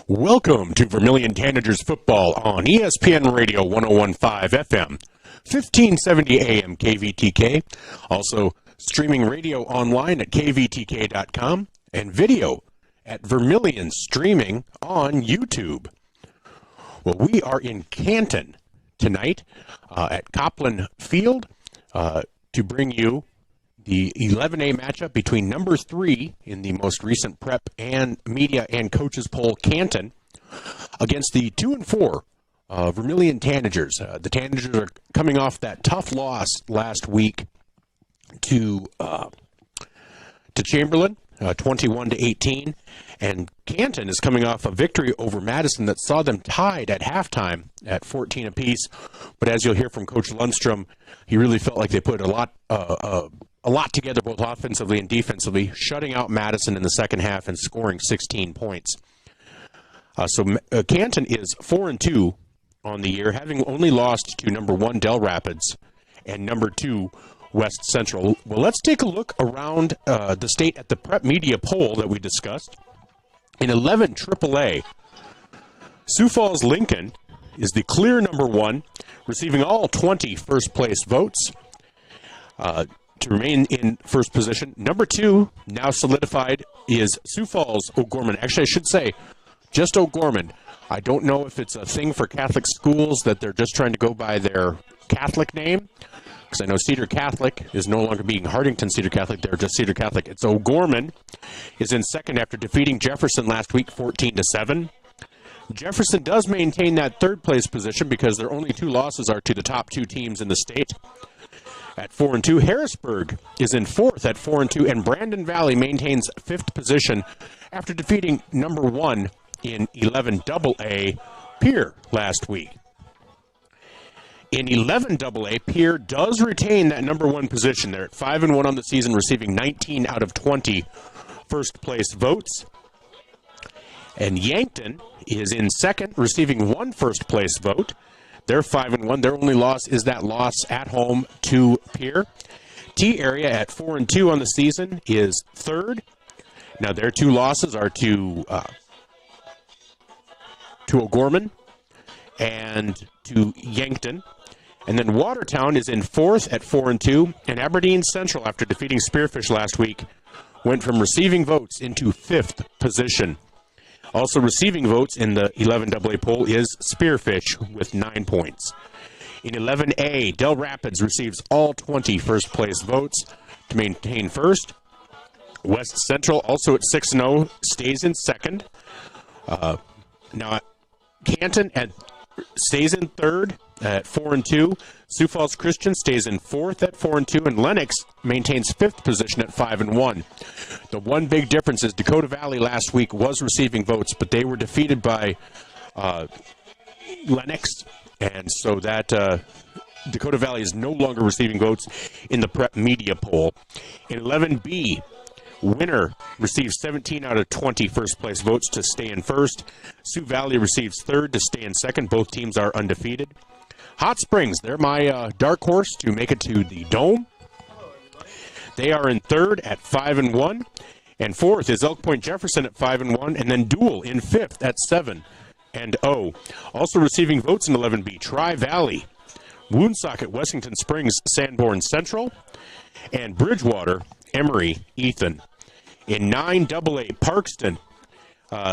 Welcome to Vermillion Tanagers football on ESPN Radio 101.5 FM, 1570 AM KVTK. Also streaming radio online at kvtk.com and video at Vermillion streaming on YouTube. Well, we are in Canton tonight at Copland Field to bring you the 11A matchup between number 3 in the most recent prep and media and coaches poll, Canton, against the 2 and 4 Vermillion Tanagers. The Tanagers are coming off that tough loss last week to Chamberlain, 21-18, and Canton is coming off a victory over Madison that saw them tied at halftime at 14 apiece. But as you'll hear from Coach Lundstrom, he really felt like they put a lot together, both offensively and defensively, shutting out Madison in the second half and scoring 16 points. So Canton is 4-2 on the year, having only lost to number 1 Del Rapids and number 2 West Central. Well, let's take a look around the state at the prep media poll that we discussed. In 11 AAA, Sioux Falls Lincoln is the clear number 1, receiving all 20 first place votes. To remain in first position. Number 2, now solidified, is Sioux Falls O'Gorman. Actually, I should say just O'Gorman. I don't know if it's a thing for Catholic schools that they're just trying to go by their Catholic name, because I know Cedar Catholic is no longer being Hardington Cedar Catholic. They're just Cedar Catholic. It's O'Gorman is in second after defeating Jefferson last week 14-7. Jefferson does maintain that third place position because their only 2 losses are to the top 2 teams in the state. At 4-2, Harrisburg is in 4th at 4-2, and Brandon Valley maintains 5th position after defeating number 1 in 11 AA, Pierre, last week. In 11 AA, Pierre does retain that number 1 position. They're at 5-1 on the season, receiving 19 out of 20 first place votes. And Yankton is in second, receiving 1 first place vote. They're 5-1. Their only loss is that loss at home to Pierre. T-Area at 4-2 on the season is third. Now their 2 losses are to O'Gorman and to Yankton. And then Watertown is in 4th at 4-2. And Aberdeen Central, after defeating Spearfish last week, went from receiving votes into 5th position. Also receiving votes in the 11 AA poll is Spearfish with 9 points. In 11A, Del Rapids receives all 20 first place votes to maintain first. West Central, also at 6-0, stays in second. Now, Canton stays in third at 4-2. Sioux Falls Christian stays in 4th at 4-2, and Lennox maintains 5th position at 5-1. The one big difference is Dakota Valley last week was receiving votes, but they were defeated by Lennox, and so that Dakota Valley is no longer receiving votes in the prep media poll. In 11B, Winner receives 17 out of 20 first place votes to stay in first. Sioux Valley receives third to stay in second. Both teams are undefeated. Hot Springs, they're my dark horse to make it to the Dome. They are in third at 5-1. And fourth is Elk Point Jefferson at 5-1. And then Dual in fifth at 7-0. Also receiving votes in 11B, Tri-Valley, Woonsocket, Wessington Springs, Sanborn Central, and Bridgewater, Emory, Ethan. In 9AA, Parkston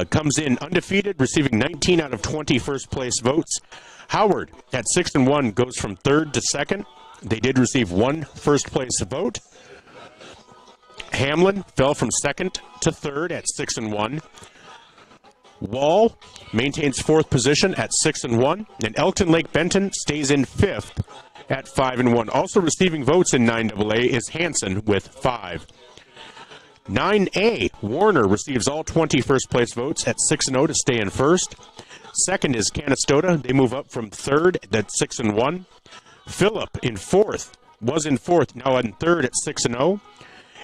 comes in undefeated, receiving 19 out of 20 first place votes. Howard at 6-1 goes from third to second. They did receive 1 first place vote. Hamlin fell from second to third at 6-1. Wall maintains 4th position at 6-1. And Elkton Lake Benton stays in 5th at 5-1. Also receiving votes in 9AA is Hanson with 5. 9A, Warner receives all 20 first place votes at 6-0 to stay in first. Second is Canastota. They move up from third at 6-1. Phillip in 4th, was in 4th, now in third at 6-0.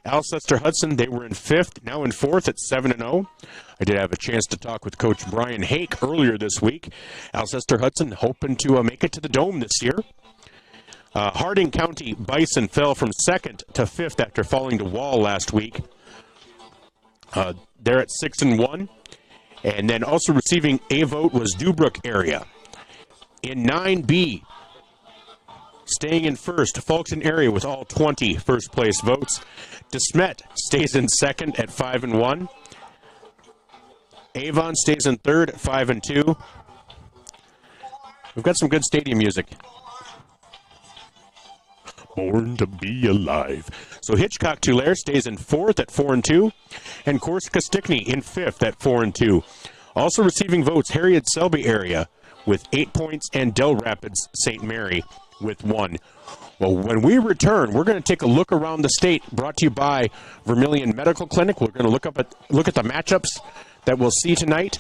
Alcester Hudson, they were in 5th, now in 4th at 7-0. I did have a chance to talk with Coach Brian Hake earlier this week. Alcester Hudson hoping to make it to the Dome this year. Harding County Bison fell from 2nd to 5th after falling to Wall last week. They're at 6-1. And then also receiving a vote was Dubrook area. In 9B, staying in first, Fulton area with all 20 first place votes. DeSmet stays in second at 5-1. Avon stays in third at 5-2. We've got some good stadium music. Born to be alive. So Hitchcock Tulare stays in fourth at 4-2, and Corsica Stickney in fifth at 4-2. Also receiving votes, Harriet Selby area with 8 points, and Del Rapids St. Mary with 1. Well, when we return, we're going to take a look around the state, brought to you by Vermillion Medical Clinic. We're going to look at the matchups that we'll see tonight.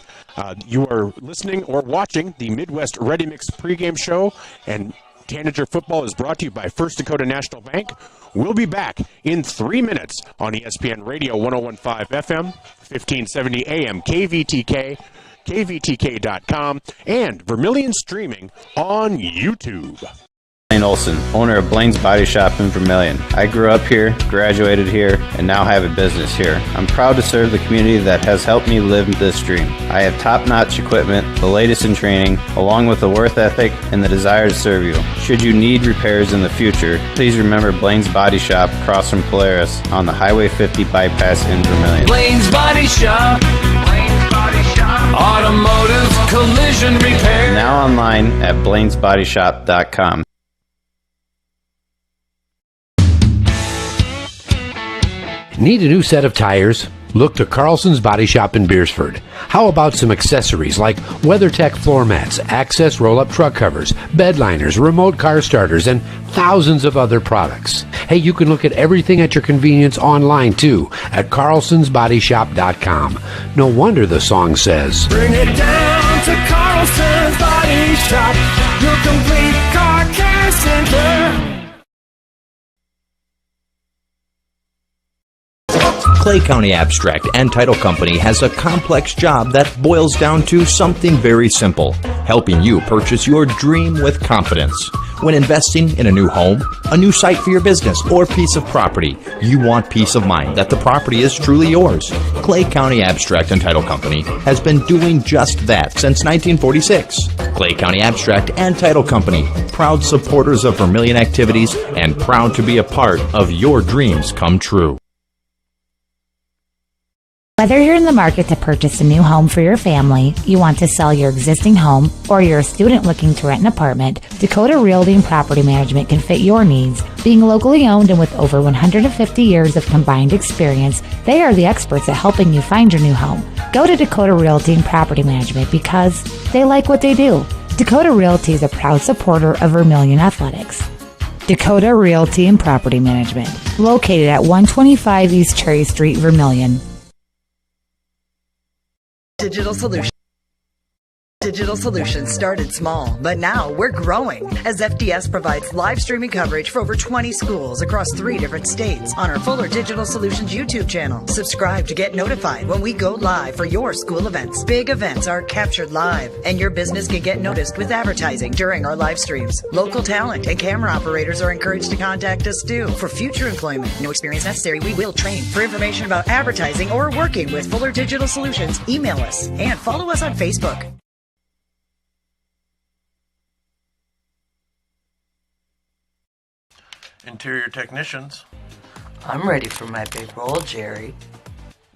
You are listening or watching the Midwest Ready Mix pregame show, and Tanager football is brought to you by First Dakota National Bank. We'll be back in 3 minutes on ESPN Radio 101.5 FM, 1570 AM, KVTK, kvtk.com, and Vermillion streaming on YouTube. Blaine Olson, owner of Blaine's Body Shop in Vermillion. I grew up here, graduated here, and now have a business here. I'm proud to serve the community that has helped me live this dream. I have top-notch equipment, the latest in training, along with a work ethic and the desire to serve you. Should you need repairs in the future, please remember Blaine's Body Shop across from Polaris on the Highway 50 bypass in Vermillion. Blaine's Body Shop. Blaine's Body Shop. Automotive collision repair. Now online at blainesbodyshop.com. Need a new set of tires? Look to Carlson's Body Shop in Beersford. How about some accessories like WeatherTech floor mats, access roll-up truck covers, bed liners, remote car starters, and thousands of other products. Hey, you can look at everything at your convenience online too at carlsonsbodyshop.com. No wonder the song says, Bring it down to Carlson's Body Shop, your complete car care center. Clay County Abstract and Title Company has a complex job that boils down to something very simple: helping you purchase your dream with confidence. When investing in a new home, a new site for your business, or piece of property, you want peace of mind that the property is truly yours. Clay County Abstract and Title Company has been doing just that since 1946. Clay County Abstract and Title Company, proud supporters of Vermillion activities and proud to be a part of your dreams come true. Whether you're in the market to purchase a new home for your family, you want to sell your existing home, or you're a student looking to rent an apartment, Dakota Realty and Property Management can fit your needs. Being locally owned and with over 150 years of combined experience, they are the experts at helping you find your new home. Go to Dakota Realty and Property Management because they like what they do. Dakota Realty is a proud supporter of Vermillion Athletics. Dakota Realty and Property Management, located at 125 East Cherry Street, Vermillion. Digital Solutions. Digital Solutions started small, but now we're growing as FDS provides live streaming coverage for over 20 schools across 3 different states on our Fuller Digital Solutions YouTube channel. Subscribe to get notified when we go live for your school events. Big events are captured live, and your business can get noticed with advertising during our live streams. Local talent and camera operators are encouraged to contact us too for future employment. No experience necessary. We will train. For information about advertising or working with Fuller Digital Solutions, email us and follow us on Facebook. Interior technicians. I'm ready for my big role, Jerry.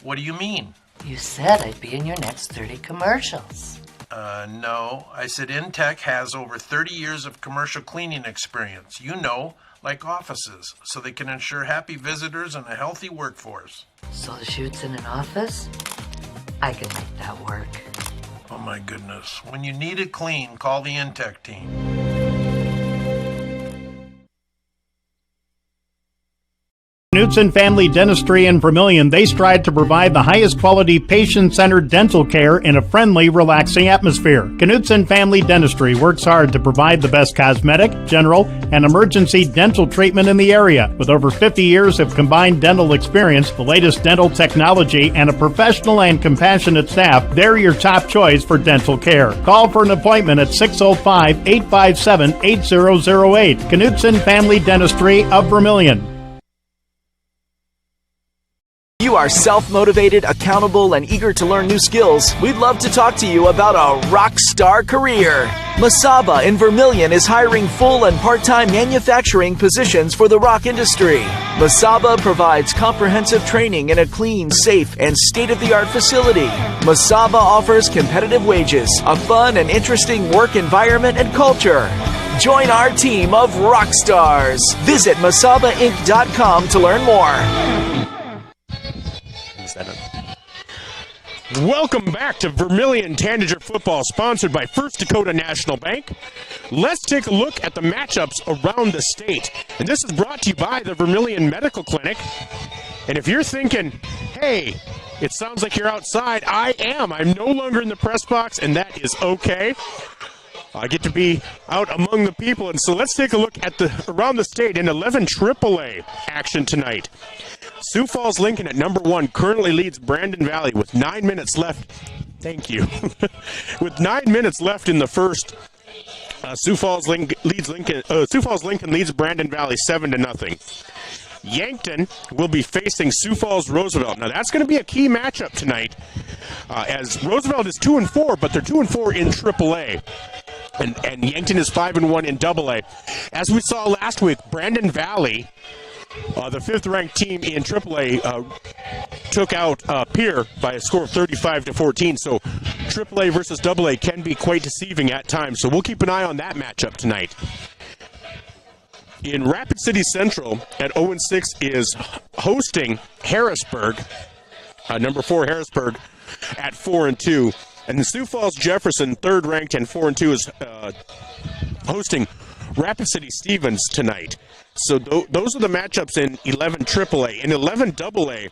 What do you mean? You said I'd be in your next 30 commercials. No. I said Intech has over 30 years of commercial cleaning experience. You know, like offices, so they can ensure happy visitors and a healthy workforce. So the shoot's in an office? I can make that work. Oh my goodness. When you need it clean, call the Intech team. Knutson Family Dentistry in Vermillion, they strive to provide the highest quality patient-centered dental care in a friendly, relaxing atmosphere. Knutson Family Dentistry works hard to provide the best cosmetic, general, and emergency dental treatment in the area. With over 50 years of combined dental experience, the latest dental technology, and a professional and compassionate staff, they're your top choice for dental care. Call for an appointment at 605-857-8008. Knutson Family Dentistry of Vermillion. You are self-motivated, accountable, and eager to learn new skills. We'd love to talk to you about a rock star career. Masaba in Vermillion is hiring full and part-time manufacturing positions for the rock industry. Masaba provides comprehensive training in a clean, safe, and state-of-the-art facility. Masaba offers competitive wages, a fun and interesting work environment and culture. Join our team of rock stars. Visit masabainc.com to learn more. Welcome back to Vermillion Tanager football, sponsored by First Dakota National Bank. Let's take a look at the matchups around the state. And this is brought to you by the Vermillion Medical Clinic. And if you're thinking, hey, it sounds like you're outside, I am. I'm no longer in the press box, and that is okay. I get to be out among the people. And so let's take a look at around the state in 11 AAA action tonight. Sioux Falls Lincoln at number 1 currently leads Brandon Valley with 9 minutes left. Thank you. With 9 minutes left in the first, Sioux Falls Lincoln leads Brandon Valley 7-0. Yankton will be facing Sioux Falls Roosevelt. Now that's going to be a key matchup tonight, as Roosevelt is 2-4, but they're 2-4 in AAA. And Yankton is 5-1 in AA. As we saw last week, Brandon Valley, the 5th-ranked team in AAA, took out Pierre by a score of 35-14. So AAA versus AA can be quite deceiving at times. So we'll keep an eye on that matchup tonight. In Rapid City Central at 0-6 is hosting Harrisburg, number 4 Harrisburg, at 4-2. And the Sioux Falls Jefferson, 3rd-ranked and 4-2, is hosting Rapid City Stevens tonight. So those are the matchups in 11 AAA. In 11 AA,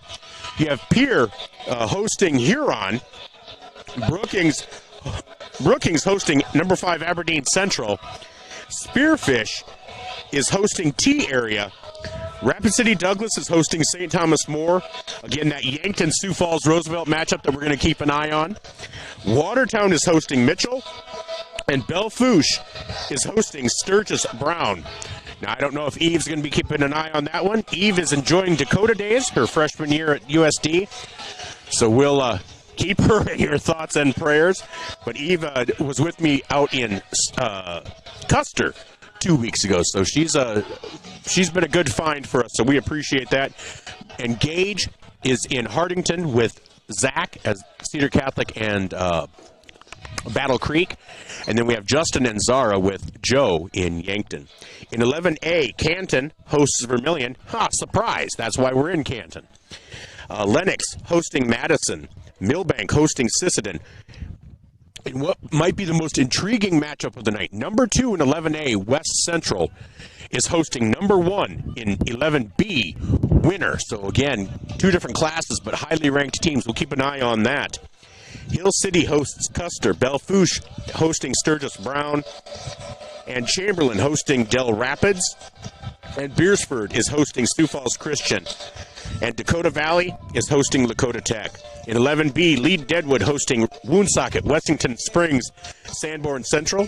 you have Pierre hosting Huron, Brookings hosting number 5 Aberdeen Central, Spearfish is hosting T-Area, Rapid City Douglas is hosting St. Thomas More. Again, that Yankton Sioux Falls Roosevelt matchup that we're going to keep an eye on. Watertown is hosting Mitchell, and Bellefouche is hosting Sturgis Brown. Now, I don't know if Eve's going to be keeping an eye on that one. Eve is enjoying Dakota Days, her freshman year at USD. So we'll keep her in your thoughts and prayers. But Eve was with me out in Custer 2 weeks ago. So she's been a good find for us. So we appreciate that. And Gage is in Hardington with Zach as Cedar Catholic and Battle Creek. And then we have Justin and Zara with Joe in Yankton. In 11A, Canton hosts Vermillion. Surprise! That's why we're in Canton. Lennox hosting Madison. Millbank hosting Sisseton. In what might be the most intriguing matchup of the night, number 2 in 11A, West Central, is hosting number 1 in 11B, Winner. So again, 2 different classes, but highly ranked teams. We'll keep an eye on that. Hill City hosts Custer, Bellefouche hosting Sturgis Brown, and Chamberlain hosting Del Rapids, and Beersford is hosting Sioux Falls Christian, and Dakota Valley is hosting Lakota Tech. In 11B, Lead Deadwood hosting Woonsocket, Wessington Springs, Sanborn Central.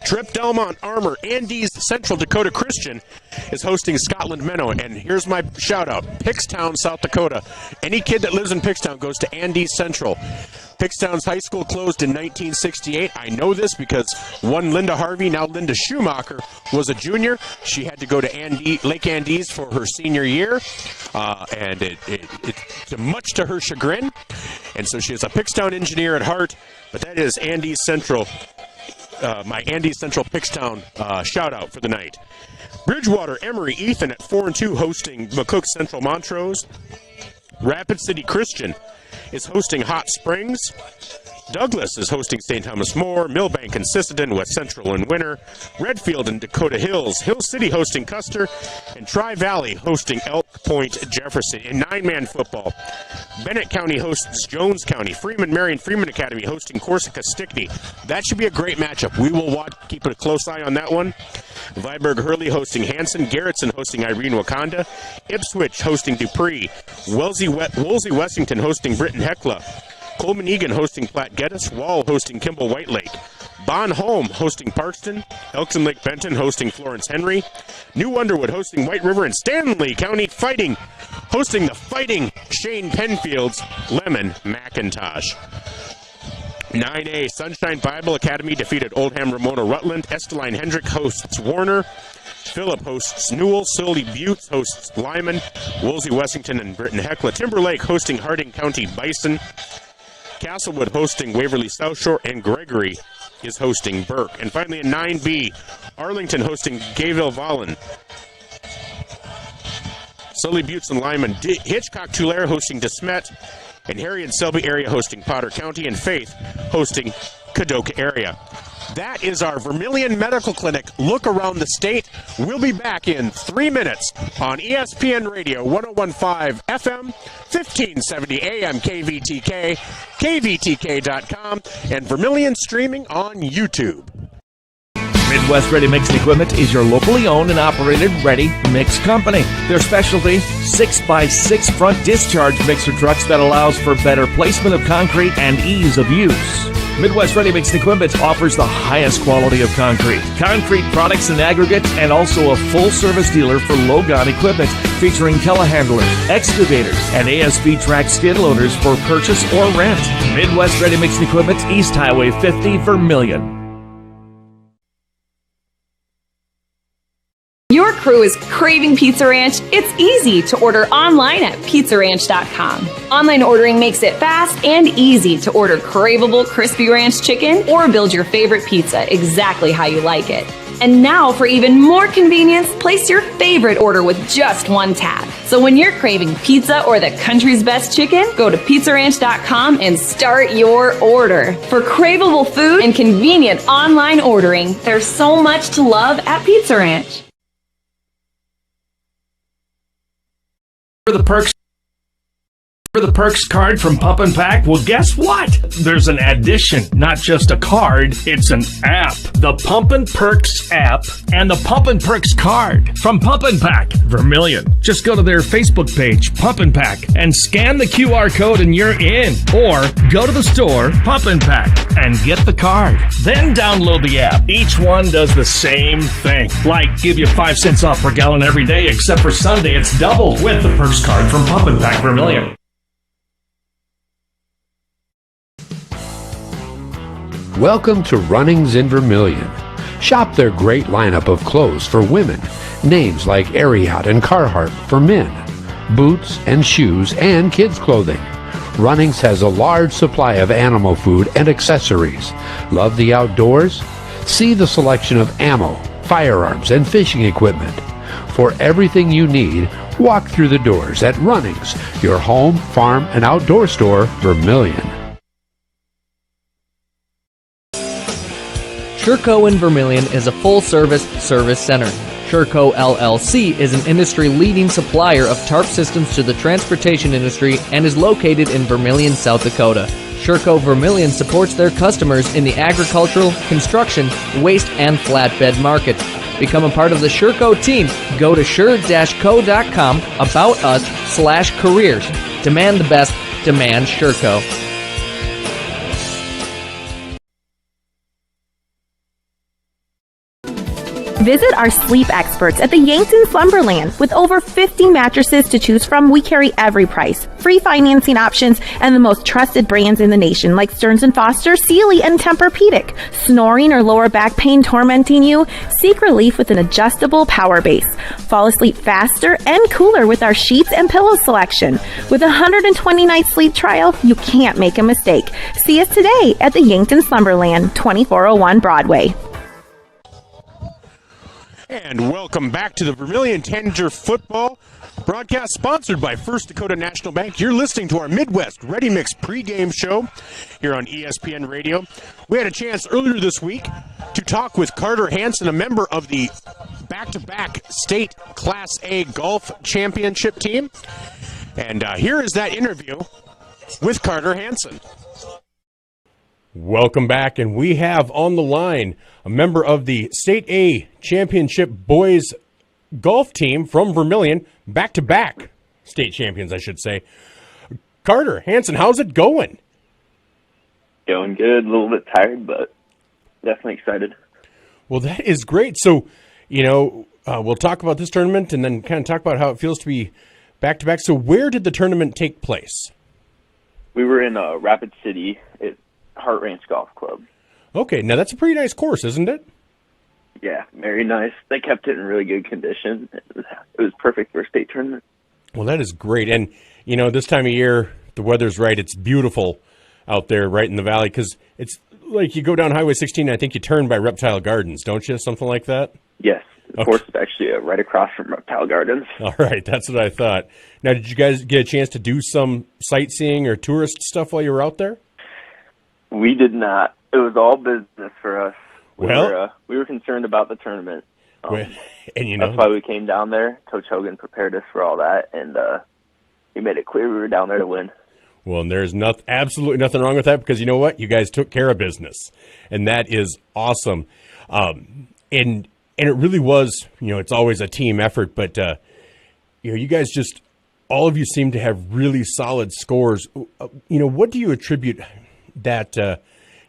Trip Delmont Armor, Andes Central Dakota Christian is hosting Scotland Minnow. And here's my shout out, Pickstown, South Dakota. Any kid that lives in Pickstown goes to Andes Central. Pickstown's high school closed in 1968. I know this because one Linda Harvey, now Linda Schumacher, was a junior. She had to go to Lake Andes for her senior year, and it's much to her chagrin. And so she is a Pickstown engineer at heart, but that is Andes Central. My Andes Central Pickstown shout out for the night. Bridgewater, Emory, Ethan at 4-2 hosting McCook Central Montrose. Rapid City Christian is hosting Hot Springs. Douglas is hosting St. Thomas More, Millbank and Sisseton, West Central and Winter, Redfield and Dakota Hills, Hill City hosting Custer, and Tri-Valley hosting Elk Point Jefferson. In 9-man football, Bennett County hosts Jones County, Freeman Marion Freeman Academy hosting Corsica Stickney. That should be a great matchup. We will keep a close eye on that one. Viborg Hurley hosting Hanson, Garrettson hosting Irene Wakanda, Ipswich hosting Dupree, Wolsey Wessington hosting Britton Hecla, Coleman Egan hosting Platte Geddes, Wall hosting Kimball White Lake, Bon Holm hosting Parkston, Elkson Lake Benton hosting Florence Henry, New Underwood hosting White River, and Stanley County hosting the Fighting Shane Penfield's Lemon McIntosh. 9A, Sunshine Bible Academy defeated Oldham Ramona Rutland. Esteline Hendrick hosts Warner. Phillip hosts Newell. Sully Buttes hosts Lyman. Woolsey Wessington and Britton Hecla. Timberlake hosting Harding County Bison. Castlewood hosting Waverly South Shore. And Gregory is hosting Burke. And finally in 9B, Arlington hosting Gayville Vollen. Sully Buttes and Lyman. Hitchcock Tulare hosting DeSmet. And Harry and Selby area hosting Potter County, and Faith hosting Kadoka area. That is our Vermillion Medical Clinic look around the state. We'll be back in 3 minutes on ESPN Radio 101.5 FM, 1570 AM KVTK, kvtk.com, and Vermillion streaming on YouTube. Midwest Ready Mix Equipment is your locally owned and operated ready mix company. Their specialty, 6x6 front discharge mixer trucks that allows for better placement of concrete and ease of use. Midwest Ready Mix Equipment offers the highest quality of concrete products and aggregates, and also a full-service dealer for low-gun equipment featuring telehandlers, excavators, and ASV track skid loaders for purchase or rent. Midwest Ready Mix Equipment, East Highway 50, Vermillion. Your crew is craving Pizza Ranch? It's easy to order online at pizzaranch.com. Online ordering makes it fast and easy to order craveable crispy ranch chicken or build your favorite pizza exactly how you like it. And now, for even more convenience, place your favorite order with just one tap. So when you're craving pizza or the country's best chicken, go to pizzaranch.com and start your order. For craveable food and convenient online ordering, there's so much to love at Pizza Ranch. For the perks card from Pump and Pack, well, guess what? There's an addition, not just a card, it's an app. The Pump and Perks app and the Pump and Perks card from Pump and Pack, Vermillion. Just go to their Facebook page, Pump and Pack, and scan the QR code and you're in. Or go to the store, Pump and Pack, and get the card. Then download the app. Each one does the same thing. Like give you 5 cents off per gallon every day, except for Sunday, it's double with the Perks card from Pump and Pack, Vermillion. Welcome to Runnings in Vermillion. Shop their great lineup of clothes for women. Names like Ariat and Carhartt for men. Boots and shoes and kids' clothing. Runnings has a large supply of animal food and accessories. Love the outdoors? See the selection of ammo, firearms, and fishing equipment. For everything you need, walk through the doors at Runnings, your home, farm, and outdoor store, Vermillion. Sherco in Vermillion is a full-service service center. Sherco LLC is an industry-leading supplier of tarp systems to the transportation industry and is located in Vermillion, South Dakota. Sherco Vermillion supports their customers in the agricultural, construction, waste, and flatbed markets. Become a part of the Sherco team. Go to sure-co.com, about us/careers. Demand the best. Demand Sherco. Visit our sleep experts at the Yankton Slumberland. With over 50 mattresses to choose from, we carry every price, free financing options, and the most trusted brands in the nation like Stearns & Foster, Sealy, and Tempur-Pedic. Snoring or lower back pain tormenting you? Seek relief with an adjustable power base. Fall asleep faster and cooler with our sheets and pillow selection. With a 120-night sleep trial, you can't make a mistake. See us today at the Yankton Slumberland, 2401 Broadway. And welcome back to the Vermillion Tanager football broadcast, sponsored by First Dakota National Bank. You're listening to our Midwest Ready Mix pregame show here on ESPN Radio. We had a chance earlier this week to talk with Carter Hansen, a member of the back-to-back state Class A golf championship team. And here is that interview with Carter Hansen. Welcome back, and we have on the line a member of the State A Championship boys golf team from Vermillion, back-to-back state champions, I should say. Carter Hansen, how's it going? Going good, a little bit tired, but definitely excited. Well, that is great. So, we'll talk about this tournament and then kind of talk about how it feels to be back-to-back. So where did the tournament take place? We were in Rapid City at Heart Ranch Golf Club. Okay, now that's a pretty nice course, isn't it? Yeah, very nice. They kept it in really good condition. It was perfect for a state tournament. Well, that is great. And, this time of year, the weather's right. It's beautiful out there right in the valley because it's like you go down Highway 16, I think you turn by Reptile Gardens, don't you? Something like that? Yes. The course is actually right across from Reptile Gardens. All right, that's what I thought. Now, did you guys get a chance to do some sightseeing or tourist stuff while you were out there? We did not. It was all business for us. We Well, were concerned about the tournament. and that's why we came down there. Coach Hogan prepared us for all that, and he made it clear we were down there to win. Well, and there's absolutely nothing wrong with that because you know what? You guys took care of business, and that is awesome. And it really was, it's always a team effort, but, you guys just, all of you seem to have really solid scores. What do you attribute that,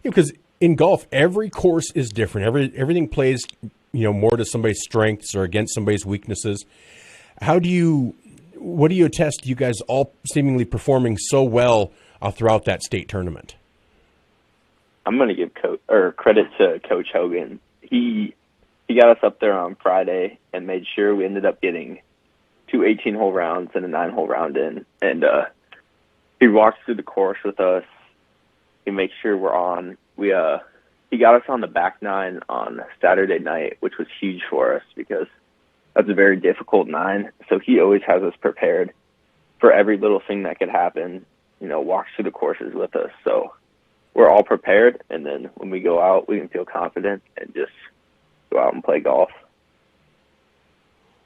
because in golf, every course is different. Everything plays, more to somebody's strengths or against somebody's weaknesses. What do you attest to you guys all seemingly performing so well throughout that state tournament? I'm going to give credit to Coach Hogan. He got us up there on Friday and made sure we ended up getting 2 18-hole rounds and a 9-hole round in. And he walks through the course with us. He makes sure we're on. He got us on the back nine on Saturday night, which was huge for us because that's a very difficult nine. So he always has us prepared for every little thing that could happen, walks through the courses with us. So we're all prepared. And then when we go out, we can feel confident and just go out and play golf.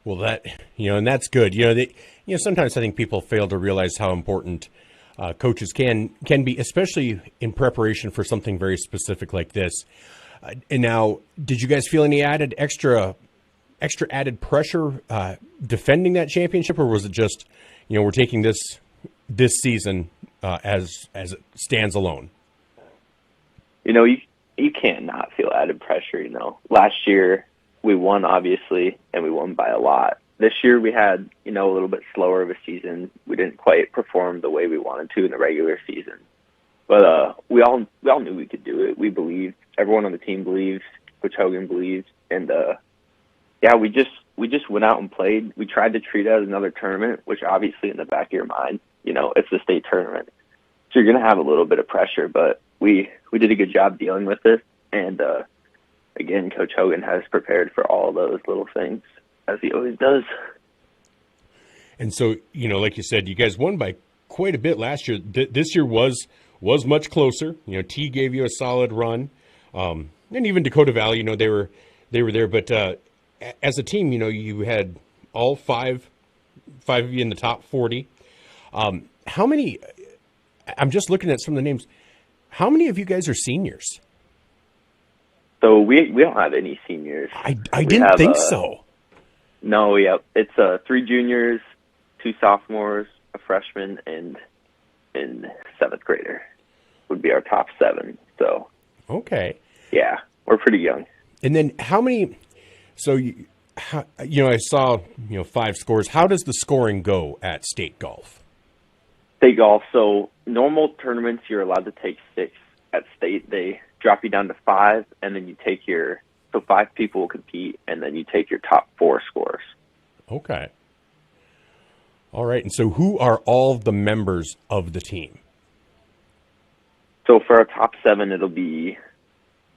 Well, and that's good. Sometimes I think people fail to realize how important coaches can be, especially in preparation for something very specific like this. And now, did you guys feel any extra added pressure defending that championship, or was it just, we're taking this season as it stands alone? You can't not feel added pressure, Last year, we won, obviously, and we won by a lot. This year, we had, a little bit slower of a season. We didn't quite perform the way we wanted to in the regular season. But we all knew we could do it. We believed. Everyone on the team believes. Coach Hogan believes. And, we just went out and played. We tried to treat it as another tournament, which obviously in the back of your mind, it's the state tournament. So you're going to have a little bit of pressure, but we did a good job dealing with it. And, again, Coach Hogan has prepared for all those little things, as he always does. And so, like you said, you guys won by quite a bit last year. This year was much closer. T gave you a solid run. And even Dakota Valley, they were there. But as a team, you had all five of you in the top 40. How many, I'm just looking at some of the names. How many of you guys are seniors? So we don't have any seniors. I didn't think so. No, it's 3 juniors, 2 sophomores, a freshman, and 7th grader would be our top 7. So okay, yeah, we're pretty young. And then how many? So I saw 5 scores. How does the scoring go at state golf? State golf. So normal tournaments, you're allowed to take 6. At state, they drop you down to 5, and then you take 5 people will compete, and then you take your top 4 scores. Okay. All right. And so who are all the members of the team? So for our top 7, it'll be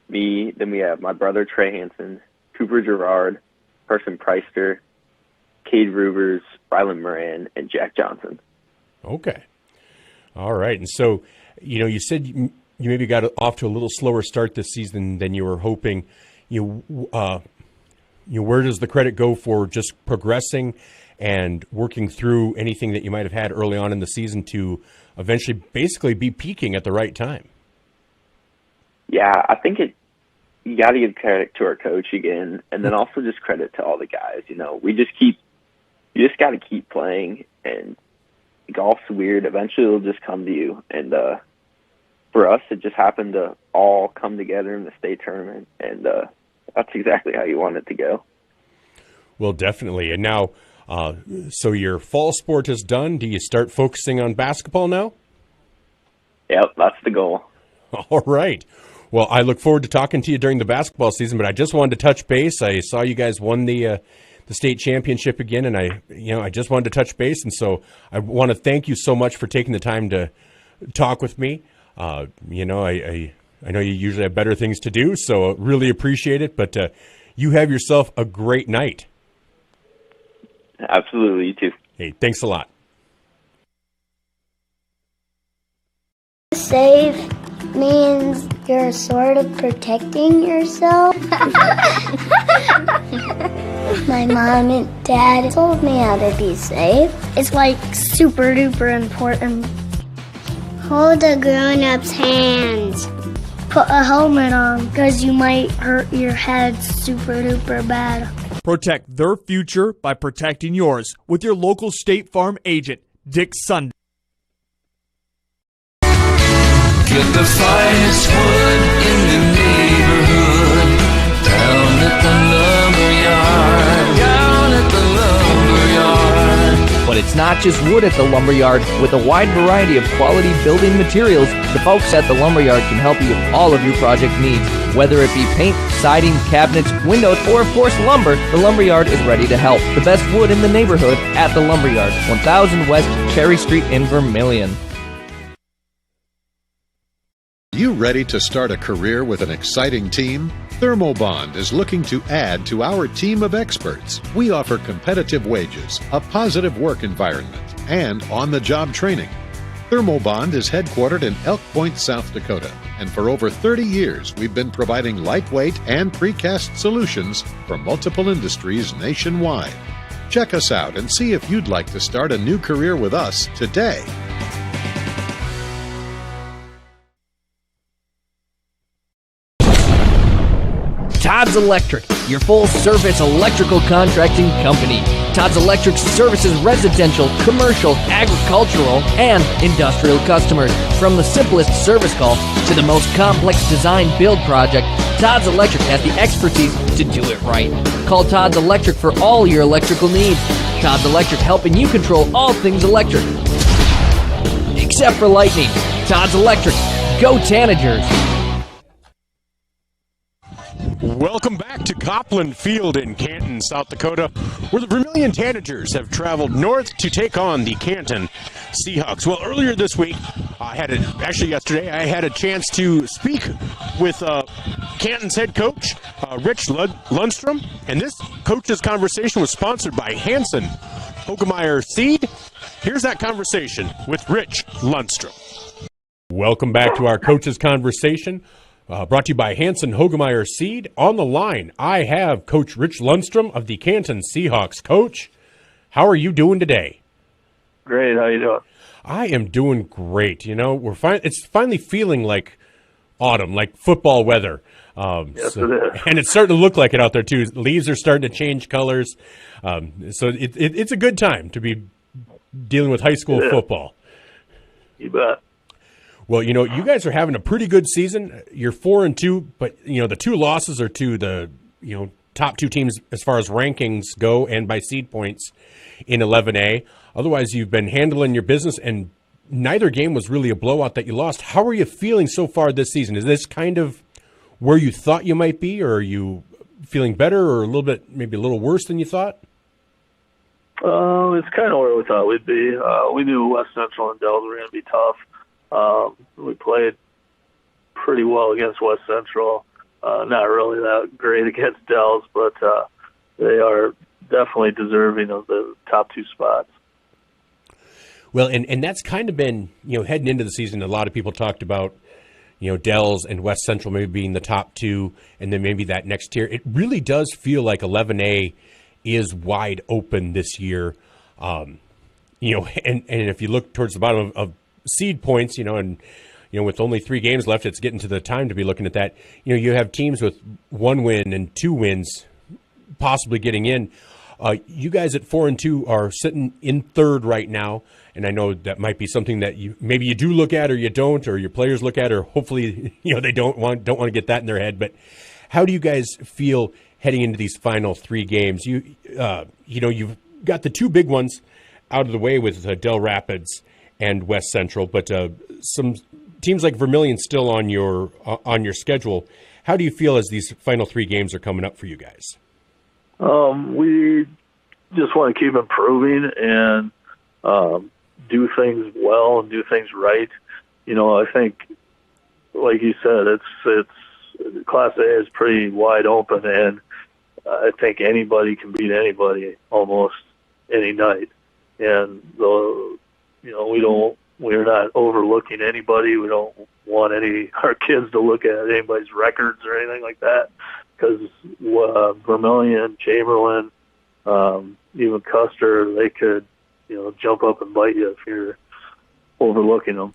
me. Then we have my brother, Trey Hansen, Cooper Gerard, Person Preister, Cade Rubers, Rylan Moran, and Jack Johnson. Okay. All right. And so, you said you maybe got off to a little slower start this season than you were hoping. Where does the credit go for just progressing and working through anything that you might have had early on in the season to eventually basically be peaking at the right time? Yeah, I think you got to give credit to our coach again, and then also just credit to all the guys. You just got to keep playing, and golf's weird. Eventually it'll just come to you, and for us, it just happened to all come together in the state tournament, and that's exactly how you want it to go. Well, definitely. And now, so your fall sport is done. Do you start focusing on basketball now? Yep, that's the goal. All right. Well, I look forward to talking to you during the basketball season, but I just wanted to touch base. I saw you guys won the state championship again, and I just wanted to touch base, and so I want to thank you so much for taking the time to talk with me. I know you usually have better things to do, so really appreciate it, but you have yourself a great night. Absolutely, you too. Hey, thanks a lot. Save means you're sort of protecting yourself. My mom and dad told me how to be safe. It's like super duper important. Hold a grown-up's hands. Put a helmet on because you might hurt your head super duper bad. Protect their future by protecting yours with your local State Farm agent, Dick Sunday. Get the finest wood in the neighborhood. Down at the lumberyard. Down at the lumberyard. But it's not just wood at the lumberyard. With a wide variety of quality building materials, the folks at the lumberyard can help you with all of your project needs. Whether it be paint, siding, cabinets, windows, or of course lumber, the lumberyard is ready to help. The best wood in the neighborhood at the lumberyard, 1000 West Cherry Street in Vermillion. You ready to start a career with an exciting team? Thermobond is looking to add to our team of experts. We offer competitive wages, a positive work environment, and on-the-job training. Thermobond is headquartered in Elk Point, South Dakota, and for over 30 years we've been providing lightweight and precast solutions for multiple industries nationwide. Check us out and see if you'd like to start a new career with us today. Todd's Electric, your full-service electrical contracting company. Todd's Electric services residential, commercial, agricultural, and industrial customers. From the simplest service call to the most complex design-build project, Todd's Electric has the expertise to do it right. Call Todd's Electric for all your electrical needs. Todd's Electric helping you control all things electric. Except for lightning. Todd's Electric. Go Tanagers. Welcome back to Copland Field in Canton, South Dakota, where the Vermillion Tanagers have traveled north to take on the Canton C-Hawks. Well, earlier this week, yesterday, I had a chance to speak with Canton's head coach, Rich Lundstrom, and this coach's conversation was sponsored by Hanson Hogemeyer Seed. Here's that conversation with Rich Lundstrom. Welcome back to our coach's conversation. Brought to you by Hanson Hogemeyer Seed. On the line, I have Coach Rich Lundstrom of the Canton C-Hawks. Coach, how are you doing today? Great. How you doing? I am doing great. You know, it's finally feeling like autumn, like football weather. Yes, it is. And it's starting to look like it out there, too. Leaves are starting to change colors. So it's a good time to be dealing with high school football. You bet. Well, you know, you guys are having a pretty good season. You're 4-2, but you know the two losses are to the top two teams as far as rankings go, and by seed points in 11A. Otherwise, you've been handling your business, and neither game was really a blowout that you lost. How are you feeling so far this season? Is this kind of where you thought you might be, or are you feeling better, or maybe a little worse than you thought? It's kind of where we thought we'd be. We knew West Central and Dells were going to be tough. We played pretty well against West Central. Not really that great against Dells, but they are definitely deserving of the top two spots. Well, and that's kind of been, heading into the season, a lot of people talked about, Dells and West Central maybe being the top two, and then maybe that next tier. It really does feel like 11A is wide open this year. And if you look towards the bottom of seed points, and with only 3 games left, it's getting to the time to be looking at that. You have teams with 1 win and 2 wins possibly getting in. You guys at 4-2 are sitting in third right now, and I know that might be something that maybe you do look at, or you don't, or your players look at, or hopefully they don't want to get that in their head. But how do you guys feel heading into these final 3 games? You've got the 2 big ones out of the way with Del Rapids and West Central, but some teams like Vermillion still on your schedule. How do you feel as these final 3 games are coming up for you guys? We just want to keep improving and do things well and do things right. I think, like you said, it's Class A is pretty wide open, and I think anybody can beat anybody almost any night. And we're not overlooking anybody. We don't want our kids to look at anybody's records or anything like that, because Vermillion, Chamberlain, even Custer, they could jump up and bite you if you're overlooking them.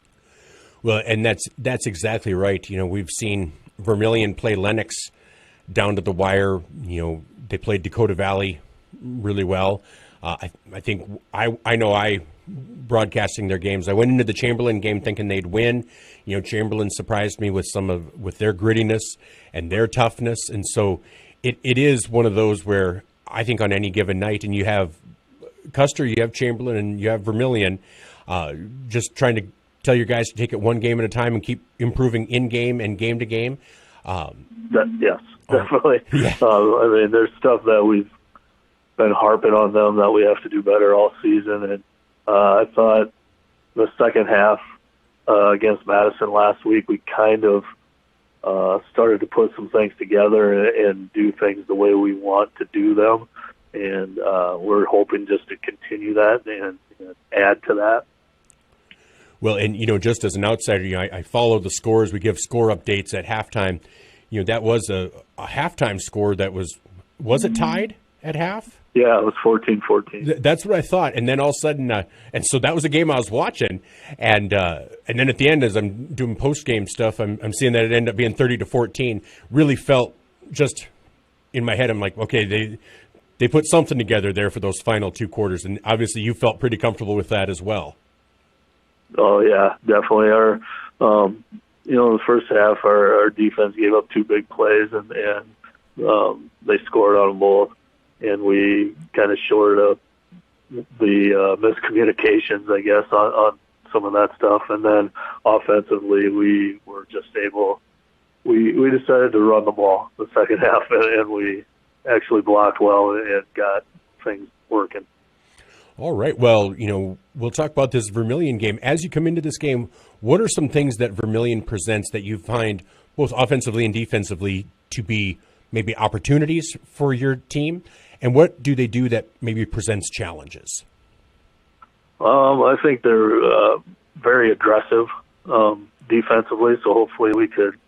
Well, and that's exactly right. We've seen Vermillion play Lennox down to the wire. They played Dakota Valley really well. I think I know broadcasting their games, I went into the Chamberlain game thinking they'd win. Chamberlain surprised me with with their grittiness and their toughness, and so it is one of those where I think on any given night, and you have Custer, you have Chamberlain, and you have Vermillion, just trying to tell your guys to take it one game at a time and keep improving in game and game to game. Yes, definitely. Yeah. There's stuff that we've been harping on them that we have to do better all season, and I thought the second half against Madison last week, we kind of started to put some things together and do things the way we want to do them, and we're hoping just to continue that and add to that. Well, and just as an outsider, I follow the scores. We give score updates at halftime. That was a halftime score that was it tied at half? Yeah, it was 14-14. That's what I thought. And then all of a sudden, and so that was a game I was watching. And then at the end, as I'm doing post-game stuff, I'm seeing that it ended up being 30-14. Really felt just in my head, I'm like, okay, they put something together there for those final 2 quarters. And obviously you felt pretty comfortable with that as well. Oh, yeah, definitely. The first half, our defense gave up 2 big plays, and they scored on them both. And we kind of shored up the miscommunications, I guess, on some of that stuff. And then offensively, we were just able – we decided to run the ball the second half, and we actually blocked well and got things working. All right. Well, we'll talk about this Vermillion game. As you come into this game, what are some things that Vermillion presents that you find both offensively and defensively to be maybe opportunities for your team? And what do they do that maybe presents challenges? I think they're very aggressive defensively, so hopefully we could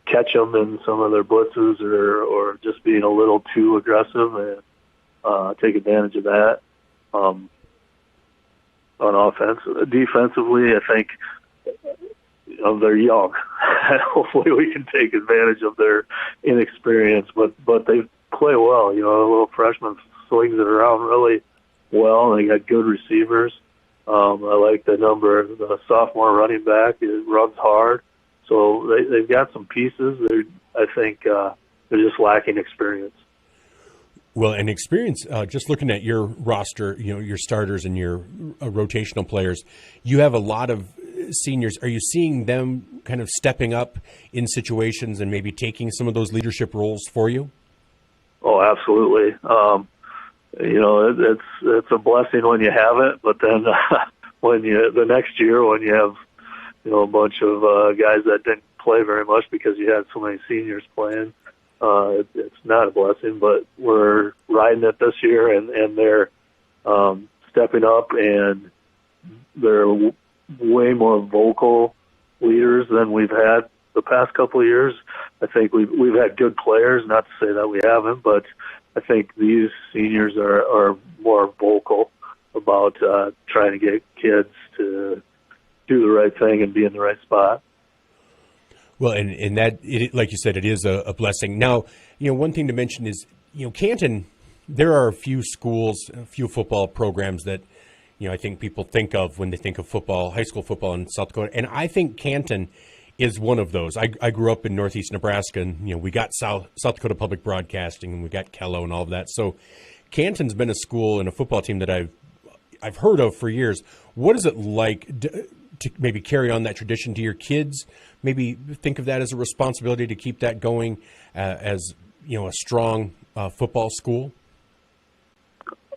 catch them in some of their blitzes or just being a little too aggressive and take advantage of that. On offense. Defensively, I think they're young. Hopefully we can take advantage of their inexperience, but they play well. A little freshman swings it around really well. They got good receivers. I like the sophomore running back. It runs hard. So they've got some pieces. I think they're just lacking experience. Well, and experience, just looking at your roster, your starters and your rotational players, you have a lot of seniors. Are you seeing them kind of stepping up in situations and maybe taking some of those leadership roles for you? Oh, absolutely. It's a blessing when you have it, but then the next year when you have a bunch of guys that didn't play very much because you had so many seniors playing, it's not a blessing. But we're riding it this year, and they're stepping up, and they're way more vocal leaders than we've had the past couple of years. I think we've had good players, not to say that we haven't, but I think these seniors are more vocal about trying to get kids to do the right thing and be in the right spot. Well, and that, like you said, it is a blessing. Now, one thing to mention is, Canton there are a few schools, a few football programs that, I think people think of when they think of football, high school football in South Dakota. And I think Canton is one of those. I grew up in northeast Nebraska, and, we got South Dakota Public Broadcasting, and we got Kello and all of that. So Canton's been a school and a football team that I've heard of for years. What is it like to maybe carry on that tradition to your kids? Maybe think of that as a responsibility to keep that going as, a strong football school?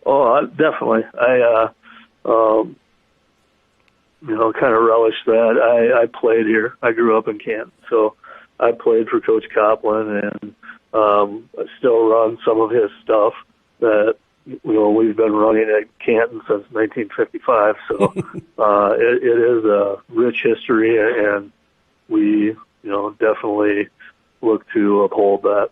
Oh, definitely. I kind of relish that. I played here. I grew up in Canton, so I played for Coach Copeland, and I still run some of his stuff that we've been running at Canton since 1955. So it is a rich history, and we definitely look to uphold that.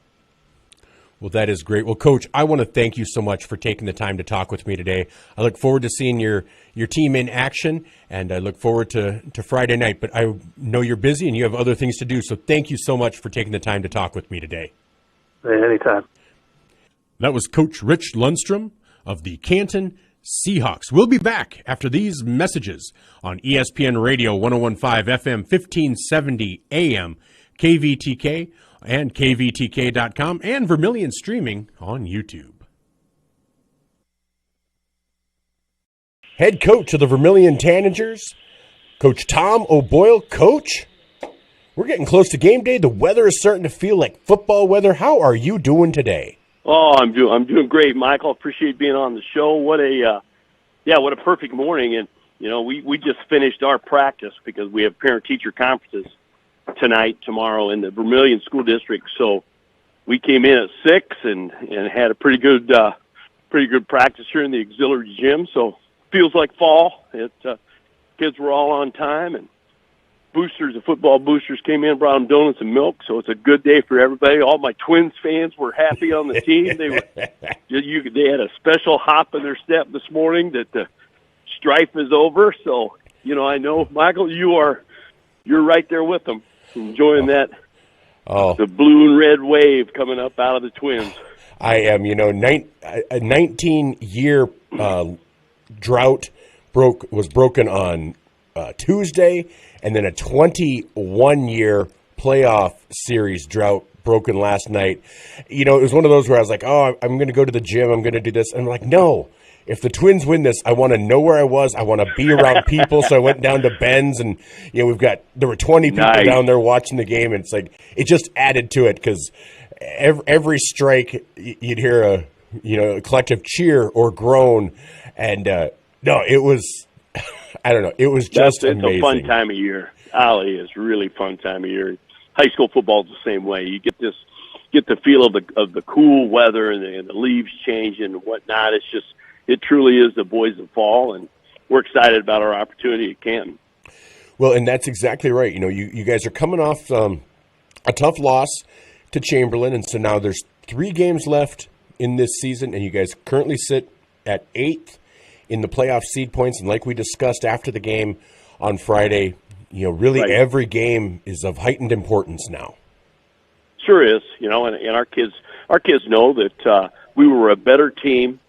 Well, that is great. Well, Coach, I want to thank you so much for taking the time to talk with me today. I look forward to seeing your team in action, and I look forward to Friday night. But I know you're busy and you have other things to do, so thank you so much for taking the time to talk with me today. Anytime. That was Coach Rich Lundstrom of the Canton C-Hawks. We'll be back after these messages on ESPN Radio 101.5 FM, 1570 AM, KVTK, and kvtk.com, and Vermillion streaming on YouTube. Head coach of the Vermillion Tanagers, Coach Tom O'Boyle. Coach, we're getting close to game day. The weather is starting to feel like football weather. How are you doing today? Oh, I'm doing great, Michael. Appreciate being on the show. What a perfect morning. And we just finished our practice because we have parent-teacher conferences tonight, tomorrow in the Vermillion School District. So we came in at 6 and had a pretty good practice here in the auxiliary gym. So feels like fall. Kids were all on time, and the football boosters came in, brought them donuts and milk. So it's a good day for everybody. All my Twins fans were happy on the team. They had a special hop in their step this morning that the strife is over. So I know, Michael, you're right there with them, enjoying that. The blue and red wave coming up out of the Twins. I am, a 19-year drought was broken on Tuesday, and then a 21-year playoff series drought broken last night. It was one of those where I was like, oh, I'm going to go to the gym, I'm going to do this. And I'm like, no. If the Twins win this, I want to know where I was. I want to be around people. So I went down to Ben's, and there were 20 people down there watching the game, and it's like it just added to it because every strike you'd hear a collective cheer or groan, and no, it was I don't know, it was just amazing. It's a fun time of year. Ollie, it's really fun time of year. High school football is the same way. You get the feel of the cool weather and the leaves changing and whatnot. It truly is the boys of fall, and we're excited about our opportunity at Canton. Well, and that's exactly right. You guys are coming off a tough loss to Chamberlain, and so now there's 3 games left in this season, and you guys currently sit at 8th in the playoff seed points. And like we discussed after the game on Friday, really every game is of heightened importance now. Sure is, and our kids know that we were a better team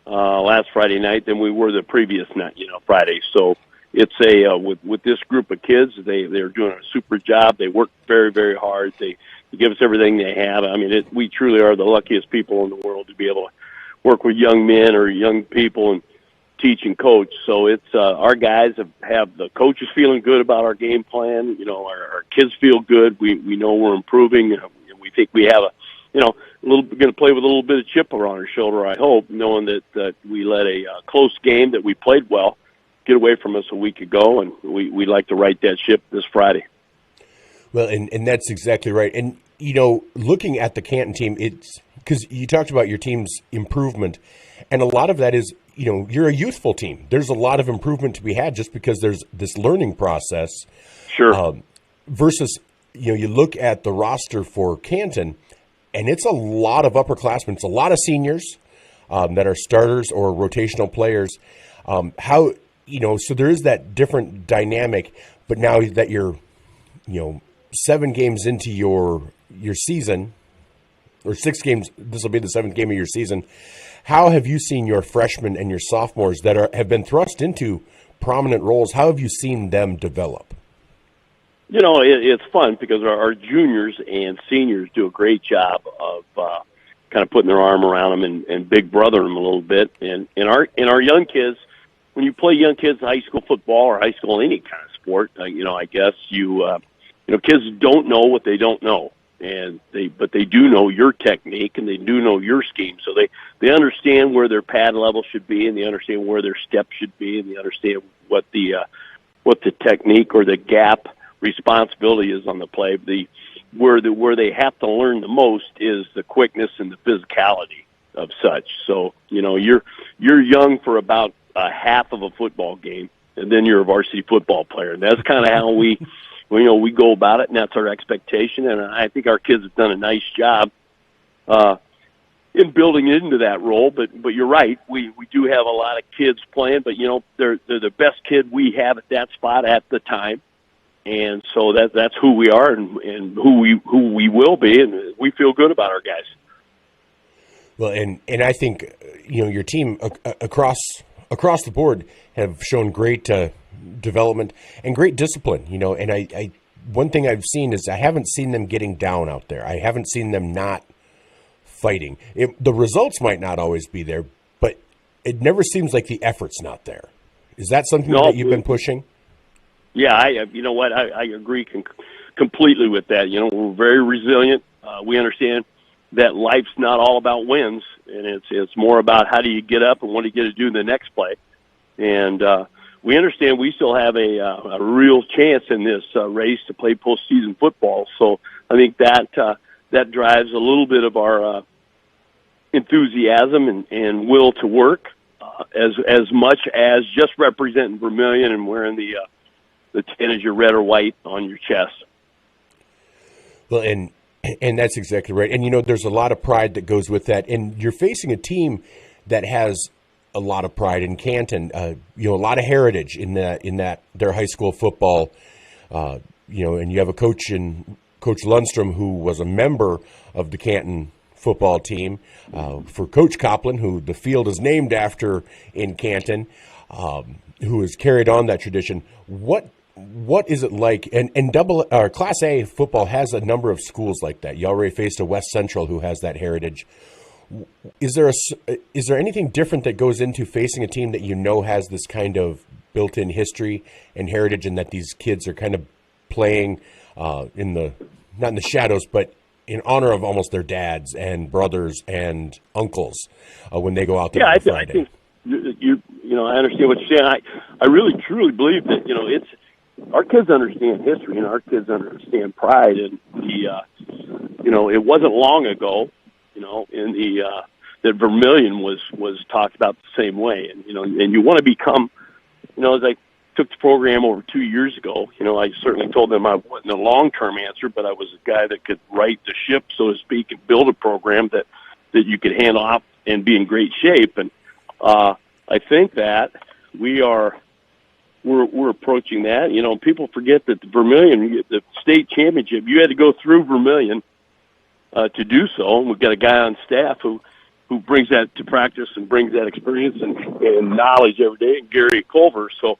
last Friday night than we were the previous night, Friday. So it's with this group of kids, they're doing a super job. They work very, very hard. They give us everything they have. I mean, we truly are the luckiest people in the world to be able to work with young men or young people and teach and coach. So it's our guys have the coaches feeling good about our game plan. Our kids feel good. We know we're improving. We think we have going to play with a little bit of chip on our shoulder, I hope, knowing that we let a close game that we played well get away from us a week ago, and we'd like to right that ship this Friday. Well, and that's exactly right. And, looking at the Canton team, it's because you talked about your team's improvement, and a lot of that is, you're a youthful team. There's a lot of improvement to be had just because there's this learning process. Sure. Versus, you look at the roster for Canton, and it's a lot of upperclassmen. It's a lot of seniors that are starters or rotational players. So there is that different dynamic. But now that you're, 7 games into your season, or 6 games. This will be the 7th game of your season. How have you seen your freshmen and your sophomores that have been thrust into prominent roles? How have you seen them develop? You know, it's fun because our juniors and seniors do a great job of kind of putting their arm around them and big brother them a little bit. And our young kids, when you play young kids in high school football or high school any kind of sport, you know, I guess kids don't know what they don't know, but they do know your technique and they do know your scheme. So they understand where their pad level should be, and they understand where their step should be, and they understand what the technique or the gap responsibility is on the play. Where they have to learn the most is the quickness and the physicality of such. So, you know, you're young for about a half of a football game, and then you're a varsity football player. And that's kind of how we go about it, and that's our expectation. And I think our kids have done a nice job in building into that role. But you're right, we do have a lot of kids playing, but you know, they're the best kid we have at that spot at the time. And so that's who we are and who we will be, and we feel good about our guys. Well, and I think, you know, your team across the board have shown great development and great discipline. You know, and I one thing I've seen is I haven't seen them getting down out there. I haven't seen them not fighting. The results might not always be there, but it never seems like the effort's not there. Is that something that you've been pushing? Yeah, you know what? I agree completely with that. You know, we're very resilient. We understand that life's not all about wins, and it's more about how do you get up and what do you get to do in the next play. And we understand we still have a real chance in this race to play postseason football. So I think that drives a little bit of our enthusiasm and will to work as much as just representing Vermillion and wearing the Tanager red or white on your chest. Well, and that's exactly right. And, you know, there's a lot of pride that goes with that. And you're facing a team that has a lot of pride in Canton, you know, a lot of heritage in that their high school football, you know, and you have a coach in Coach Lundstrom, who was a member of the Canton football team, for Coach Copland, who the field is named after in Canton, who has carried on that tradition. What is it like? And Class A football has a number of schools like that. You already faced a West Central who has that heritage. Is there anything different that goes into facing a team that you know has this kind of built-in history and heritage, and that these kids are kind of playing not in the shadows, but in honor of almost their dads and brothers and uncles when they go out there on Friday? I think you know, I understand what you're saying. I really truly believe that, you know, our kids understand history and our kids understand pride, and you know, it wasn't long ago, you know, that Vermillion was talked about the same way, and you know, and you want to become, you know, as I took the program over 2 years ago, you know, I certainly told them I wasn't a long-term answer, but I was a guy that could right the ship, so to speak, and build a program that you could hand off and be in great shape. And I think that we're approaching that. You know, people forget that the Vermillion, the state championship, you had to go through Vermillion to do so. And we've got a guy on staff who brings that to practice and brings that experience and knowledge every day, and Gary Culver. So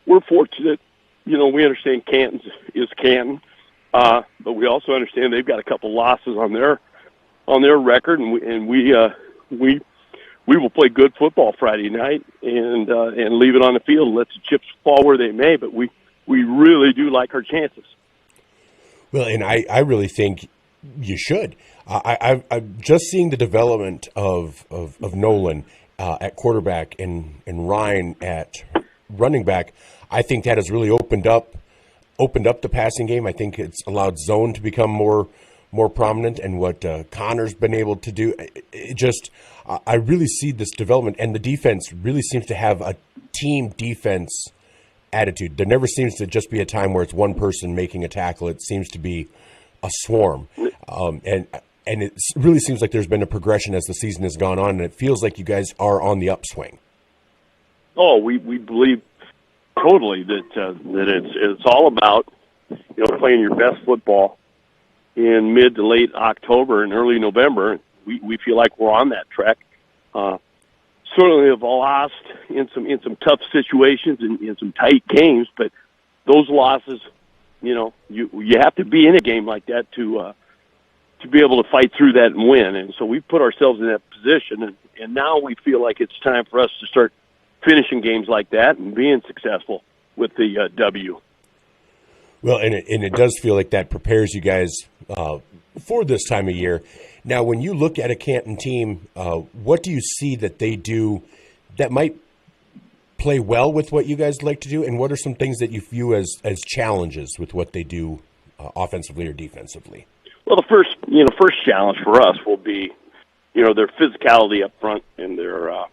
we're fortunate. You know, we understand Canton is Canton, but we also understand they've got a couple losses on their record, and we will play good football Friday night and leave it on the field and let the chips fall where they may. But we really do like our chances. Well, and I really think you should. I'm just seeing the development of Nolan at quarterback and Ryan at running back. I think that has really opened up the passing game. I think it's allowed zone to become more prominent, and what Connor's been able to do. I really see this development, and the defense really seems to have a team defense attitude. There never seems to just be a time where it's one person making a tackle. It seems to be a swarm, and it really seems like there's been a progression as the season has gone on, and it feels like you guys are on the upswing. Oh, we believe totally that it's all about, you know, playing your best football in mid to late October and early November. We feel like we're on that track. Certainly have lost in some tough situations and in some tight games, but those losses, you have to be in a game like that to be able to fight through that and win. And so we put ourselves in that position, and now we feel like it's time for us to start finishing games like that and being successful with the W. Well, and it does feel like that prepares you guys for this time of year. Now, when you look at a Canton team, what do you see that they do that might play well with what you guys like to do, and what are some things that you view as challenges with what they do offensively or defensively? Well, the first challenge for us will be, their physicality up front and their,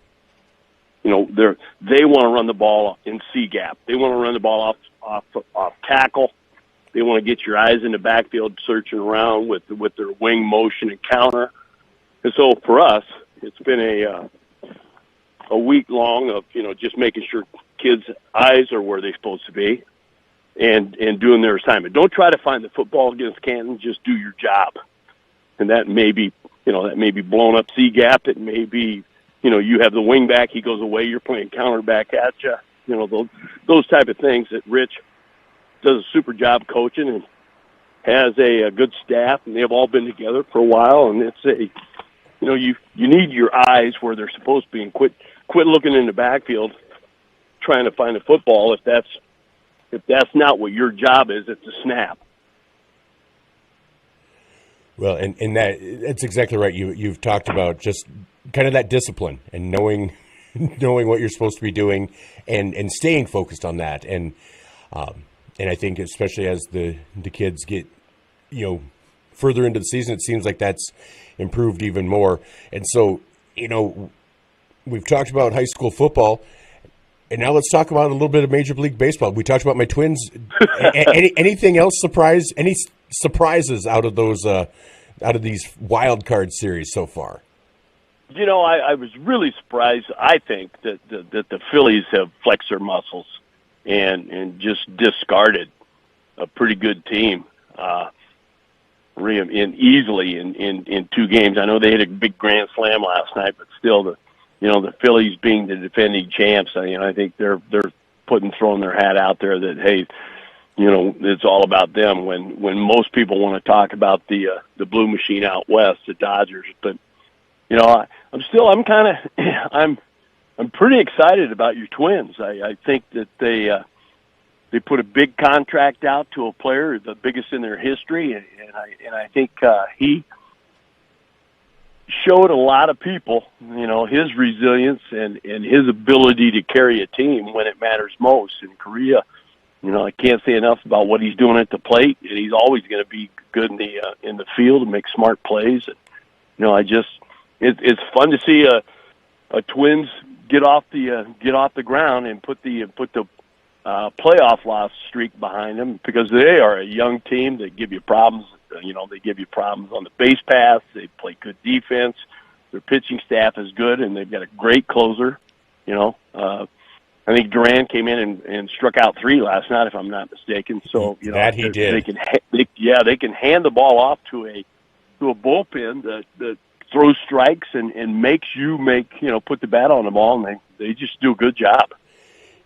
they want to run the ball in C gap. They want to run the ball off tackle. They want to get your eyes in the backfield, searching around with their wing motion and counter. And so for us, it's been a week long of just making sure kids' eyes are where they're supposed to be, and doing their assignment. Don't try to find the football against Canton. Just do your job. And that may be blown up C gap. It may be, you have the wing back. He goes away. You're playing counter back at you. Those type of things that Rich does a super job coaching and has a good staff, and they've all been together for a while. And it's you need your eyes where they're supposed to be, and quit looking in the backfield trying to find the football if that's not what your job is. It's a snap. Well, and that's exactly right. You've talked about just kind of that discipline and knowing what you're supposed to be doing and staying focused on that. And I think especially as the kids get, further into the season, it seems like that's improved even more. And so, we've talked about high school football, and now let's talk about a little bit of Major League Baseball. We talked about my Twins. Anything else Any surprises out of these wild card series so far? I was really surprised. I think that the Phillies have flexed their muscles and just discarded a pretty good team easily in 2 games. I know they had a big grand slam last night, but still, the Phillies being the defending champs, I think they're throwing their hat out there that, hey, it's all about them when most people want to talk about the blue machine out west, the Dodgers. But I'm pretty excited about your Twins. I think that they put a big contract out to a player, the biggest in their history, and I think he showed a lot of people, his resilience and his ability to carry a team when it matters most. In Korea, I can't say enough about what he's doing at the plate, and he's always going to be good in the field and make smart plays. And, it's fun to see a Twins get off the ground and put the playoff loss streak behind them, because they are a young team that give you problems. They give you problems on the base pass. They play good defense. Their pitching staff is good, and they've got a great closer. I think Duran came in and struck out 3 last night, if I'm not mistaken. So that he did. They can hand the ball off to a bullpen that throws strikes and makes you put the bat on the ball, and they just do a good job.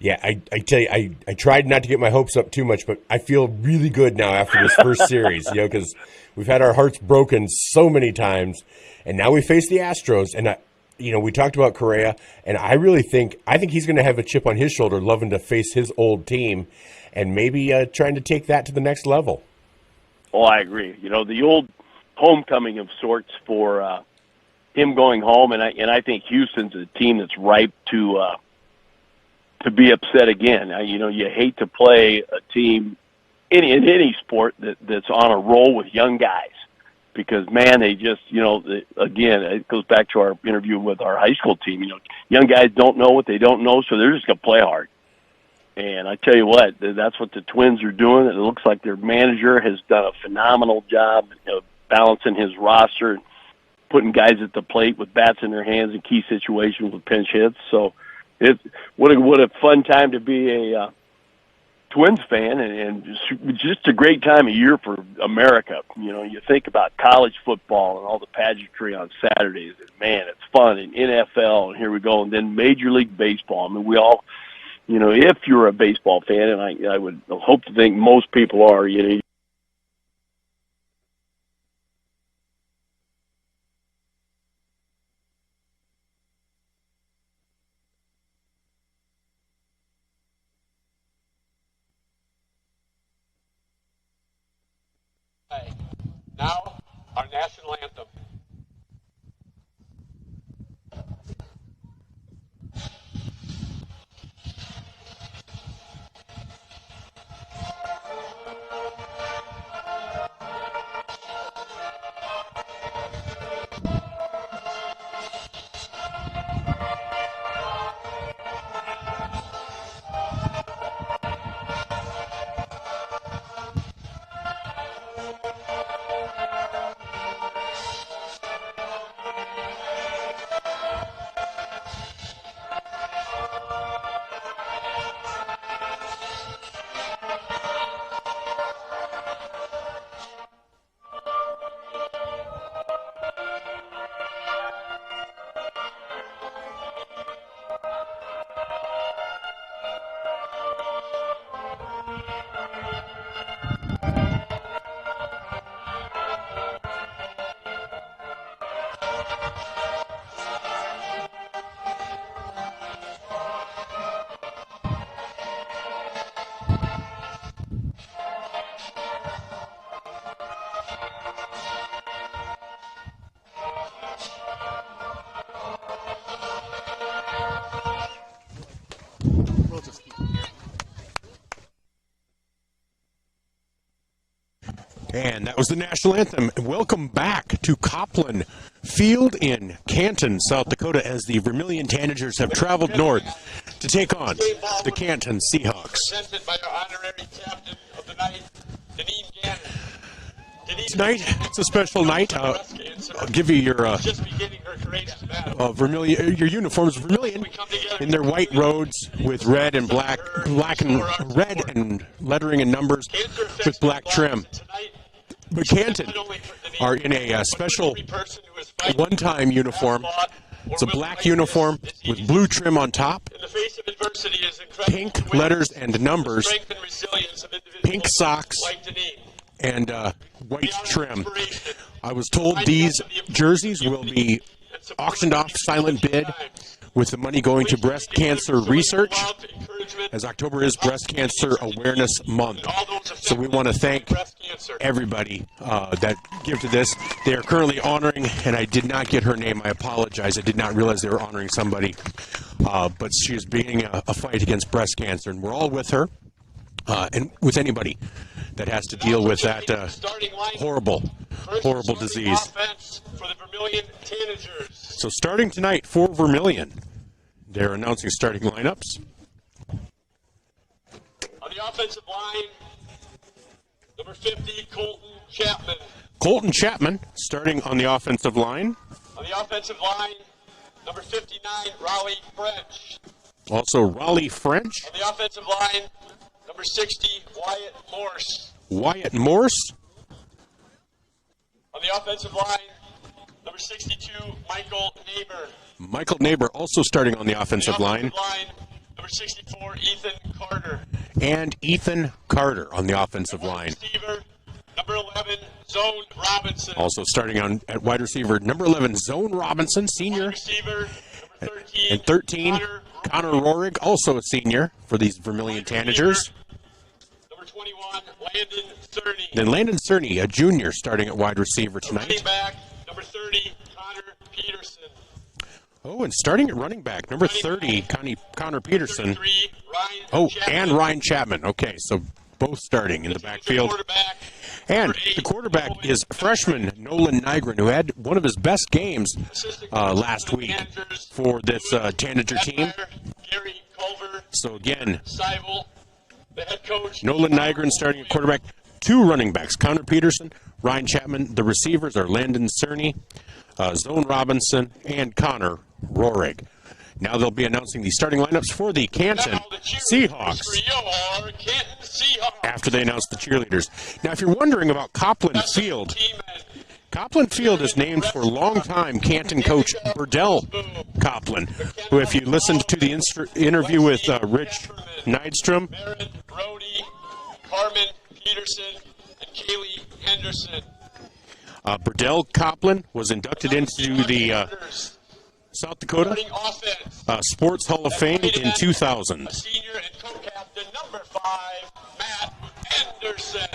Yeah, I tell you, I tried not to get my hopes up too much, but I feel really good now after this first series, because we've had our hearts broken so many times, and now we face the Astros, and we talked about Correa, and I think he's going to have a chip on his shoulder, loving to face his old team, and maybe trying to take that to the next level. Oh, I agree. The old homecoming of sorts for him going home, and I think Houston's a team that's ripe to be upset again. You hate to play a team in any sport that's on a roll with young guys, because, man, they just, again, it goes back to our interview with our high school team. Young guys don't know what they don't know, so they're just going to play hard. And I tell you what, that's what the Twins are doing. It looks like their manager has done a phenomenal job of balancing his roster, putting guys at the plate with bats in their hands in key situations with pinch hits. So what a fun time to be a Twins fan, and it's just a great time of year for America. You know, you think about college football and all the pageantry on Saturdays, and man, it's fun. And NFL, and here we go, and then Major League Baseball. I mean, we all, you know, if you're a baseball fan, and I would hope to think most people are, you know. Now, our national anthem. And that was the national anthem. Welcome back to Copland Field in Canton, South Dakota, as the Vermillion Tanagers have traveled north to take on the Canton C-Hawks. Presented by our honorary captain of the night, Deneen Gannon. Tonight, it's a special night. I'll give you your Vermillion, your uniforms. Vermillion in their white roads with red and black and red and lettering and numbers with black trim. But Canton are in a special one-time uniform. It's a black uniform with blue trim on top, pink letters and numbers, pink socks, and white trim. I was told these jerseys will be auctioned off silent bid, with the money going to breast cancer research, as October is Breast Cancer Awareness Month. So we want to thank everybody that give to this. They are currently honoring, and I did not get her name. I apologize. I did not realize they were honoring somebody. But she is beginning a fight against breast cancer, and we're all with her and with anybody that has to deal with that horrible disease. For the Vermillion Tanagers. So starting tonight for Vermillion, they're announcing starting lineups. On the offensive line, number 50, Colton Chapman. Colton Chapman starting on the offensive line. On the offensive line, number 59, Raleigh French. Also Raleigh French. On the offensive line, number 60, Wyatt Morse. Wyatt Morse. On the offensive line, number 62, Michael Neighbor. Michael Neighbor also starting on the offensive line. Number 64, Ethan Carter. And Ethan Carter on the offensive line. Receiver, number 11, Zone Robinson. Also starting on at wide receiver, number 11, Zone Robinson, senior. Wide receiver, number 13, and 13, Connor Rohrig, also a senior for these Vermillion Tanagers. Number 21, Landon Cerny. Then Landon Cerny, a junior, starting at wide receiver tonight. Running back, number 30, Connor Peterson. Oh, and starting at running back, number 30, Connor Peterson. 3, and Ryan Chapman. Okay, so both starting in the backfield. And the quarterback is freshman Nolan Nygren, who had one of his best games last week for this Tanager team. So again, Nolan Nygren starting at quarterback. Two running backs, Connor Peterson, Ryan Chapman. The receivers are Landon Cerny, Zone Robinson, and Connor Rohrig. Now they'll be announcing the starting lineups for the Canton C-Hawks after they announce the cheerleaders. Now, if you're wondering about Copland Field, Copland Field is named for longtime Canton coach Burdell Copland, who, if you listened to the interview with Rich Nydstrom, Brody, Carmen Peterson, and Kaylee Henderson. Burdell Copland was inducted into the South Dakota Sports Hall of Fame in 2000. Senior and co-captain number 5, Matt Anderson.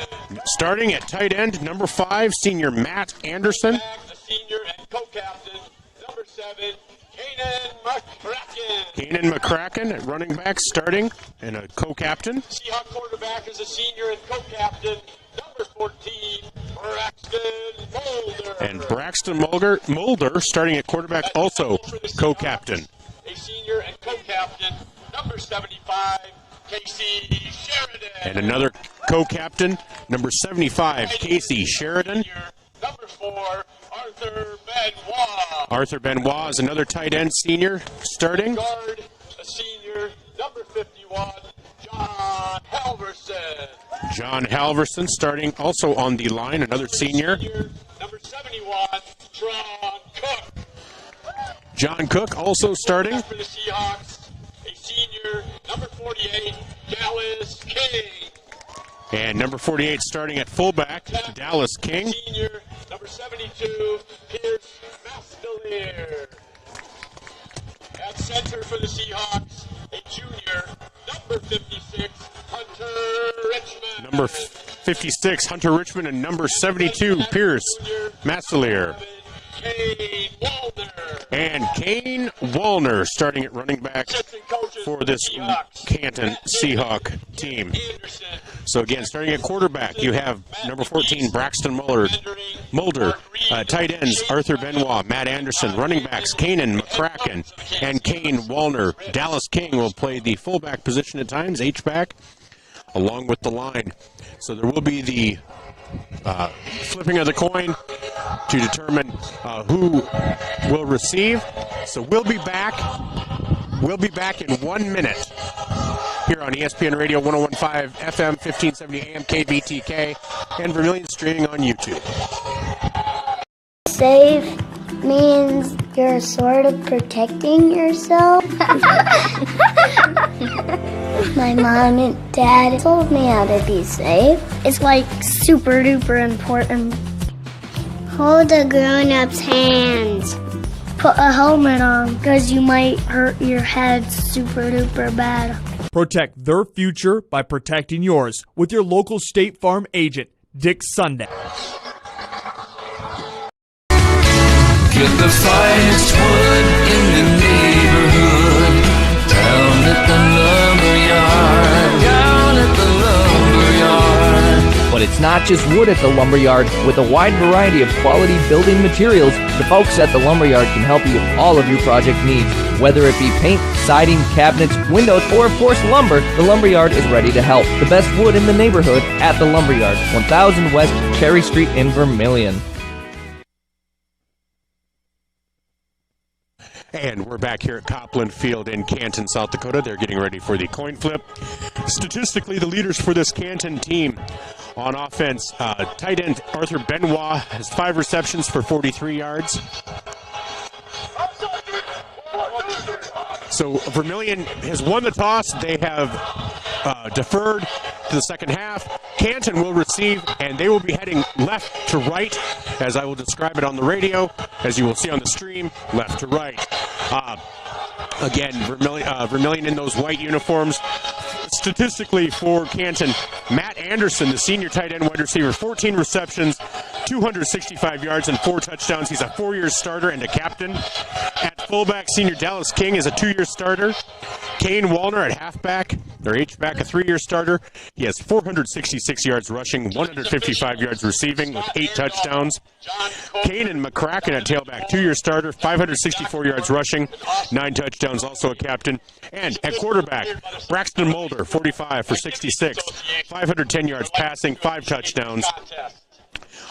Starting at tight end, number 5, senior Matt Anderson. The senior and co-captain number 7, Kanan McCracken. Kanan McCracken at running back starting and a co-captain. Seahawk quarterback is a senior and co-captain number 14, Braxton Mulder. And Braxton Mulder starting at quarterback, also co-captain. A senior and co-captain number 75, Casey Sheridan. And another co-captain, number 75, Casey Sheridan. Number 4, Arthur Benoit. Arthur Benoit is another tight end senior starting. Guard, a senior, number 51, John Halverson. John Halverson starting also on the line, another senior. Number 71, John Cook. John Cook also starting. For the Seahawks, a senior, number 48, Dallas King. And number 48 starting at fullback, Dallas King. Senior, number 72, Pierce Mastelier. At center for the Seahawks, a junior, number 56, Hunter Richmond. Number 56, Hunter Richmond, and number 72, Pierce Mastelier. Kane Wallner. And Kane Wallner starting at running back for this Canton C-Hawk team. So again, starting at quarterback, you have number 14, Braxton Mulder. Tight ends, Arthur Benoit, Matt Anderson. Running backs, Kanan McCracken and Kane Wallner. Dallas King will play the fullback position at times, H-back, along with the line. So there will be the flipping of the coin to determine who will receive. So we'll be back. We'll be back in 1 minute here on ESPN Radio 101.5 FM, 1570 AM, KBTK, and Vermillion streaming on YouTube. Safe means you're sort of protecting yourself. My mom and dad told me how to be safe. It's like super duper important. Hold a grown-up's hands. Put a helmet on because you might hurt your head super duper bad. Protect their future by protecting yours with your local State Farm agent, Dick Sunday. Get the finest wood in the neighborhood. Down at the lumberyard. Down at the lumberyard. But it's not just wood at the lumberyard. With a wide variety of quality building materials, the folks at the lumberyard can help you with all of your project needs. Whether it be paint, siding, cabinets, windows, or of course lumber, the lumberyard is ready to help. The best wood in the neighborhood at the lumberyard, 1000 West Cherry Street in Vermillion. And we're back here at Copland Field in Canton, South Dakota. They're getting ready for the coin flip. Statistically, the leaders for this Canton team on offense, tight end Arthur Benoit has 5 receptions for 43 yards. So Vermillion has won the toss. They have deferred to the second half. Canton will receive, and they will be heading left to right, as I will describe it on the radio, as you will see on the stream, left to right. Again, Vermillion in those white uniforms. Statistically for Canton, Matt Anderson, the senior tight end wide receiver, 14 receptions, 265 yards, and 4 touchdowns. He's a 4-year starter and a captain. At fullback, senior Dallas King is a 2-year starter. Kane Wallner at halfback, or H-back, a 3-year starter. He has 466 yards rushing, 155 yards receiving with 8 touchdowns. Kanan McCracken at tailback, 2-year starter, 564 yards rushing, 9 touchdowns, also a captain. And at quarterback, Braxton Mulder, 45 for 66, 510 yards passing, 5 touchdowns.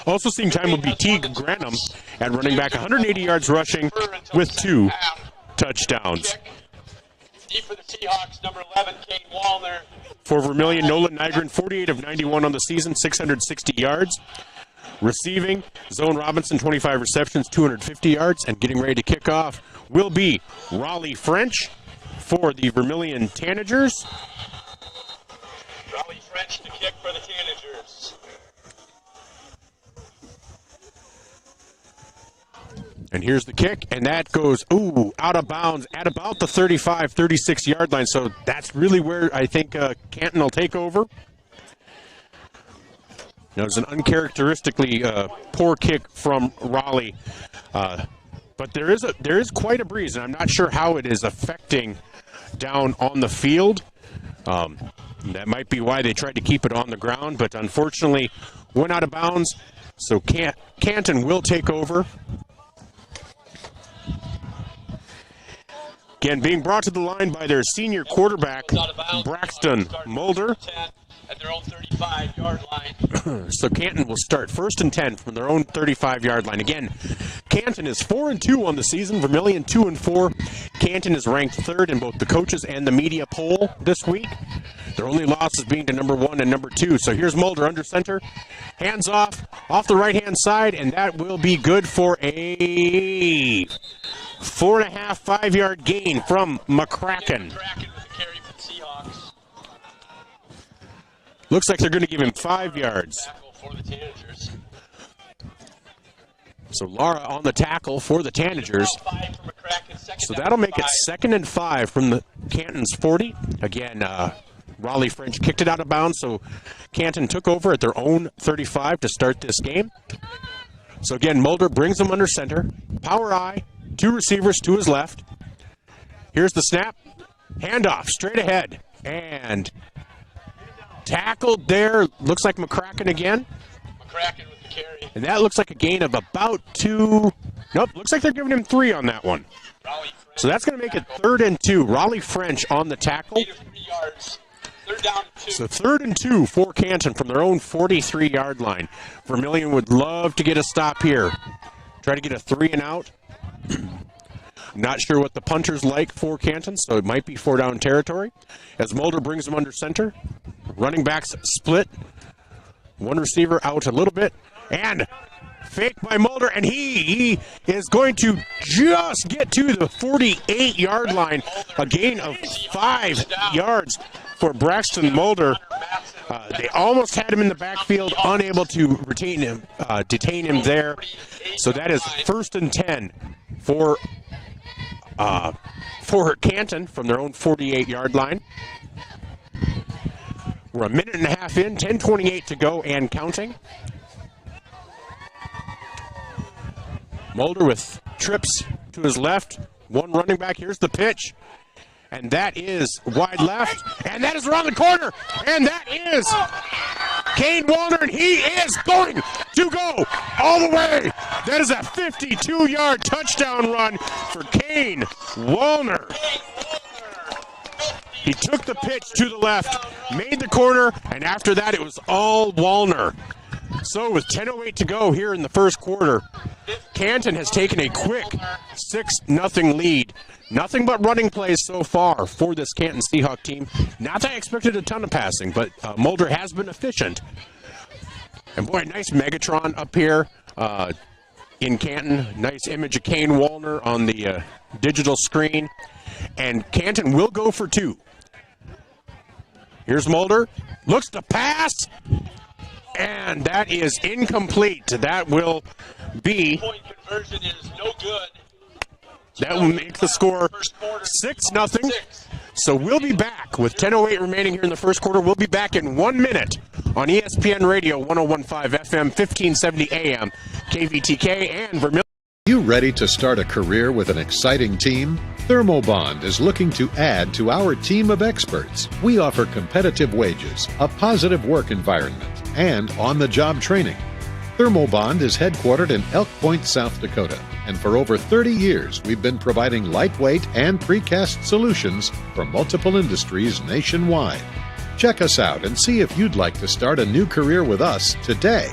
Also seeing time will be Teague Granum at running back, 180 yards rushing with 2 touchdowns. Deep for the Seahawks, number 11, Kane Wallner. For Vermillion, Nolan Nygren, 48 of 91 on the season, 660 yards. Receiving, Zone Robinson, 25 receptions, 250 yards. And getting ready to kick off will be Raleigh French for the Vermillion Tanagers. Raleigh French to kick for the Tanagers. And here's the kick, and that goes, out of bounds at about the 35, 36-yard line. So that's really where I think Canton will take over. It was an uncharacteristically poor kick from Raleigh. But there is quite a breeze, and I'm not sure how it is affecting down on the field. That might be why they tried to keep it on the ground, but unfortunately went out of bounds. So Canton will take over. Again, being brought to the line by their senior quarterback, Braxton Mulder. At their own 35-yard line. So Canton will start 1st and 10 from their own 35-yard line. Again, Canton is 4-2 on the season. Vermillion 2-4. Canton is ranked 3rd in both the coaches and the media poll this week. Their only losses being to number 1 and number 2. So here's Mulder under center. Hands off the right-hand side, and that will be good for a 4.5, 5-yard gain from McCracken. Looks like they're going to give him 5 yards. So Lara on the tackle for the Tanagers. So that'll make it 2nd and 5 from the Canton's 40. Again, Raleigh French kicked it out of bounds, so Canton took over at their own 35 to start this game. So again, Mulder brings them under center. Power I, 2 receivers to his left. Here's the snap. Handoff straight ahead. And tackled there. Looks like McCracken again. McCracken with the carry. And that looks like a gain of about 2. Nope, looks like they're giving him 3 on that one. So that's going to make it 3rd and 2. Raleigh French on the tackle. 3 yards. 3rd down and 2. So 3rd and 2 for Canton from their own 43-yard line. Vermillion would love to get a stop here. Try to get a 3 and out. Not sure what the punter's like for Canton, so it might be 4-down territory. As Mulder brings them under center. Running backs split. One receiver out a little bit. And fake by Mulder, and he is going to just get to the 48-yard line. A gain of 5 yards for Braxton Mulder. They almost had him in the backfield, unable to detain him there. So that is 1st and 10 for Canton from their own 48-yard line. We're a minute and a half in, 10:28 to go and counting. Mulder with trips to his left. One running back. Here's the pitch. And that is wide left. And that is around the corner. And that is Kane Wallner. And he is going to go all the way. That is a 52-yard touchdown run for Kane Wallner. He took the pitch to the left, made the corner, and after that it was all Wallner. So with 10:08 to go here in the first quarter, Canton has taken a quick 6-0 lead. Nothing but running plays so far for this Canton C-Hawk team. Not that I expected a ton of passing, but Mulder has been efficient. And boy, nice Megatron up here in Canton. Nice image of Kane Wallner on the digital screen. And Canton will go for 2. Here's Mulder. Looks to pass. And that is incomplete. That will be... Point conversion is no good. That will make the score 6-0. So we'll be back with 10:08 remaining here in the first quarter. We'll be back in 1 minute on ESPN Radio 101.5 FM, 1570 AM, KVTK, and Vermillion. You ready to start a career with an exciting team? Thermobond is looking to add to our team of experts. We offer competitive wages, a positive work environment, and on-the-job training. Thermobond is headquartered in Elk Point, South Dakota, and for over 30 years we've been providing lightweight and precast solutions for multiple industries nationwide. Check us out and see if you'd like to start a new career with us today.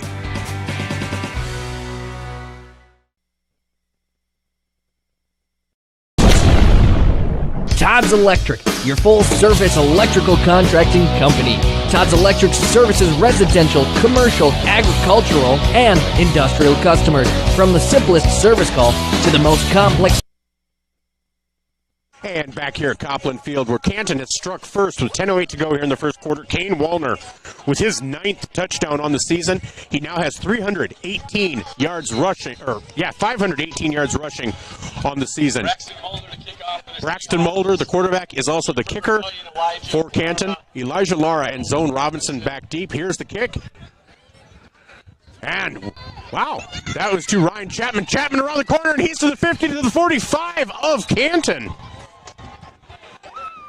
Todd's Electric, your full-service electrical contracting company. Todd's Electric services residential, commercial, agricultural, and industrial customers. From the simplest service call to the most complex. And back here at Copland Field, where Canton has struck first with 10:08 to go here in the first quarter. Kane Wallner with his 9th touchdown on the season. He now has 318 yards rushing, 518 yards rushing on the season. Braxton Mulder, the quarterback, is also the kicker for Canton. Elijah Lara and Zone Robinson back deep. Here's the kick. And, wow, that was to Ryan Chapman. Chapman around the corner, and he's to the 50 to the 45 of Canton.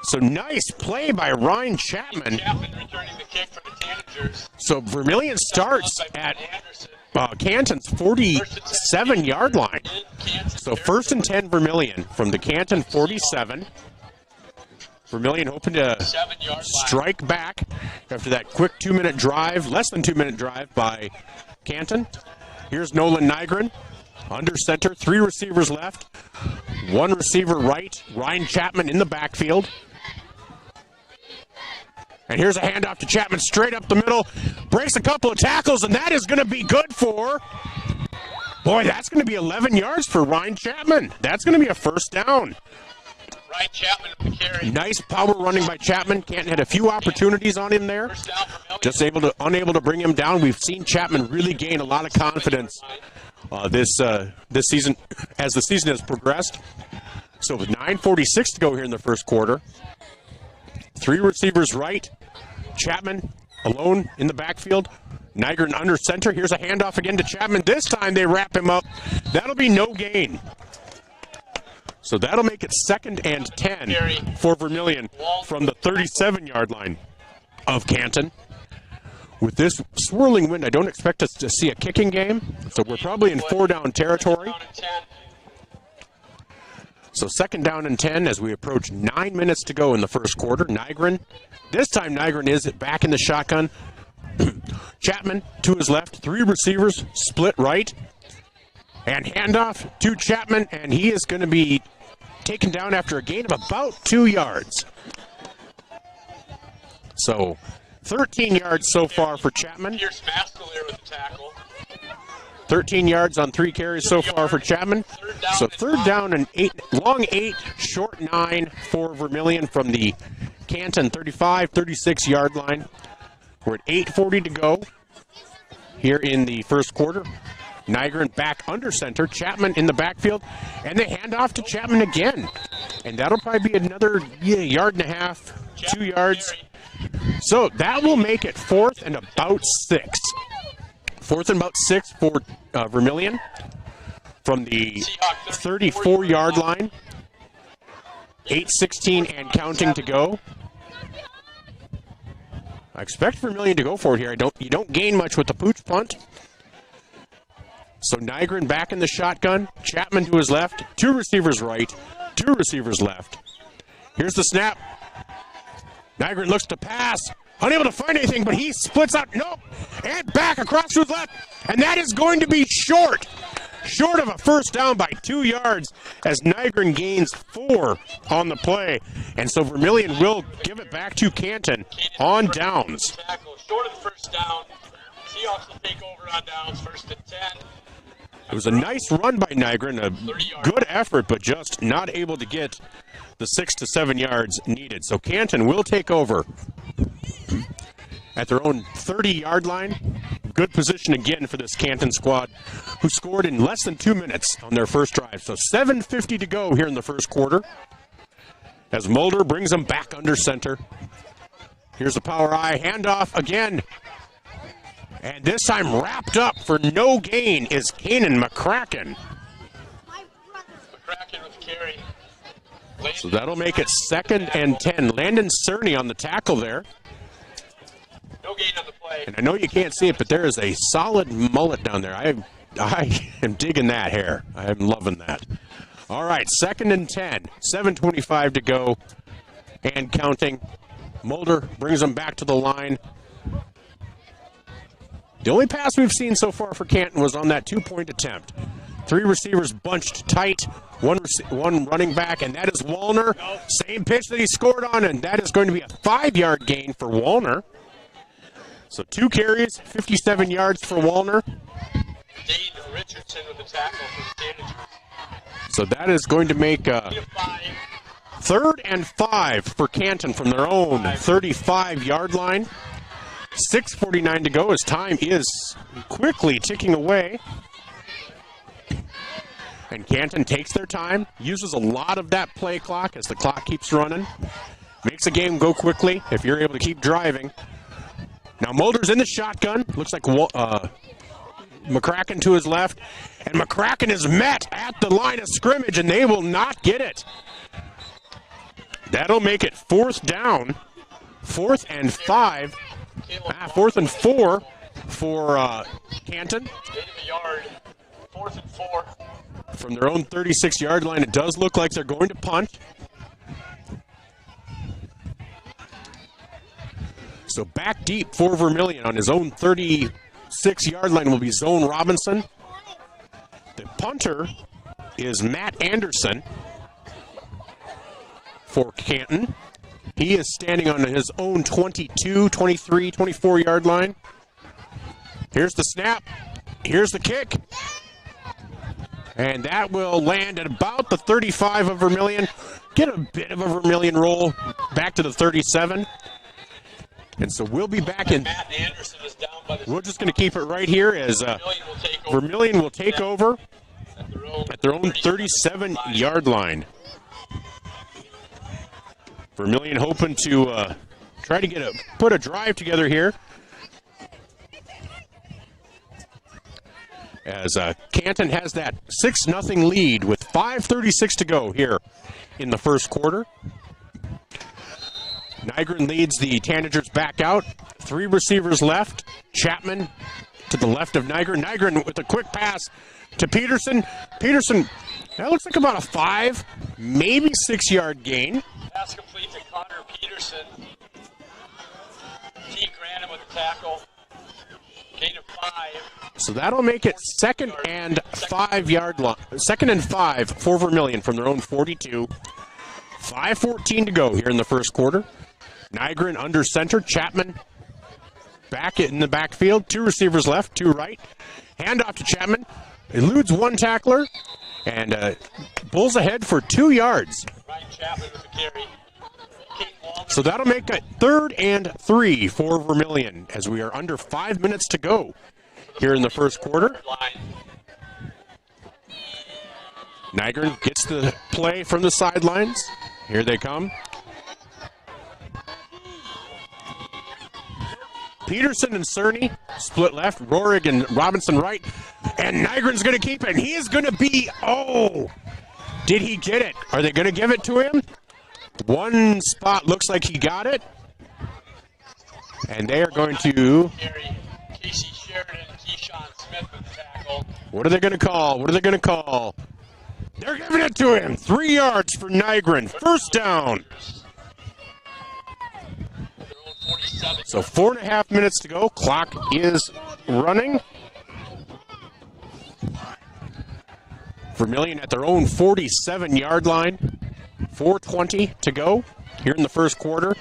So nice play by Ryan Chapman. Returning the kick for the Tanagers. So Vermillion starts at Canton's 47-yard line. So 1st and 10 Vermillion from the Canton 47. Vermillion hoping to strike back after that quick 2-minute drive, less than 2-minute drive by Canton. Here's Nolan Nygren. Under center, 3 receivers left. 1 receiver right. Ryan Chapman in the backfield. And here's a handoff to Chapman straight up the middle. Breaks a couple of tackles, and that is going to be good for... Boy, that's going to be 11 yards for Ryan Chapman. That's going to be a first down. Ryan Chapman with the carry. Nice power running by Chapman. Canton had a few opportunities on him there. Just unable to bring him down. We've seen Chapman really gain a lot of confidence this season as the season has progressed. So with 9:46 to go here in the first quarter, 3 receivers right. Chapman alone in the backfield. Nygren under center. Here's a handoff again to Chapman. This time they wrap him up. That'll be no gain. So that'll make it 2nd and 10 for Vermillion from the 37-yard line of Canton. With this swirling wind, I don't expect us to see a kicking game. So we're probably in 4-down territory. So 2nd down and 10 as we approach 9 minutes to go in the first quarter. Nygren. This time Nygren is back in the shotgun. Chapman to his left. 3 receivers split right. And handoff to Chapman. And he is going to be taken down after a gain of about 2 yards. So 13 yards so far for Chapman. Pierce Mascalier with the tackle. 13 yards on 3 carries so far for Chapman. So 3rd down and 8, long 8, short 9 for Vermillion from the Canton 35, 36-yard line. We're at 8:40 to go here in the first quarter. Nygren back under center, Chapman in the backfield, and they hand off to Chapman again. And that'll probably be another yard and a half, 2 yards. So that will make it 4th and about 6. 4th and about 6 for Vermillion from the 34-yard line. 8:16 and counting to go. I expect Vermillion to go for it here. You don't gain much with the pooch punt. So Nygren back in the shotgun. Chapman to his left. 2 receivers right. 2 receivers left. Here's the snap. Nygren looks to pass. Unable to find anything, but he splits out. Nope. And back across to his left. And that is going to be short. Short of a first down by 2 yards as Nygren gains 4 on the play. And so Vermillion will give it back to Canton on downs. Short of the first down. Seahawks will take over on downs, 1st and 10. It was a nice run by Nygren, a good effort, but just not able to get the 6 to 7 yards needed. So Canton will take over at their own 30-yard line. Good position again for this Canton squad, who scored in less than 2 minutes on their first drive. So 7:50 to go here in the first quarter as Mulder brings them back under center. Here's a power eye handoff again. And this time wrapped up for no gain is Kanan McCracken. McCracken with the carry. So that'll make it 2nd and 10. Landon Cerny on the tackle there. No gain on the play. And I know you can't see it, but there is a solid mullet down there. I am digging that hair. I'm loving that. All right, 2nd and 10. 7:25 to go and counting. Mulder brings them back to the line. The only pass we've seen so far for Canton was on that 2-point attempt. 3 receivers bunched tight. One running back, and that is Wallner. Same pitch that he scored on, and that is going to be a 5-yard gain for Wallner. So 2 carries, 57 yards for Wallner. Dane Richardson with the tackle for the Tanagers. So that is going to make 3rd and 5 for Canton from their own 35-yard line. 6:49 to go as time is quickly ticking away. And Canton takes their time, uses a lot of that play clock as the clock keeps running. Makes the game go quickly if you're able to keep driving. Now Mulder's in the shotgun. Looks like McCracken to his left. And McCracken is met at the line of scrimmage, and they will not get it. That'll make it 4th down. 4th and 5. 4th and 4 for Canton. Gain of a yard. 4th and 4. From their own 36-yard line, it does look like they're going to punt. So back deep for Vermillion on his own 36-yard line will be Zone Robinson. The punter is Matt Anderson for Canton. He is standing on his own 22, 23, 24-yard line. Here's the snap. Here's the kick. And that will land at about the 35 of Vermillion. Get a bit of a Vermillion roll back to the 37. And so we'll be back in. Matt Anderson is down by the. We're just going to keep it right here as Vermillion will take over at their own 37-yard line. Vermillion hoping to try to put a drive together here. As Canton has that 6-0 lead with 5:36 to go here in the first quarter. Nygren leads the Tanagers back out. 3 receivers left. Chapman to the left of Nygren. Nygren with a quick pass to Peterson. Peterson, that looks like about a 5, maybe 6-yard gain. Pass complete to Connor Peterson. T. Granum with the tackle. Gain of 5. So that'll make it 2nd and 5-yard line. 2nd and 5 for Vermillion from their own 42. 5:14 to go here in the first quarter. Nygren under center. Chapman back in the backfield. 2 receivers left, 2 right. Handoff to Chapman. Eludes 1 tackler and pulls ahead for 2 yards. Ryan Chapman with the carry. So that'll make it 3rd and 3 for Vermillion as we are under 5 minutes to go here in the first quarter. Nygren gets the play from the sidelines. Here they come. Peterson and Cerny split left. Rohrig and Robinson right. And Nygren's going to keep it. He is going to be, did he get it? Are they going to give it to him? One spot looks like he got it. And they are going to... Casey Sheridan and Keyshawn Smith with the tackle. What are they going to call? What are they going to call? They're giving it to him. 3 yards for Nygren. First down. So 4.5 minutes to go. Clock is running. Vermillion at their own 47-yard line. 4:20 to go here in the first quarter.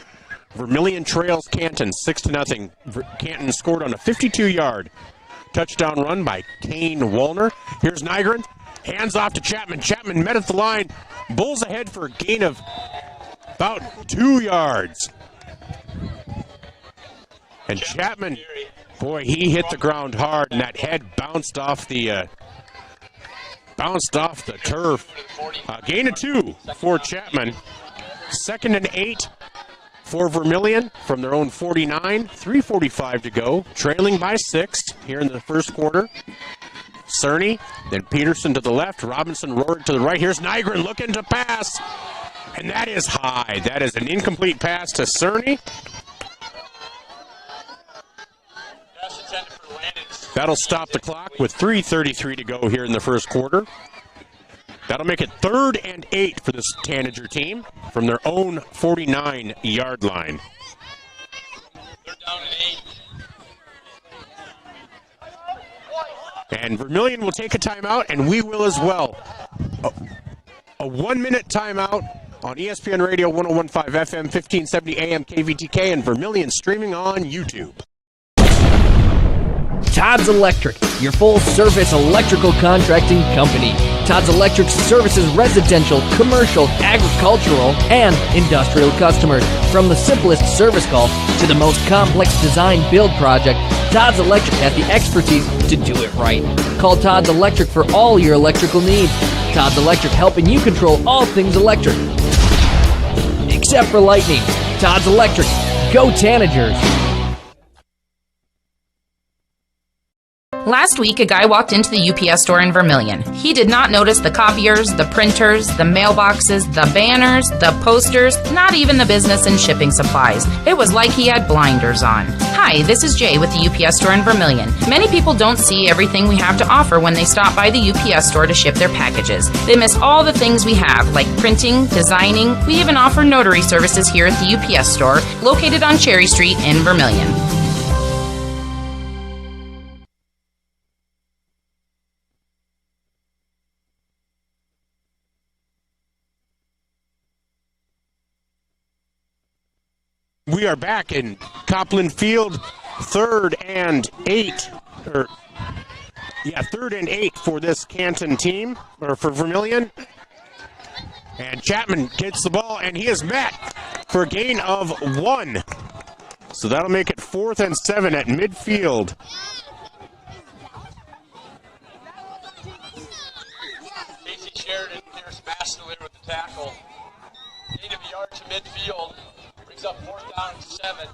Vermillion trails Canton 6-0. Canton scored on a 52-yard touchdown run by Kane Wallner. Here's Nygren. Hands off to Chapman. Chapman met at the line. Bulls ahead for a gain of about 2 yards. And Chapman, boy, he hit the ground hard, and that head bounced off the turf. Gain of 2 for Chapman. 2nd and 8 for Vermillion from their own 49. 3:45 to go. Trailing by 6 here in the first quarter. Cerny, then Peterson to the left. Robinson roared to the right. Here's Nygren looking to pass. And that is high. That is an incomplete pass to Cerny. That'll stop the clock with 3:33 to go here in the first quarter. That'll make it 3rd and 8 for this Tanager team from their own 49-yard line. They're down at 8. And Vermillion will take a timeout, and we will as well. a 1-minute timeout on ESPN Radio 101.5 FM, 1570 AM KVTK, and Vermillion streaming on YouTube. Todd's Electric, your full-service electrical contracting company. Todd's Electric services residential, commercial, agricultural, and industrial customers. From the simplest service call to the most complex design-build project, Todd's Electric has the expertise to do it right. Call Todd's Electric for all your electrical needs. Todd's Electric, helping you control all things electric. Except for lightning. Todd's Electric. Go Tanagers. Last week, a guy walked into the UPS store in Vermillion. He did not notice the copiers, the printers, the mailboxes, the banners, the posters, not even the business and shipping supplies. It was like he had blinders on. Hi, this is Jay with the UPS store in Vermillion. Many people don't see everything we have to offer when they stop by the UPS store to ship their packages. They miss all the things we have, like printing, designing. We even offer notary services here at the UPS store, located on Cherry Street in Vermillion. We are back in Copland Field, 3rd and 8. Third and 8 for this Canton team, or for Vermillion. And Chapman gets the ball, and he is met for a gain of 1. So that'll make it 4th and 7 at midfield. Casey Sheridan here smashed the with the tackle. Gain of a yard to midfield. Brings up 4th down and 7.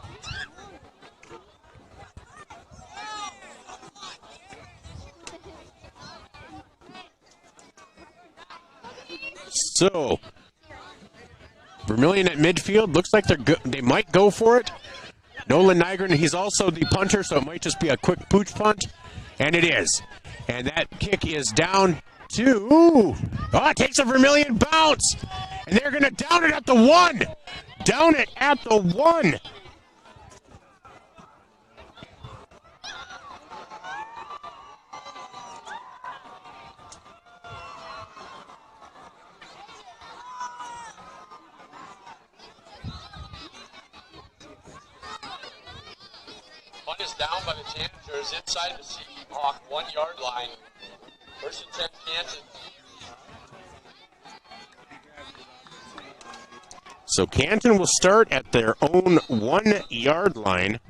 So, Vermillion at midfield. Looks like they might go for it. Nolan Nygren, he's also the punter, so it might just be a quick pooch punt. And it is. And that kick is down to... Oh, it takes a Vermillion bounce. And they're going to down it at the 1. Down it at the 1. One is down by the Tanagers inside the C-Hawk 1-yard line. 1st and 10 Canton. So Canton will start at their own 1-yard line.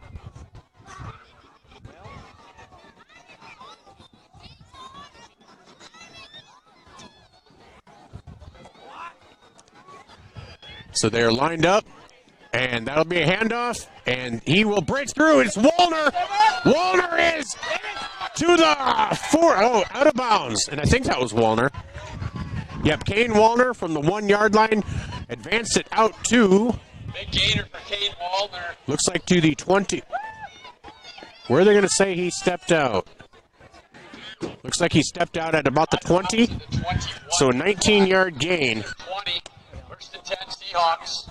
So they're lined up, and that'll be a handoff, and he will break through. It's Wallner. Wallner is to the 4. Oh, out of bounds, and I think that was Wallner. Yep, Kane Wallner from the 1-yard line advanced it out to... Big gainer for Kane Wallner. Looks like to the 20. Where are they going to say he stepped out? Looks like he stepped out at about the 20. So a 19-yard gain. 20. 1st and 10 Seahawks.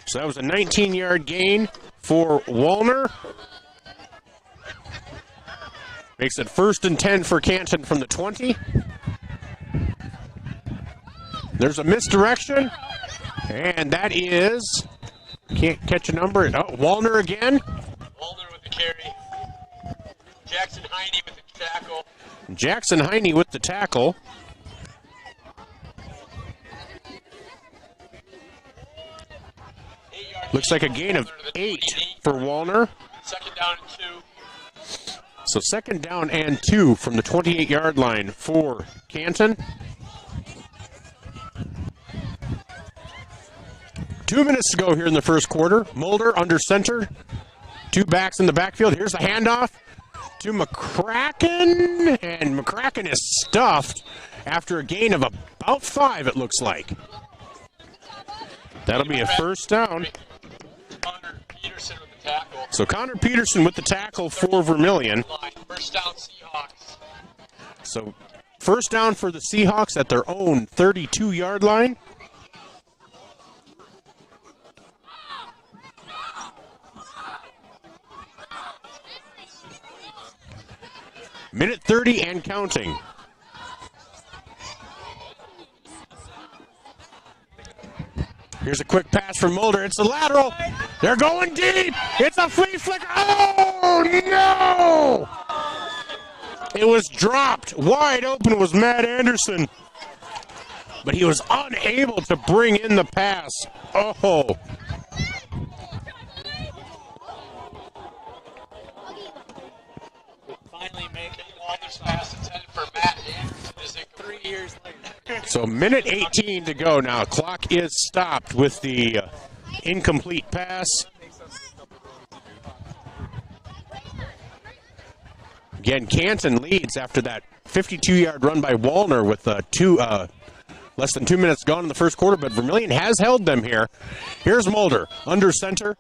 So that was a 19-yard gain for Wallner. Makes it 1st and 10 for Canton from the 20. There's a misdirection, and that is, can't catch a number. Oh, Wallner again. Wallner with the carry. Jackson Heine with the tackle. Jackson Heine with the tackle. Looks like a gain of 8 for Wallner. 2nd down and 2. So 2nd down and 2 from the 28-yard line for Canton. 2 minutes to go here in the first quarter. Mulder under center. 2 backs in the backfield. Here's the handoff to McCracken. And McCracken is stuffed after a gain of about 5, it looks like. That'll be a 1st down. Connor Peterson with the tackle. So Connor Peterson with the tackle for Vermillion. 1st down Seahawks. So 1st down for the Seahawks at their own 32-yard line. Minute 30 and counting. Here's a quick pass from Mulder. It's a lateral. They're going deep. It's a flea flicker. Oh, no! It was dropped. Wide open was Matt Anderson. But he was unable to bring in the pass. Oh. Finally making Walter's pass intended for Matt Anderson is it 3 years later. So minute 18 to go now. Clock is stopped with the incomplete pass. Again, Canton leads after that 52-yard run by Wallner with less than 2 minutes gone in the first quarter, but Vermillion has held them here. Here's Mulder, under center.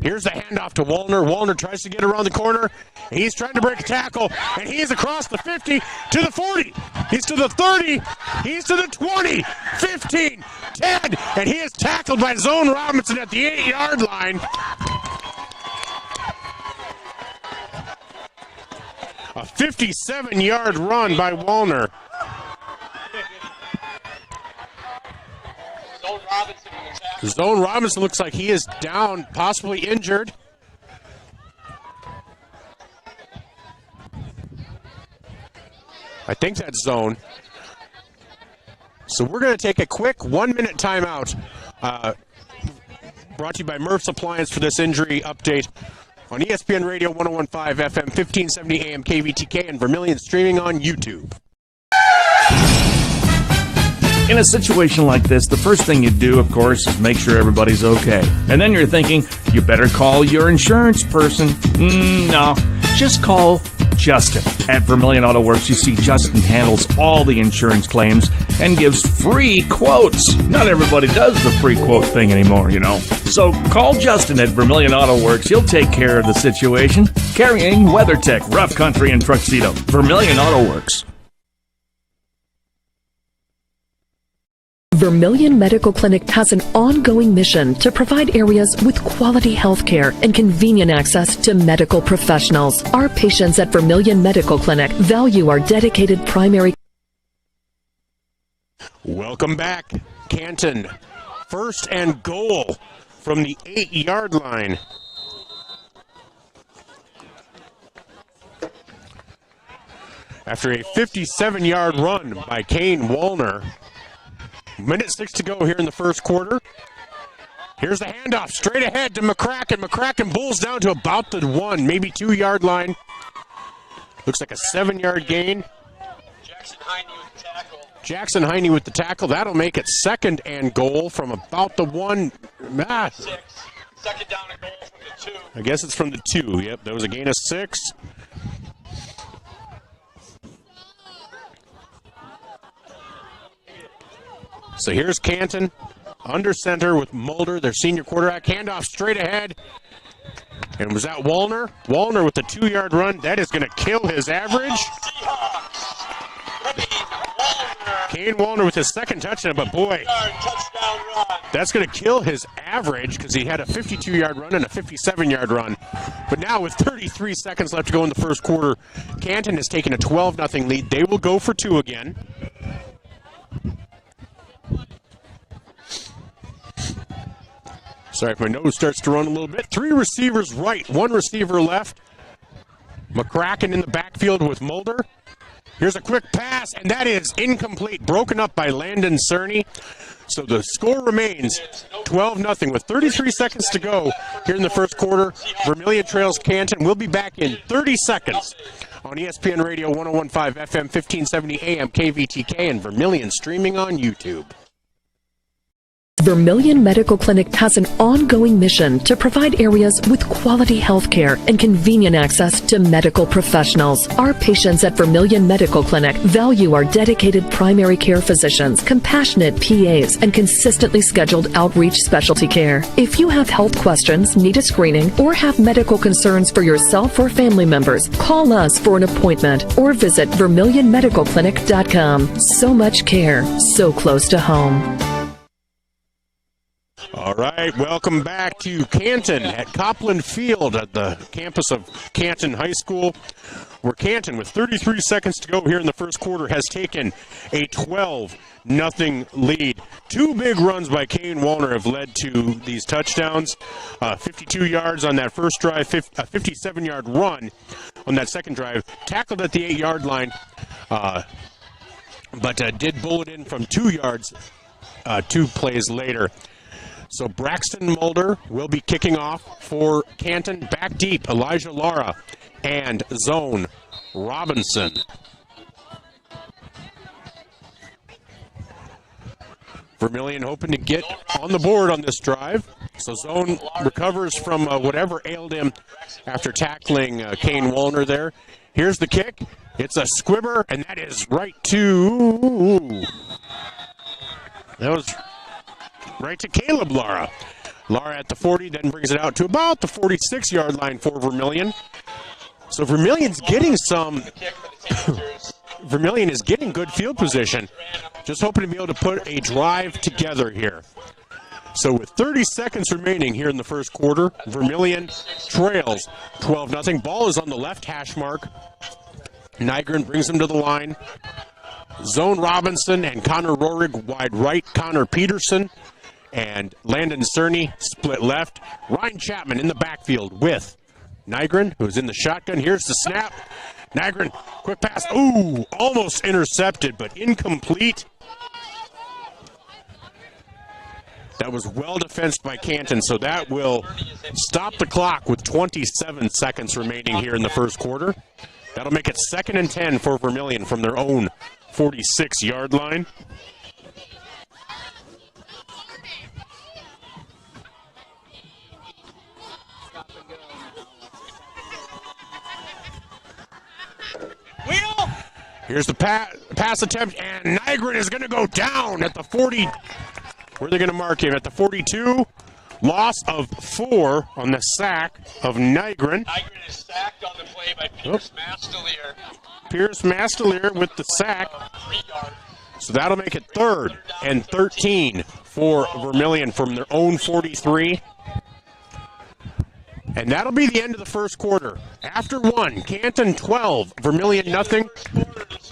Here's the handoff to Wallner. Wallner tries to get around the corner. He's trying to break a tackle, and he's across the 50 to the 40. He's to the 30. He's to the 20, 15, 10, and he is tackled by Zone Robinson at the 8-yard line. A 57-yard run by Wallner. Zone Robinson looks like he is down, possibly injured. I think that's Zone. So we're going to take a quick 1-minute timeout. Brought to you by Murph's Appliance for this injury update on ESPN Radio 101.5 FM, 1570 AM KVTK, and Vermillion streaming on YouTube. In a situation like this, the first thing you do, of course, is make sure everybody's okay. And then you're thinking, you better call your insurance person. No, just call Justin. At Vermillion Auto Works, you see Justin handles all the insurance claims and gives free quotes. Not everybody does the free quote thing anymore, you know. So call Justin at Vermillion Auto Works. He'll take care of the situation. Carrying WeatherTech, Rough Country, and Tuxedo. Vermillion Auto Works. Vermillion Medical Clinic has an ongoing mission to provide areas with quality health care and convenient access to medical professionals. Our patients at Vermillion Medical Clinic value our dedicated primary. Welcome back, Canton. First and goal from the 8-yard line. After a 57-yard run by Kane Wallner. Minute 6 to go here in the first quarter. Here's the handoff straight ahead to McCracken. McCracken bulls down to about the 1, maybe 2-yard line. Looks like a 7-yard gain. Jackson Heine with the tackle. That'll make it second and goal from about the 1. Second down and goal from the 2. I guess it's from the 2. Yep, there was a gain of 6. So here's Canton, under center with Mulder, their senior quarterback. Handoff straight ahead. And was that Wallner? Wallner with the 2-yard run. That is going to kill his average. Kane Wallner with his second touchdown, but boy, that's going to kill his average because he had a 52-yard run and a 57-yard run. But now with 33 seconds left to go in the first quarter, Canton has taken a 12-0 lead. They will go for 2 again. Sorry if my nose starts to run a little bit. 3 receivers right, 1 receiver left. McCracken in the backfield with Mulder. Here's a quick pass, and that is incomplete, broken up by Landon Cerny. So the score remains 12-0 with 33 seconds to go here in the first quarter. Vermillion trails Canton. We'll be back in 30 seconds on ESPN Radio 101.5 FM, 1570 AM KVTK, and Vermillion streaming on YouTube. Vermillion Medical Clinic has an ongoing mission to provide areas with quality health care and convenient access to medical professionals. Our patients at Vermillion Medical Clinic value our dedicated primary care physicians, compassionate PAs, and consistently scheduled outreach specialty care. If you have health questions, need a screening, or have medical concerns for yourself or family members, call us for an appointment or visit VermillionMedicalClinic.com. So much care, so close to home. All right, welcome back to Canton at Copland Field at the campus of Canton High School, where Canton, with 33 seconds to go here in the first quarter, has taken a 12-0 lead. Two big runs by Kane Wallner have led to these touchdowns. 52 yards on that first drive, a 57-yard run on that second drive. Tackled at the 8-yard line, but did bullet in from 2 yards 2 plays later. So Braxton Mulder will be kicking off for Canton. Back deep, Elijah Lara and Zone Robinson. Vermillion hoping to get on the board on this drive. So Zone recovers from whatever ailed him after tackling Kane Wallner there. Here's the kick. It's a squibber, and that is right to... That was right to Caleb Lara. Lara at the 40, then brings it out to about the 46-yard line for Vermillion. So Vermillion's getting some... Vermillion is getting good field position. Just hoping to be able to put a drive together here. So with 30 seconds remaining here in the first quarter, Vermillion trails 12-0. Ball is on the left hash mark. Nygren brings him to the line. Zone Robinson and Connor Rohrig wide right. Connor Peterson and Landon Cerny split left. Ryan Chapman in the backfield with Nygren, who's in the shotgun. Here's the snap. Nygren, quick pass. Ooh, almost intercepted, but incomplete. That was well defensed by Canton, so that will stop the clock with 27 seconds remaining here in the first quarter. That'll make it 2nd and 10 for Vermillion from their own 46-yard line. Here's the pass attempt, and Nygren is going to go down at the 40. Where are they going to mark him? At the 42. Loss of 4 on the sack of Nygren. Nygren is sacked on the play by Pierce Mastelier. Pierce Mastelier with the sack. 3 yards. So that'll make it 3rd and 13 for Vermillion from their own 43. And that'll be the end of the first quarter. After 1, Canton 12, Vermillion nothing.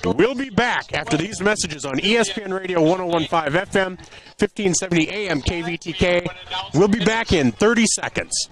We'll be back after these messages on ESPN Radio 101.5 FM, 1570 AM KVTK. We'll be back in 30 seconds.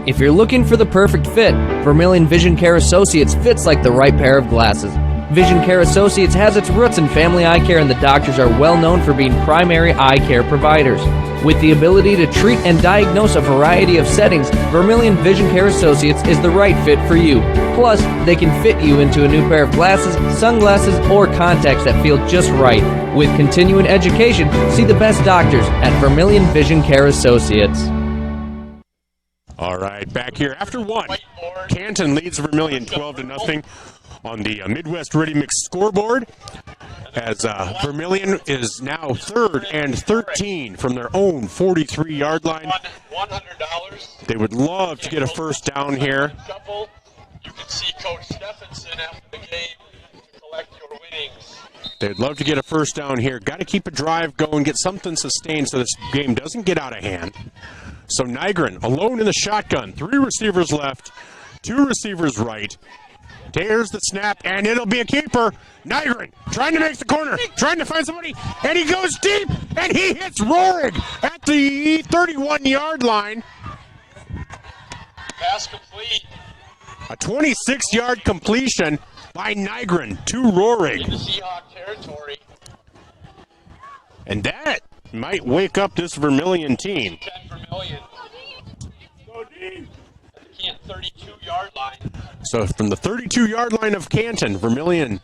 If you're looking for the perfect fit, Vermillion Vision Care Associates fits like the right pair of glasses. Vision Care Associates has its roots in family eye care, and the doctors are well known for being primary eye care providers. With the ability to treat and diagnose a variety of settings, Vermillion Vision Care Associates is the right fit for you. Plus, they can fit you into a new pair of glasses, sunglasses, or contacts that feel just right. With continuing education, see the best doctors at Vermillion Vision Care Associates. All right, back here after 1. Canton leads Vermillion 12-0 on the Midwest Ready Mix scoreboard, as Vermillion is now 3rd and 13 from their own 43-yard line. $100. They would love to get a first down here. You can see Coach Stephenson after the game to collect your winnings. They'd love to get a first down here. Got to keep a drive going, get something sustained so this game doesn't get out of hand. So Nygren alone in the shotgun. 3 receivers left, 2 receivers right. There's the snap, and it'll be a keeper. Nygren trying to make the corner, trying to find somebody, and he goes deep, and he hits Rohrig at the 31-yard line. Pass complete. A 26-yard completion by Nygren to Rohrig. In the Seahawk territory. And that might wake up this Vermillion team. 10 Vermillion. Go deep. At the Canton 32-yard line. So from the 32-yard line of Canton, Vermillion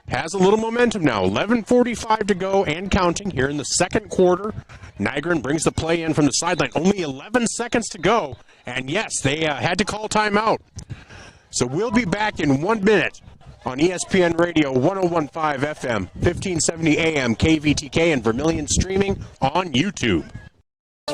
has a little momentum now. 11:45 to go and counting here in the second quarter. Nygren brings the play in from the sideline. Only 11 seconds to go. And yes, they had to call timeout. So we'll be back in 1 minute on ESPN Radio 101.5 FM, 1570 AM KVTK, and Vermillion streaming on YouTube.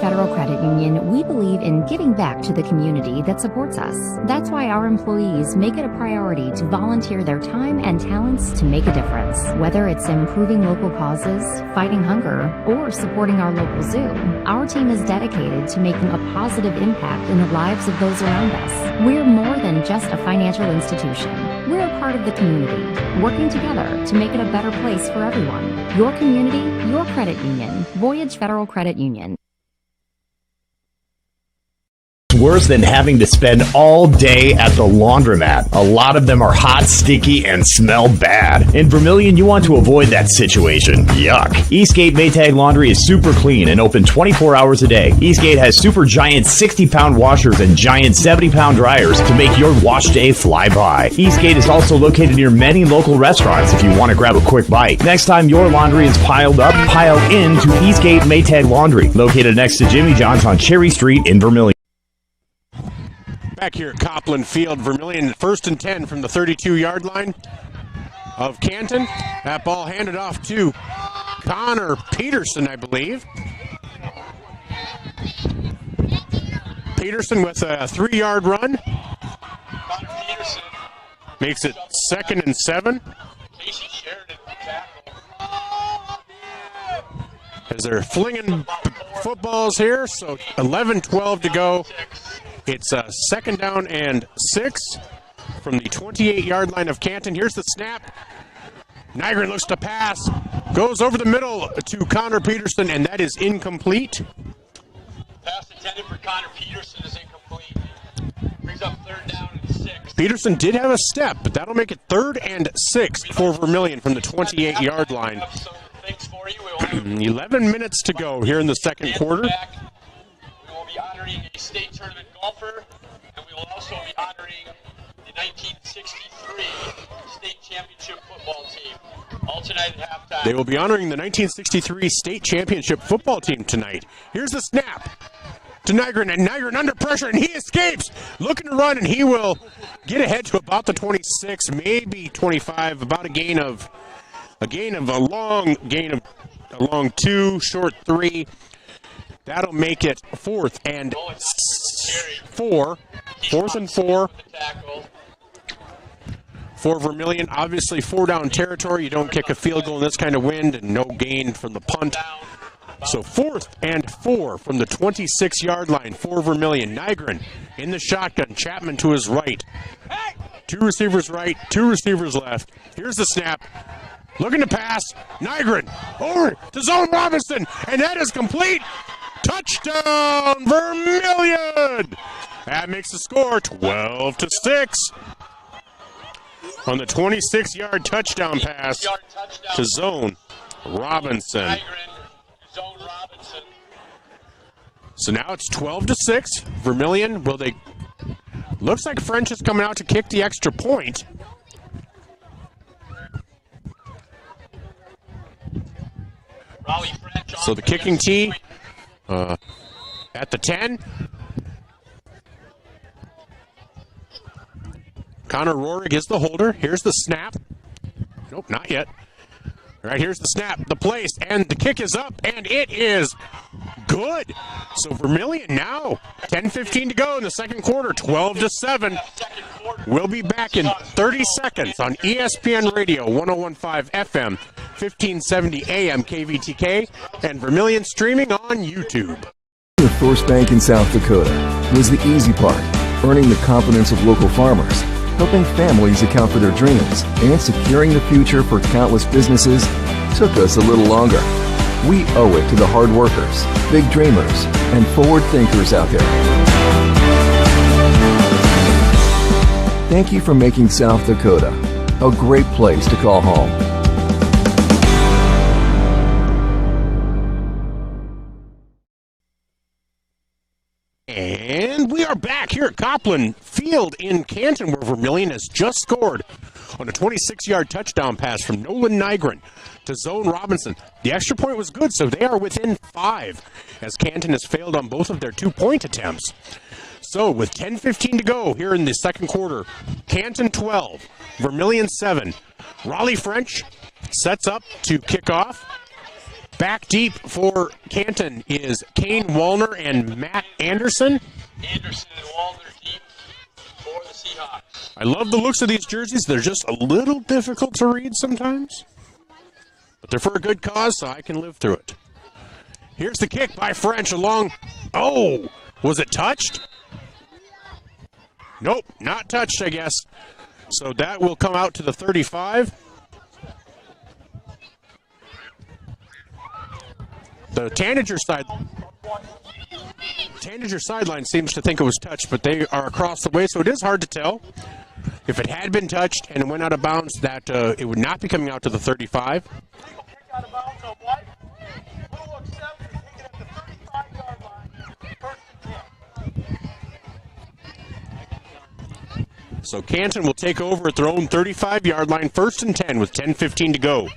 Federal Credit Union, we believe in giving back to the community that supports us. That's why our employees make it a priority to volunteer their time and talents to make a difference. Whether it's improving local causes, fighting hunger, or supporting our local zoo, our team is dedicated to making a positive impact in the lives of those around us. We're more than just a financial institution. We're a part of the community, working together to make it a better place for everyone. Your community, your credit union. Voyage Federal Credit Union. Worse than having to spend all day at the laundromat. A lot of them are hot, sticky, and smell bad. In Vermillion, you want to avoid that situation. Yuck. Eastgate Maytag Laundry is super clean and open 24 hours a day. Eastgate has super giant 60-pound washers and giant 70-pound dryers to make your wash day fly by. Eastgate is also located near many local restaurants if you want to grab a quick bite. Next time your laundry is piled up, pile into Eastgate Maytag Laundry, located next to Jimmy John's on Cherry Street in Vermillion. Back here at Copland Field, Vermillion 1st and 10 from the 32-yard line of Canton. That ball handed off to Connor Peterson, I believe. Peterson with a 3-yard run. Makes it 2nd and 7. As they're flinging footballs here, so 11-12 to go. It's 2nd down and 6 from the 28-yard line of Canton. Here's the snap. Nygren looks to pass. Goes over the middle to Connor Peterson, and that is incomplete. Pass intended for Connor Peterson is incomplete. Brings up 3rd down and 6. Peterson did have a step, but that'll make it 3rd and 6 for Vermillion from the 28-yard line. 11 minutes to go here in the second quarter. We will be honoring a state tournament golfer, and we will also be honoring the 1963 state championship football team. All tonight at halftime. They will be honoring the 1963 state championship football team tonight. Here's the snap to Nygren, and Nygren under pressure, and he escapes. Looking to run, and he will get ahead to about the 26, maybe 25, about a long 2, short 3. That'll make it 4th and 4. 4th and 4 for Vermillion. Obviously 4-down territory. You don't kick a field goal in this kind of wind, and no gain from the punt. So 4th and 4 from the 26-yard line for Vermillion. Nygren in the shotgun. Chapman to his right. 2 receivers right, 2 receivers left. Here's the snap. Looking to pass. Nygren over to Zone Robinson, and that is complete. Touchdown, Vermillion! That makes the score 12-6 on the 26-yard touchdown pass to Zone Robinson. So now it's 12-6. Vermillion, looks like French is coming out to kick the extra point. So the kicking tee at the 10. Connor Rohrig is the holder. Here's the snap. Nope, not yet. All right, here's the snap, the place, and the kick is up, and it is good. So Vermillion now, 10:15 to go in the second quarter, 12-7. We'll be back in 30 seconds on ESPN Radio, 101.5 FM, 1570 AM KVTK, and Vermillion streaming on YouTube. The First Bank in South Dakota was the easy part, earning the confidence of local farmers, helping families account for their dreams, and securing the future for countless businesses took us a little longer. We owe it to the hard workers, big dreamers, and forward thinkers out there. Thank you for making South Dakota a great place to call home. And we are back here at Copland Field in Canton, where Vermillion has just scored on a 26-yard touchdown pass from Nolan Nygren to Zone Robinson. The extra point was good, so they are within 5, as Canton has failed on both of their 2-point attempts. So with 10:15 to go here in the second quarter, Canton 12, Vermillion 7. Raleigh French sets up to kick off. Back deep for Canton is Kane Wallner and Matt Anderson. Anderson and Wallner deep for the Seahawks. I love the looks of these jerseys. They're just a little difficult to read sometimes. But they're for a good cause, so I can live through it. Here's the kick by French along. Oh, was it touched? Nope, not touched, I guess. So that will come out to the 35. The Tanager sideline seems to think it was touched, but they are across the way, so it is hard to tell. If it had been touched and it went out of bounds, that it would not be coming out to the 35. So Canton will take over at their own 35-yard line, 1st and 10 with 10:15 to go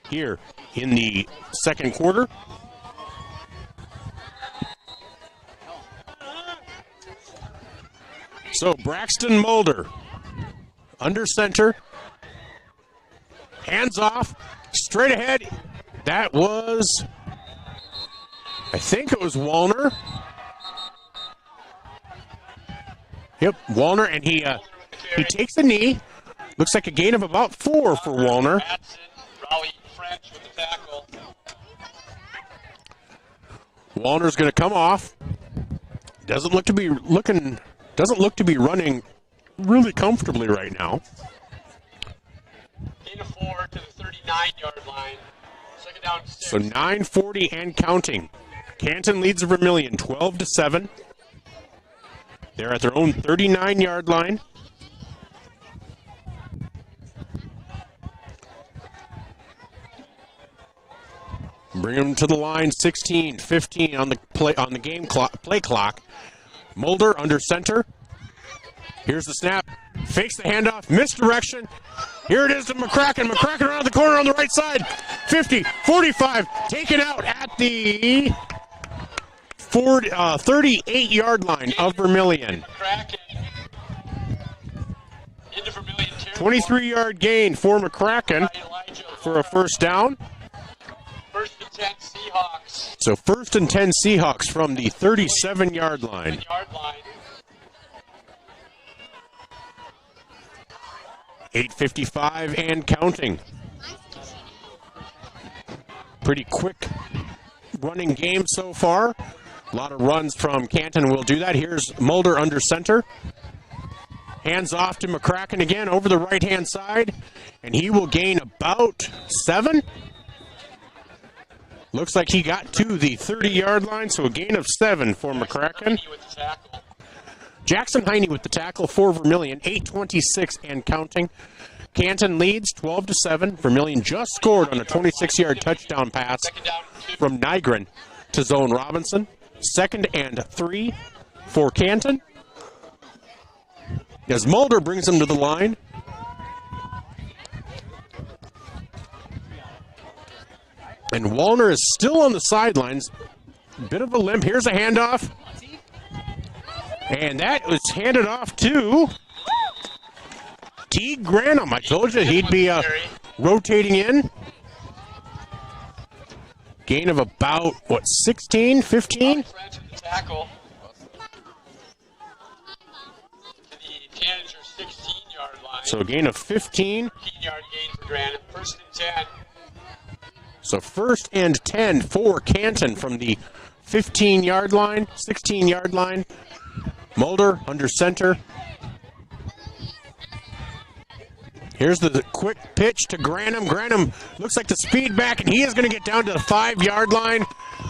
here in the second quarter. So Braxton Mulder under center, hands off, straight ahead. That was, I think it was Wallner. Yep, Wallner, and he takes the knee. Looks like a gain of about 4 for Wallner. Wallner's going to come off. Doesn't look to be running really comfortably right now. Gain of 4 to the 39-yard line. Second down 6. So 9:40 and counting. Canton leads Vermillion 12-7. They're at their own 39-yard line. Bring them to the line. 16-15 on the play clock. Mulder under center. Here's the snap. Fakes the handoff. Misdirection. Here it is to McCracken. McCracken around the corner on the right side. 50, 45. Taken out at the 38-yard line of Vermillion. 23-yard gain for McCracken for a first down. 1st and 10 Seahawks. So 1st and 10 Seahawks from the 37-yard line. 8:55 and counting. Pretty quick running game so far. A lot of runs from Canton will do that. Here's Mulder under center. Hands off to McCracken again over the right-hand side. And he will gain about 7. Looks like he got to the 30-yard line, so a gain of 7 for McCracken. Jackson Heine with the tackle for Vermillion, 8:26 and counting. Canton leads 12-7. Vermillion just scored on a 26-yard touchdown pass from Nygren to Zone Robinson. 2nd and 3 for Canton. As Mulder brings him to the line. And Wallner is still on the sidelines. Bit of a limp. Here's a handoff. And that was handed off to Teague Granum. I told you he'd be rotating in. Gain of about, 16, 15? Tackle. To the Tanager 16-yard line. So a gain of 15. 15-yard gain for Granum. 1st and 10. So 1st and 10 for Canton from the 15-yard line, 16-yard line. Mulder under center. Here's the quick pitch to Granum. Granum looks like the speed back, and he is going to get down to the 5-yard line.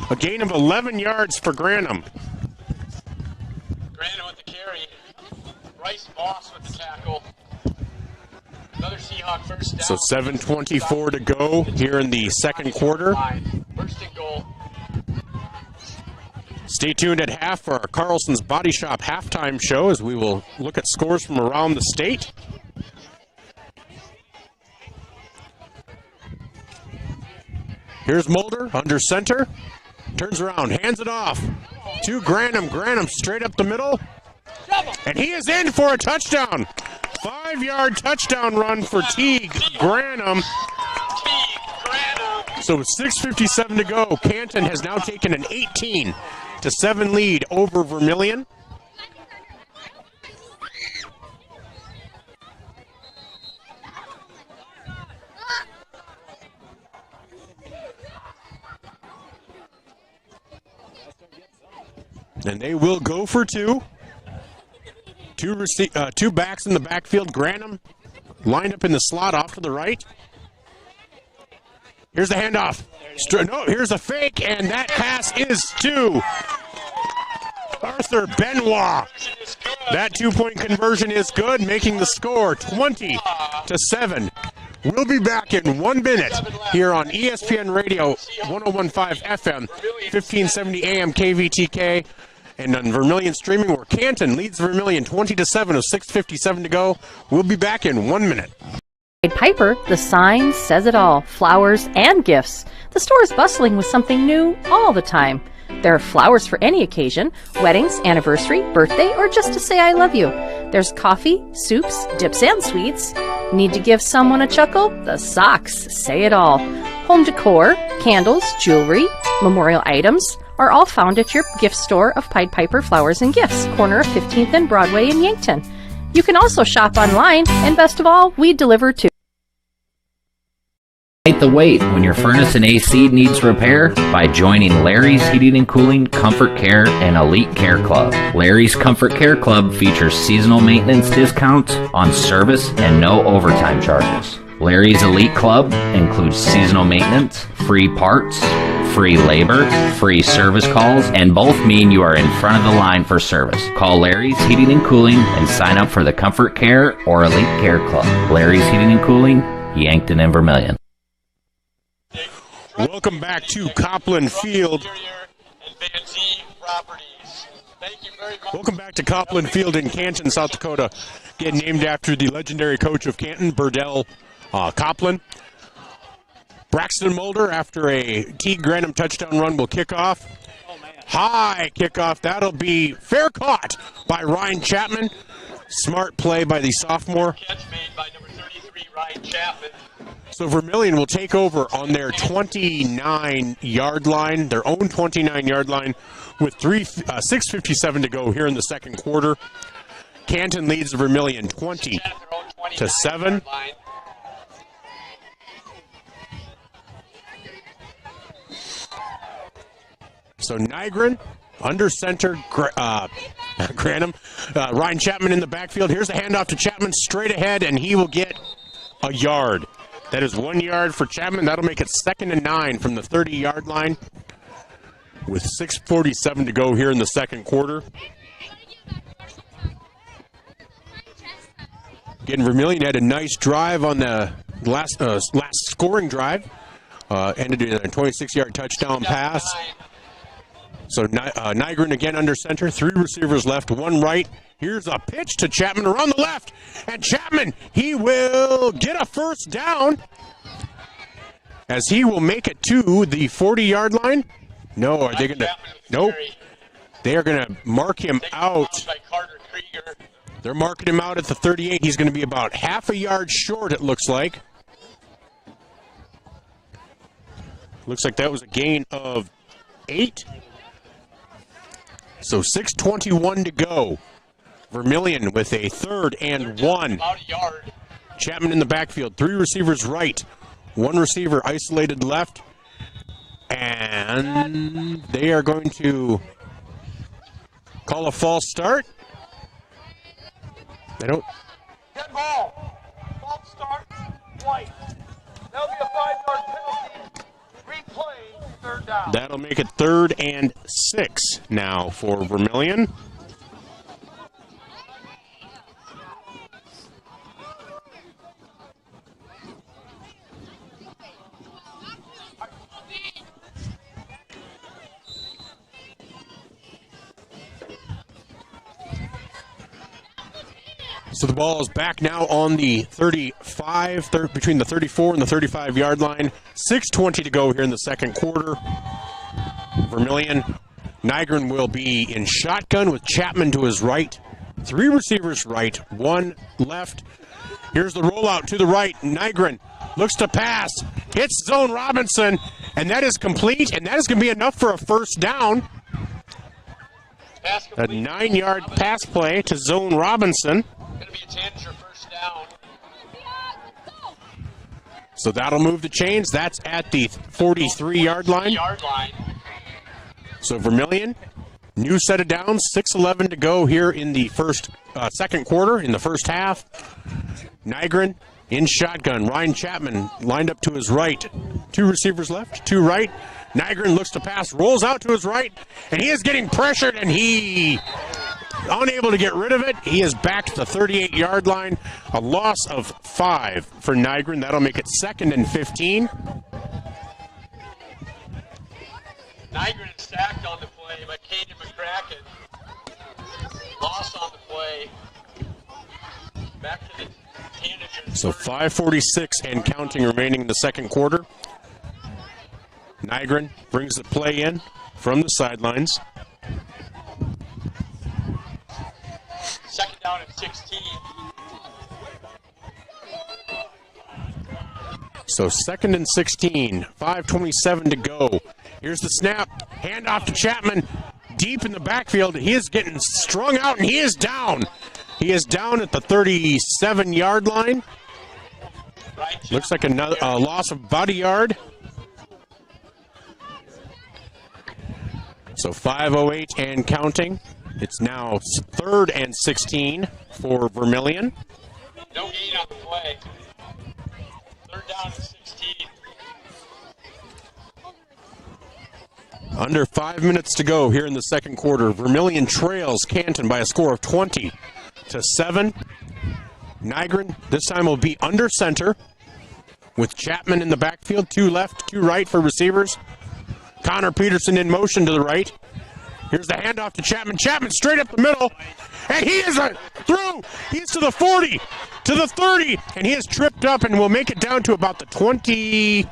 A gain of 11 yards for Granum. Granum with the carry. Bryce Moss with the tackle. Another Seahawk first down. So 7:24 to go here in the second quarter. 1st and goal. Stay tuned at half for our Carlson's Body Shop halftime show as we will look at scores from around the state. Here's Mulder under center. Turns around, hands it off to Granum. Granum straight up the middle. And he is in for a touchdown. 5-yard touchdown run for Teague Granum. Teague Granum So with 6:57 to go, Canton has now taken an 18-7 lead over Vermillion. And they will go for two. Two backs in the backfield. Granum lined up in the slot off to the right. Here's the handoff. No, here's a fake, and that pass is to Arthur Benoit. That two-point conversion is good, making the score 20-7. We'll be back in 1 minute here on ESPN Radio 101.5 FM, 1570 AM KVTK, and on Vermillion Streaming, where Canton leads Vermillion 20-7 with 6:57 to go. We'll be back in 1 minute. Piper, the sign says it all. Flowers and gifts. The store is bustling with something new all the time. There are flowers for any occasion, weddings, anniversary, birthday, or just to say I love you. There's coffee, soups, dips, and sweets. Need to give someone a chuckle? The socks say it all. Home decor, candles, jewelry, memorial items are all found at your gift store of Pied Piper Flowers and Gifts, corner of 15th and Broadway in Yankton. You can also shop online, and best of all, we deliver too. Fight the wait when your furnace and AC needs repair by joining Larry's Heating and Cooling, Comfort Care, and Elite Care Club. Larry's Comfort Care Club features seasonal maintenance discounts on service and no overtime charges. Larry's Elite Club includes seasonal maintenance, free parts, free labor, free service calls, and both mean you are in front of the line for service. Call Larry's Heating and Cooling and sign up for the Comfort Care or Elite Care Club. Larry's Heating and Cooling, Yankton and Vermillion. Welcome back to Copland Field. Welcome back to Copland Field in Canton, South Dakota. Getting named after the legendary coach of Canton, Burdell Copland. Braxton Mulder, after a T. Granum touchdown run, will kick off. High kickoff. That'll be fair caught by Ryan Chapman. Smart play by the sophomore. Catch made by number 33, Ryan Chapman. So Vermillion will take over on their 29-yard line, their own 29-yard line, with 6:57 to go here in the second quarter. Canton leads Vermillion 20-7. So Nygren, under center, Granum, Ryan Chapman in the backfield. Here's the handoff to Chapman straight ahead, and he will get a yard. That is 1 yard for Chapman. That'll make it 2nd and 9 from the 30-yard line with 6:47 to go here in the second quarter. Again, Vermillion had a nice drive on the last scoring drive. Ended in a 26-yard touchdown pass. So Nygren again under center. 3 receivers left, 1 right. Here's a pitch to Chapman around the left. And Chapman, he will get a first down as he will make it to the 40-yard line. No, are they going to? Nope. They are going to mark him out. They're marking him out at the 38. He's going to be about half a yard short, it looks like. Looks like that was a gain of 8. So 6:21 to go. Vermillion with a 3rd and 1. Chapman in the backfield. 3 receivers right. 1 receiver isolated left. And they are going to call a false start. They don't. Dead ball. False start. White. That'll be a 5-yard penalty. Replay. 3rd down. That'll make it 3rd and 6 now for Vermillion. So the ball is back now on the 35, between the 34 and the 35-yard line. 6:20 to go here in the second quarter. Vermillion. Nygren will be in shotgun with Chapman to his right. 3 receivers right, 1 left. Here's the rollout to the right. Nygren looks to pass, hits zone Robinson, and that is complete, and that is going to be enough for a first down. A 9-yard pass play to zone Robinson. Going to be a Tanager first down. So that'll move the chains. That's at the 43-yard line. So Vermillion, new set of downs, 6:11 to go here in the second quarter, in the first half. Nygren in shotgun. Ryan Chapman lined up to his right. 2 receivers left, 2 right. Nygren looks to pass, rolls out to his right, and he is getting pressured, and he unable to get rid of it. He is back to the 38-yard line. A loss of 5 for Nygren. That'll make it 2nd and 15. Nygren sacked on the play by Caden McCracken. Loss on the play. Back to the Tanagers. So 5:46 and counting remaining in the second quarter. Nygren brings the play in from the sidelines. Second down at 16. So 2nd and 16, 5:27 to go. Here's the snap, handoff to Chapman, deep in the backfield. He is getting strung out, and he is down. He is down at the 37-yard line. Looks like a loss of about a yard. So 5:08 and counting. It's now 3rd and 16 for Vermillion. No gain on the play. 3rd down and 16. Under 5 minutes to go here in the second quarter. Vermillion trails Canton by a score of 20-7. Nygren this time will be under center with Chapman in the backfield. 2 left, 2 right for receivers. Connor Peterson in motion to the right. Here's the handoff to Chapman. Chapman straight up the middle. And he is through. He's to the 40, to the 30, and he is tripped up and will make it down to about the 20.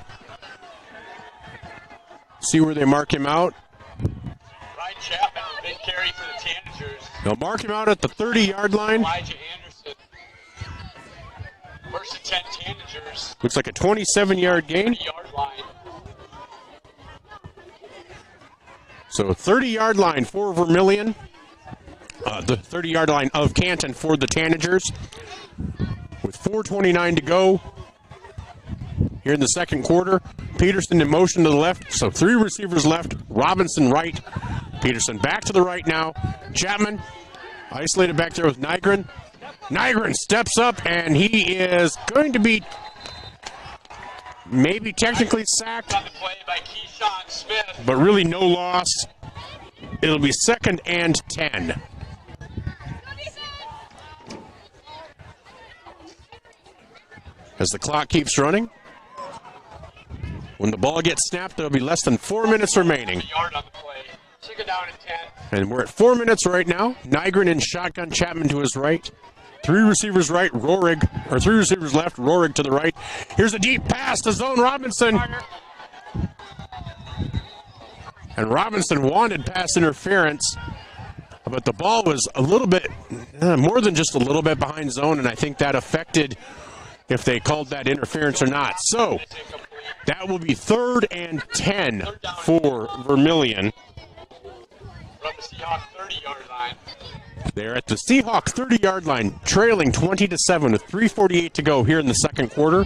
See where they mark him out. Ryan Chapman, big carry for the Tanagers. They'll mark him out at the 30-yard line. Elijah Anderson. First and 10 Tanagers. Looks like a 27-yard gain. 30-yard line. So 30-yard line for Vermillion. The 30-yard line of Canton for the Tanagers. With 4:29 to go here in the second quarter. Peterson in motion to the left. So 3 receivers left. Robinson right. Peterson back to the right now. Chapman isolated back there with Nygren. Nygren steps up, and he is going to be maybe technically sacked, but really no loss. It'll be 2nd and 10. As the clock keeps running, when the ball gets snapped, there'll be less than 4 minutes remaining. And we're at 4 minutes right now. Nygren in shotgun, Chapman to his right. 3 receivers right, 3 receivers left, Rohrig to the right. Here's a deep pass to zone Robinson. And Robinson wanted pass interference, but the ball was a little bit, more than just a little bit behind zone, and I think that affected if they called that interference or not. So that will be 3rd and 10 for Vermillion. From the Seahawks 30-yard line. They're at the Seahawks 30-yard line, trailing 20-7 with 3:48 to go here in the second quarter.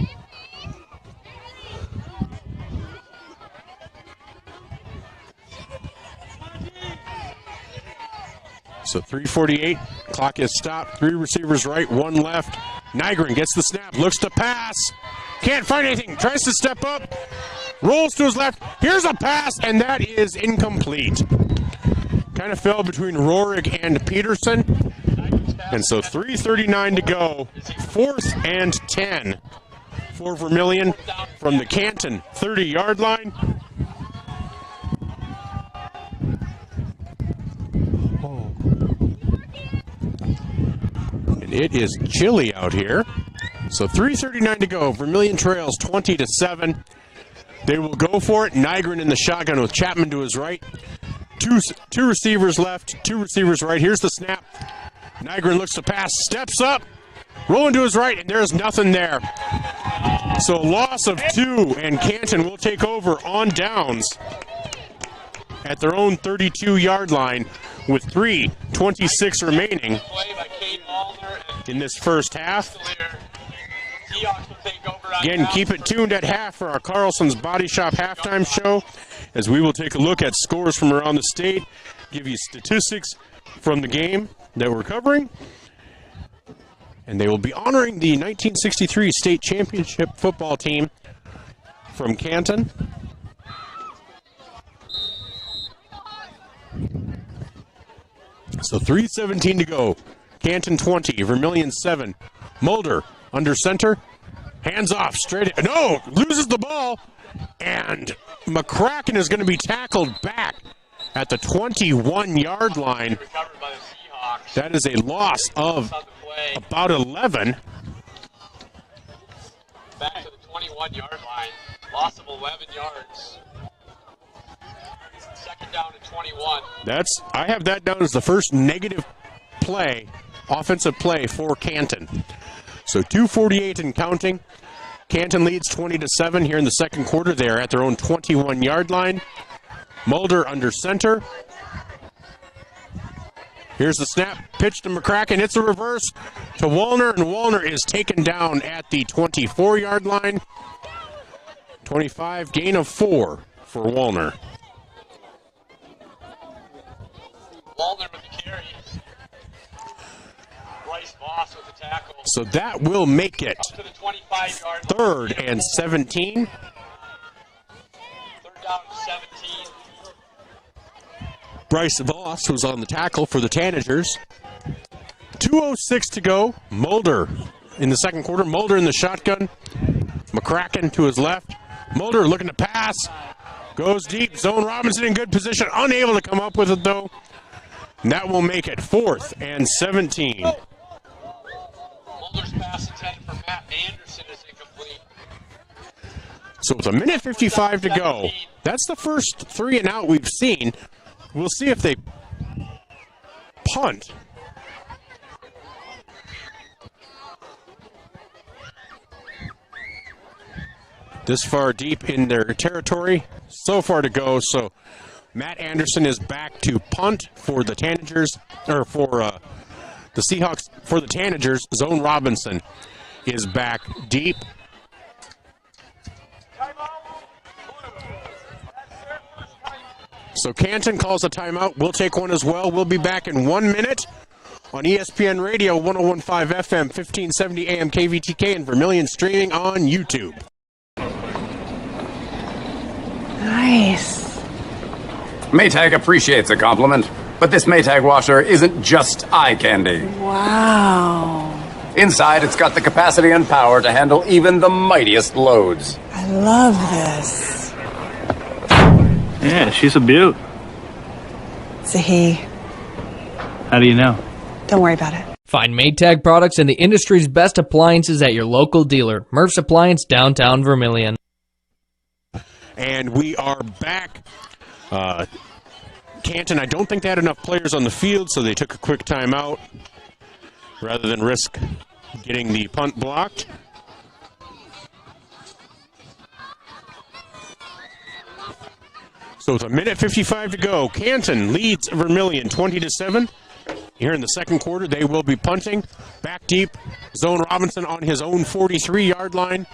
So 3:48, clock is stopped. 3 receivers right, 1 left. Nygren gets the snap, looks to pass. Can't find anything, tries to step up. Rolls to his left. Here's a pass, and that is incomplete. Kind of fell between Rohrig and Peterson. And so 3:39 to go. 4th and 10 for Vermillion from the Canton 30-yard line. And it is chilly out here. So 3:39 to go. Vermillion trails 20-7. They will go for it. Nygren in the shotgun with Chapman to his right. Two receivers left, 2 receivers right. Here's the snap. Nygren looks to pass, steps up, rolling to his right, and there's nothing there. So loss of 2, and Canton will take over on downs at their own 32-yard line with 3:26 remaining in this first half. Again, keep it tuned at half for our Carlson's Body Shop halftime show, as we will take a look at scores from around the state, give you statistics from the game that we're covering, and they will be honoring the 1963 state championship football team from Canton. So 3:17 to go. Canton 20, Vermillion 7. Mulder under center. Hands off, straight. No, loses the ball. And McCracken is going to be tackled back at the 21-yard line. That is a loss of about 11. Back to the 21-yard line. Loss of 11 yards. Second down to 21. I have that down as the first negative play, offensive play for Canton. So 2:48 and counting. Canton leads 20-7 here in the second quarter. They are at their own 21-yard line. Mulder under center. Here's the snap, pitch to McCracken. It's a reverse to Wallner, and Wallner is taken down at the 24-yard line. 25, gain of 4 for Wallner. Wallner with the carry. Bryce Voss with the tackle. So that will make it Up to the 25-yard third and 17. Third down to 17. Bryce Voss was on the tackle for the Tanagers. 2:06 to go. Mulder in the second quarter. Mulder in the shotgun. McCracken to his left. Mulder looking to pass. Goes deep. Zone Robinson in good position. Unable to come up with it, though. And that will make it 4th and 17. Mulder's pass intended for Matt Anderson is incomplete. So with 1:55 to go. That's the first 3 and out we've seen. We'll see if they punt. This far deep in their territory. So far to go. So Matt Anderson is back to punt for the Tanagers, or for the Seahawks. For the Tanagers, Zone Robinson is back deep. So Canton calls a timeout. We'll take one as well. We'll be back in 1 minute on ESPN Radio 101.5 FM, 1570 AM KVTK, and Vermillion streaming on YouTube. Nice. Maytag appreciates a compliment, but this Maytag washer isn't just eye candy. Wow. Inside, it's got the capacity and power to handle even the mightiest loads. I love this. Yeah, she's a beaut. It's a he. How do you know? Don't worry about it. Find Maytag products and the industry's best appliances at your local dealer. Murph's Appliance, downtown Vermillion. And we are back. Canton, I don't think they had enough players on the field, so they took a quick timeout rather than risk getting the punt blocked. So with 1:55 to go, Canton leads Vermillion 20-7. Here in the second quarter, they will be punting. Back deep, Zone Robinson on his own 43-yard line.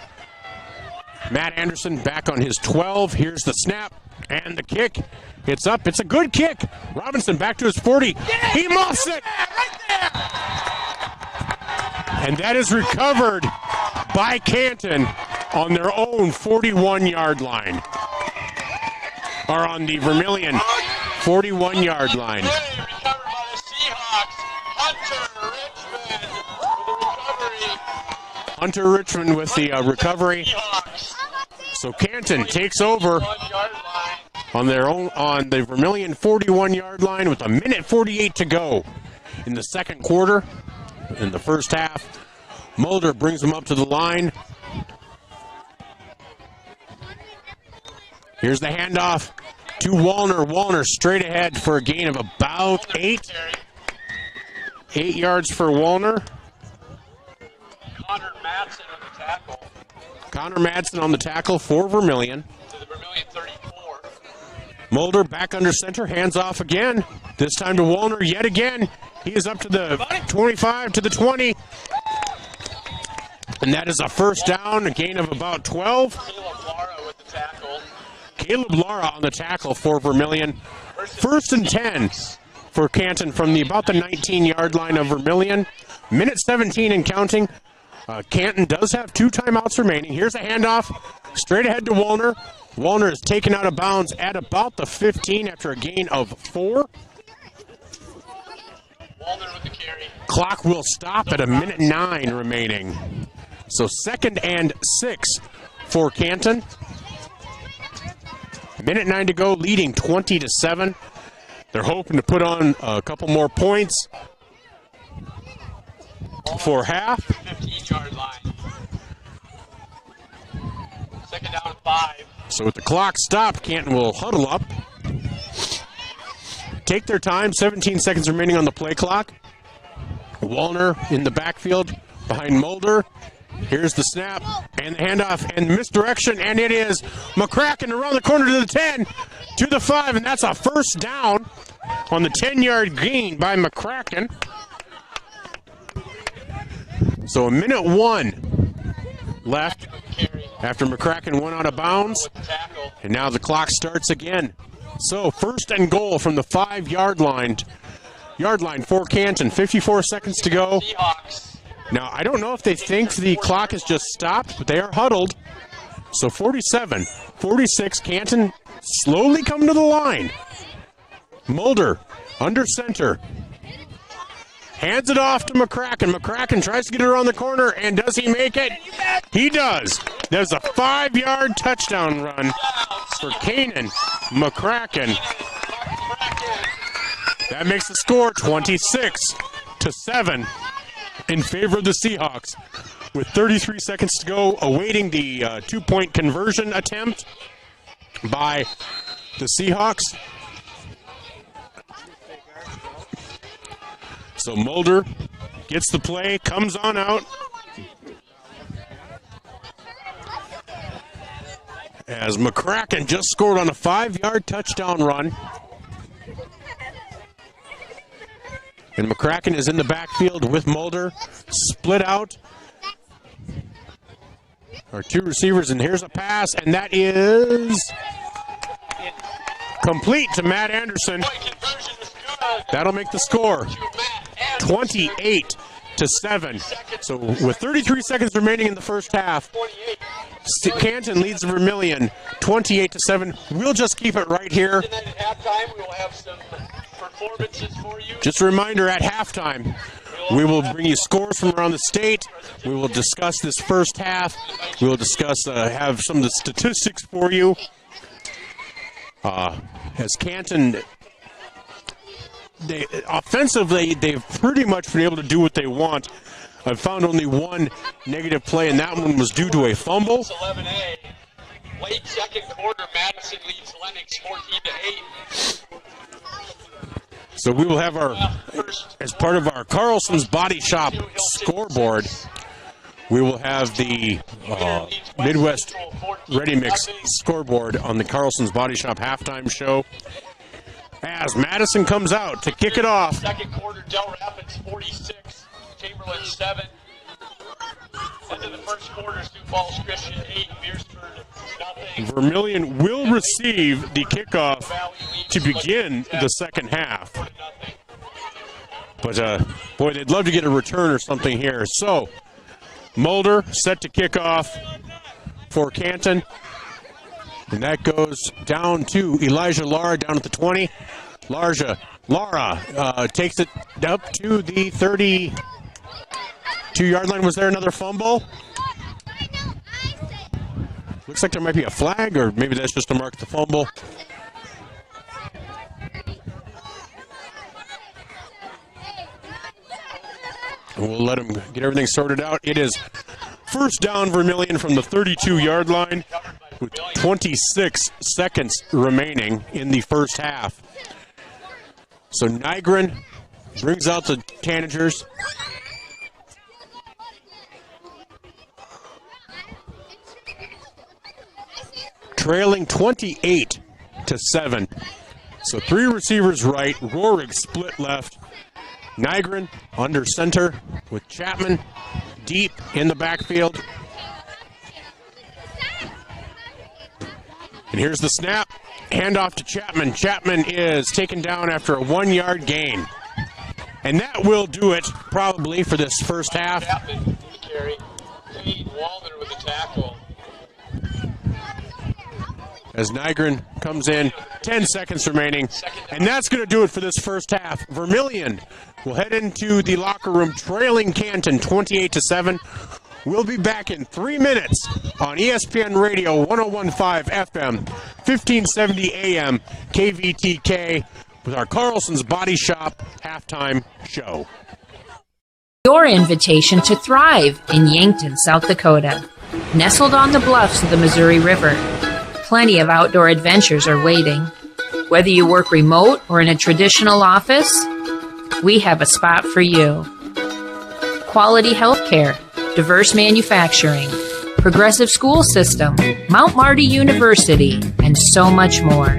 Matt Anderson back on his 12. Here's the snap and the kick. It's up. It's a good kick. Robinson back to his 40. He muffs it. Right there. And that is recovered by Canton on their own 41-yard line. Or on the Vermillion 41-yard line. Recovered by the Seahawks. Hunter Richmond with the recovery. So Canton takes over on their own on the Vermillion 41-yard line with 1:48 to go in the second quarter. In the first half, Mulder brings them up to the line. Here's the handoff to Wallner. Wallner straight ahead for a gain of about 8. 8 yards for Wallner. Connor Madsen on the tackle for Vermillion. To the Vermillion 34. Mulder back under center, hands off again. This time to Wallner yet again. He is up to the 25, to the 20. And that is a first down, a gain of about 12. Caleb Lara with the tackle. Caleb Lara on the tackle for Vermillion. First and 10 for Canton from about the 19-yard line of Vermillion. Minute 17 and counting. Canton does have 2 timeouts remaining. Here's a handoff straight ahead to Wallner. Wallner is taken out of bounds at about the 15 after a gain of 4. Wallner with the carry. Clock will stop at a minute 9 remaining. So 2nd and 6 for Canton. Minute 9 to go, leading 20-7. They're hoping to put on a couple more points for half. 15-yard line. 2nd down and 5. So with the clock stopped, Canton will huddle up. Take their time, 17 seconds remaining on the play clock. Wallner in the backfield behind Mulder. Here's the snap and the handoff and misdirection, and it is McCracken around the corner to the 10, to the 5, and that's a first down on the 10-yard gain by McCracken. So a minute 1 left after McCracken went out of bounds, and now the clock starts again. So first and goal from the 5-yard line. Yard line for Canton, 54 seconds to go. Now, I don't know if they think the clock has just stopped, but they are huddled. So 47, 46, Canton slowly come to the line. Mulder under center. Hands it off to McCracken. McCracken tries to get it around the corner, and does he make it? He does. There's a 5-yard touchdown run for Kanan McCracken. That makes the score 26-7 in favor of the Seahawks. With 33 seconds to go, awaiting the 2-point conversion attempt by the Seahawks. So Mulder gets the play, comes on out. As McCracken just scored on a 5-yard touchdown run. And McCracken is in the backfield with Mulder, split out. Our 2 receivers, and here's a pass, and that is complete to Matt Anderson. That'll make the score 28-7. So with 33 seconds remaining in the first half, Canton leads the Vermillion 28-7. We'll just keep it right here. At halftime, we will have some performances for you. Just a reminder, at halftime, we will bring you scores from around the state. We will discuss this first half. We will discuss, have some of the statistics for you. As Canton, offensively, they've pretty much been able to do what they want. I've found only one negative play, and that one was due to a fumble. 11A. Late second quarter, Madison leads Lennox 14-8. So we will have our, as part of our Carlson's Body Shop scoreboard, we will have the Midwest Ready Mix scoreboard on the Carlson's Body Shop halftime show. As Madison comes out to kick it off. Second quarter, Del Rapids 46, Chamberlain 7. Into the first quarter, Sioux Falls Christian 8, Beersford nothing. Vermillion will receive the kickoff to begin the second half. But, boy, they'd love to get a return or something here. So, Mulder set to kick off for Canton. And that goes down to Elijah Lara down at the 20. Lara takes it up to the 32-yard line. Was there another fumble? Looks like there might be a flag, or maybe that's just to mark the fumble. And we'll let them get everything sorted out. It is first down Vermillion from the 32-yard line with 26 seconds remaining in the first half. So Nygren brings out the Tanagers. trailing 28-7. So 3 receivers right, Roerig split left, Nygren under center with Chapman deep in the backfield. And here's the snap. Handoff to Chapman. Chapman is taken down after a 1-yard gain. And that will do it probably for this first half. Chapman with the carry. Lead Walner with the tackle. As Nygren comes in, 10 seconds remaining. And that's going to do it for this first half. Vermillion will head into the locker room trailing Canton 28-7. We'll be back in 3 minutes on ESPN Radio 101.5 FM, 1570 AM, KVTK, with our Carlson's Body Shop halftime show. Your invitation to thrive in Yankton, South Dakota. Nestled on the bluffs of the Missouri River, plenty of outdoor adventures are waiting. Whether you work remote or in a traditional office, we have a spot for you. Quality health care, diverse manufacturing, progressive school system, Mount Marty University, and so much more.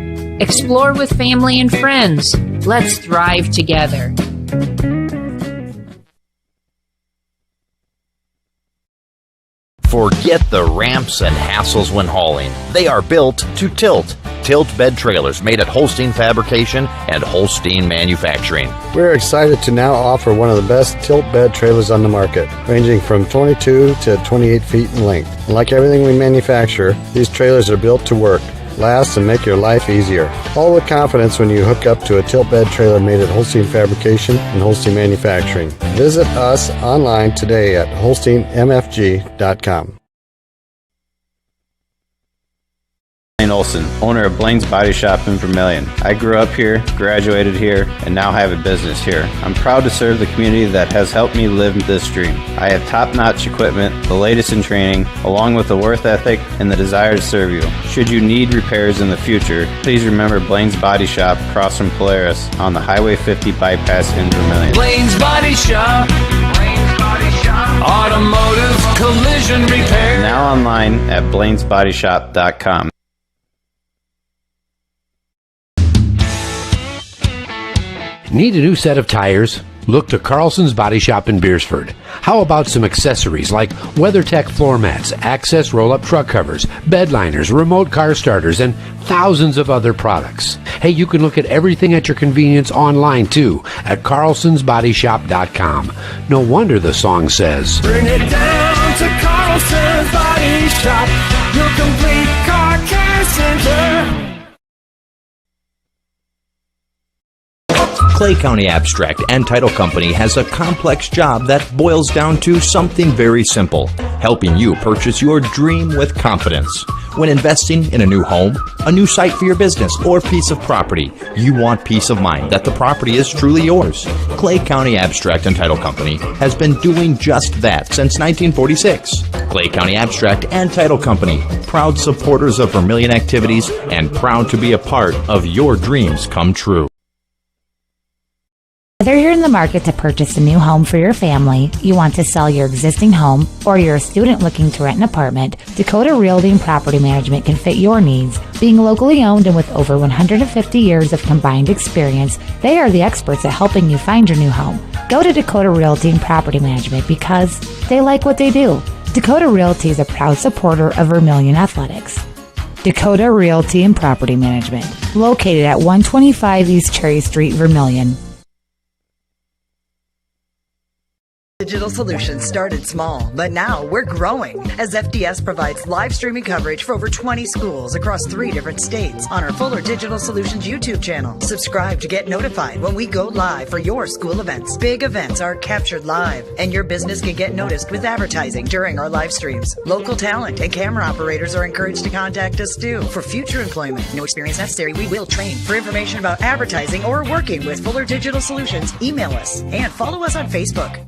Explore with family and friends. Let's thrive together. Forget the ramps and hassles when hauling. They are built to tilt. Tilt bed trailers made at Holstein Fabrication and Holstein Manufacturing. We're excited to now offer one of the best tilt bed trailers on the market, ranging from 22 to 28 feet in length. And like everything we manufacture, these trailers are built to work, last, and make your life easier. All with confidence when you hook up to a tilt bed trailer made at Holstein Fabrication and Holstein Manufacturing. Visit us online today at holsteinmfg.com. Blaine Olson, owner of Blaine's Body Shop in Vermillion. I grew up here, graduated here, and now have a business here. I'm proud to serve the community that has helped me live this dream. I have top-notch equipment, the latest in training, along with the work ethic and the desire to serve you. Should you need repairs in the future, please remember Blaine's Body Shop across from Polaris on the Highway 50 bypass in Vermillion. Blaine's Body Shop. Blaine's Body Shop. Automotive collision repair. Now online at blainesbodyshop.com. Need a new set of tires? Look to Carlson's Body Shop in Beersford. How about some accessories like WeatherTech floor mats, access roll-up truck covers, bed liners, remote car starters, and thousands of other products. Hey, you can look at everything at your convenience online too at carlsonsbodyshop.com. No wonder the song says, Bring it down to Carlson's Body Shop, your complete car care center. Clay County Abstract and Title Company has a complex job that boils down to something very simple, helping you purchase your dream with confidence. When investing in a new home, a new site for your business, or piece of property, you want peace of mind that the property is truly yours. Clay County Abstract and Title Company has been doing just that since 1946. Clay County Abstract and Title Company, proud supporters of Vermillion activities and proud to be a part of your dreams come true. Whether you're in the market to purchase a new home for your family, you want to sell your existing home, or you're a student looking to rent an apartment, Dakota Realty and Property Management can fit your needs. Being locally owned and with over 150 years of combined experience, they are the experts at helping you find your new home. Go to Dakota Realty and Property Management because they like what they do. Dakota Realty is a proud supporter of Vermillion Athletics. Dakota Realty and Property Management, located at 125 East Cherry Street, Vermillion. Digital Solutions started small, but now we're growing as FDS provides live streaming coverage for over 20 schools across 3 different states on our Fuller Digital Solutions YouTube channel. Subscribe to get notified when we go live for your school events. Big events are captured live, and your business can get noticed with advertising during our live streams. Local talent and camera operators are encouraged to contact us too for future employment. No experience necessary. We will train. For information about advertising or working with Fuller Digital Solutions, email us and follow us on Facebook.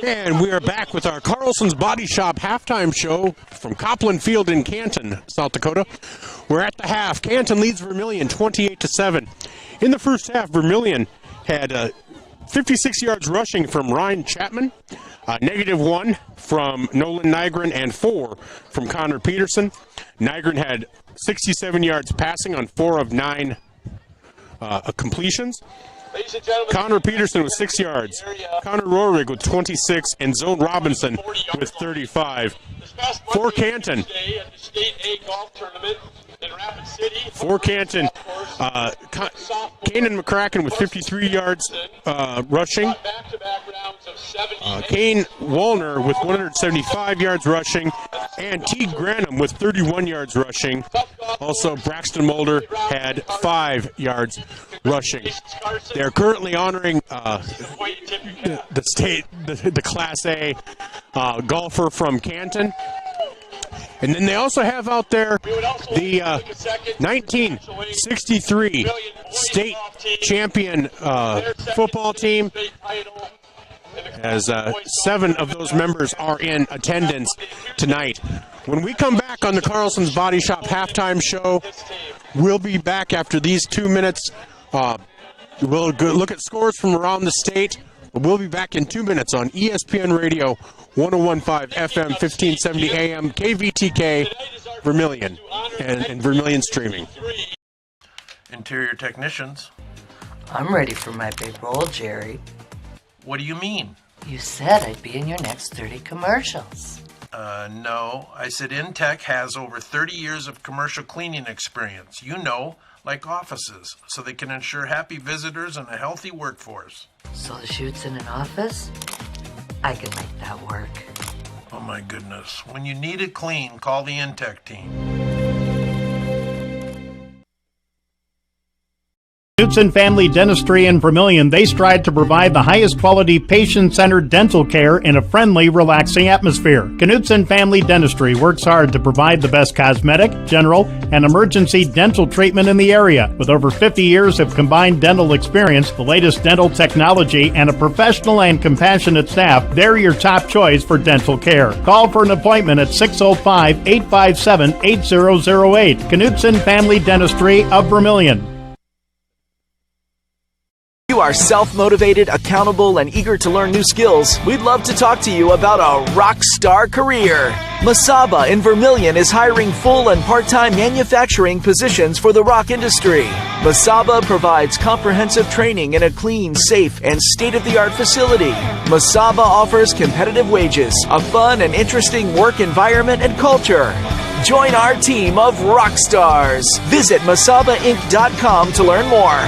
And we are back with our Carlson's Body Shop halftime show from Copland Field in Canton, South Dakota. We're at the half. Canton leads Vermillion 28-7. In the first half, Vermillion had 56 yards rushing from Ryan Chapman, -1 from Nolan Nygren, and 4 from Connor Peterson. Nygren had 67 yards passing on 4 of 9 completions. Connor Peterson with 6 yards. Connor Rohrig with 26, and Zone Robinson with 35. For Canton. For Canton, Kanan McCracken with 53 yards rushing. Kane Wallner with 175 yards rushing, and Teague Granum with 31 yards rushing. Also, Braxton Mulder had 5 yards rushing. They're currently honoring the Class A golfer from Canton. And then they also have out there the 1963 state champion football team, as 7 of those members are in attendance tonight. When we come back on the Carlson's Body Shop halftime show, we'll be back after these 2 minutes. We'll look at scores from around the state. We'll be back in 2 minutes on ESPN Radio 101.5 FM, 1570 AM, KVTK, Vermillion, and Vermillion streaming. Interior technicians. I'm ready for my big role, Jerry. What do you mean? You said I'd be in your next 30 commercials. No. I said Intech has over 30 years of commercial cleaning experience. You know, like offices, so they can ensure happy visitors and a healthy workforce. So the shoot's in an office? I can make that work. Oh my goodness. When you need it clean, call the Intech team. Knutson Family Dentistry in Vermillion, they strive to provide the highest quality patient-centered dental care in a friendly, relaxing atmosphere. Knutson Family Dentistry works hard to provide the best cosmetic, general, and emergency dental treatment in the area. With over 50 years of combined dental experience, the latest dental technology, and a professional and compassionate staff, they're your top choice for dental care. Call for an appointment at 605-857-8008. Knutson Family Dentistry of Vermillion. You are self-motivated, accountable, and eager to learn new skills. We'd love to talk to you about a rock star career. Masaba in Vermillion is hiring full and part-time manufacturing positions for the rock industry. Masaba provides comprehensive training in a clean, safe, and state-of-the-art facility. Masaba offers competitive wages, a fun and interesting work environment and culture. Join our team of rock stars. Visit masabainc.com to learn more.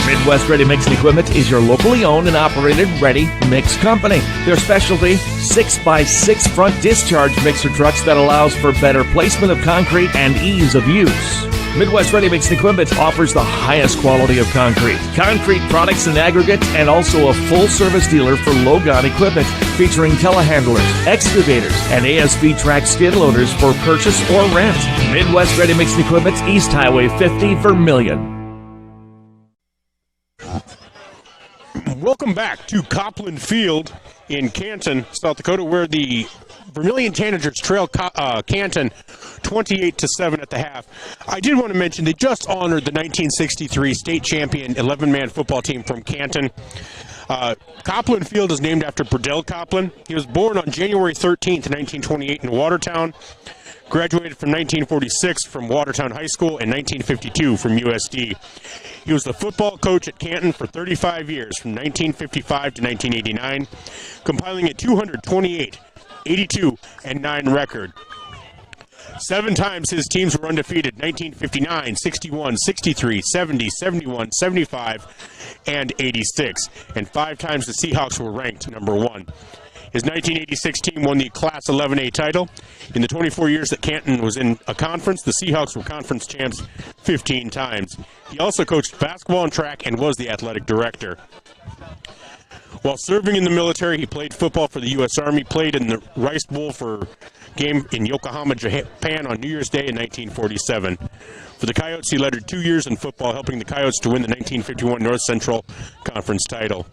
Midwest Ready Mix and Equipment is your locally owned and operated ready mix company. Their specialty, 6x6 front discharge mixer trucks that allows for better placement of concrete and ease of use. Midwest Ready Mix and Equipment offers the highest quality of concrete products and aggregates, and also a full-service dealer for low-gun equipment featuring telehandlers, excavators, and ASV track skid loaders for purchase or rent. Midwest Ready Mix and Equipment, East Highway 50, Vermillion. Welcome back to Copland Field in Canton, South Dakota, where the Vermillion Tanagers trail Canton 28-7 at the half. I did want to mention they just honored the 1963 state champion 11-man football team from Canton. Copland Field is named after Perdell Copland. He was born on January 13th, 1928 in Watertown. Graduated from 1946 from Watertown High School and 1952 from USD. He was the football coach at Canton for 35 years, from 1955 to 1989, compiling a 228, 82, and 9 record. 7 times his teams were undefeated: 1959, 61, 63, 70, 71, 75, and 86. And 5 times the C-Hawks were ranked number 1. His 1986 team won the Class 11A title. In the 24 years that Canton was in a conference, the Seahawks were conference champs 15 times. He also coached basketball and track and was the athletic director. While serving in the military, he played football for the U.S. Army, played in the Rice Bowl for game in Yokohama, Japan on New Year's Day in 1947. For the Coyotes, he lettered 2 years in football, helping the Coyotes to win the 1951 North Central Conference title.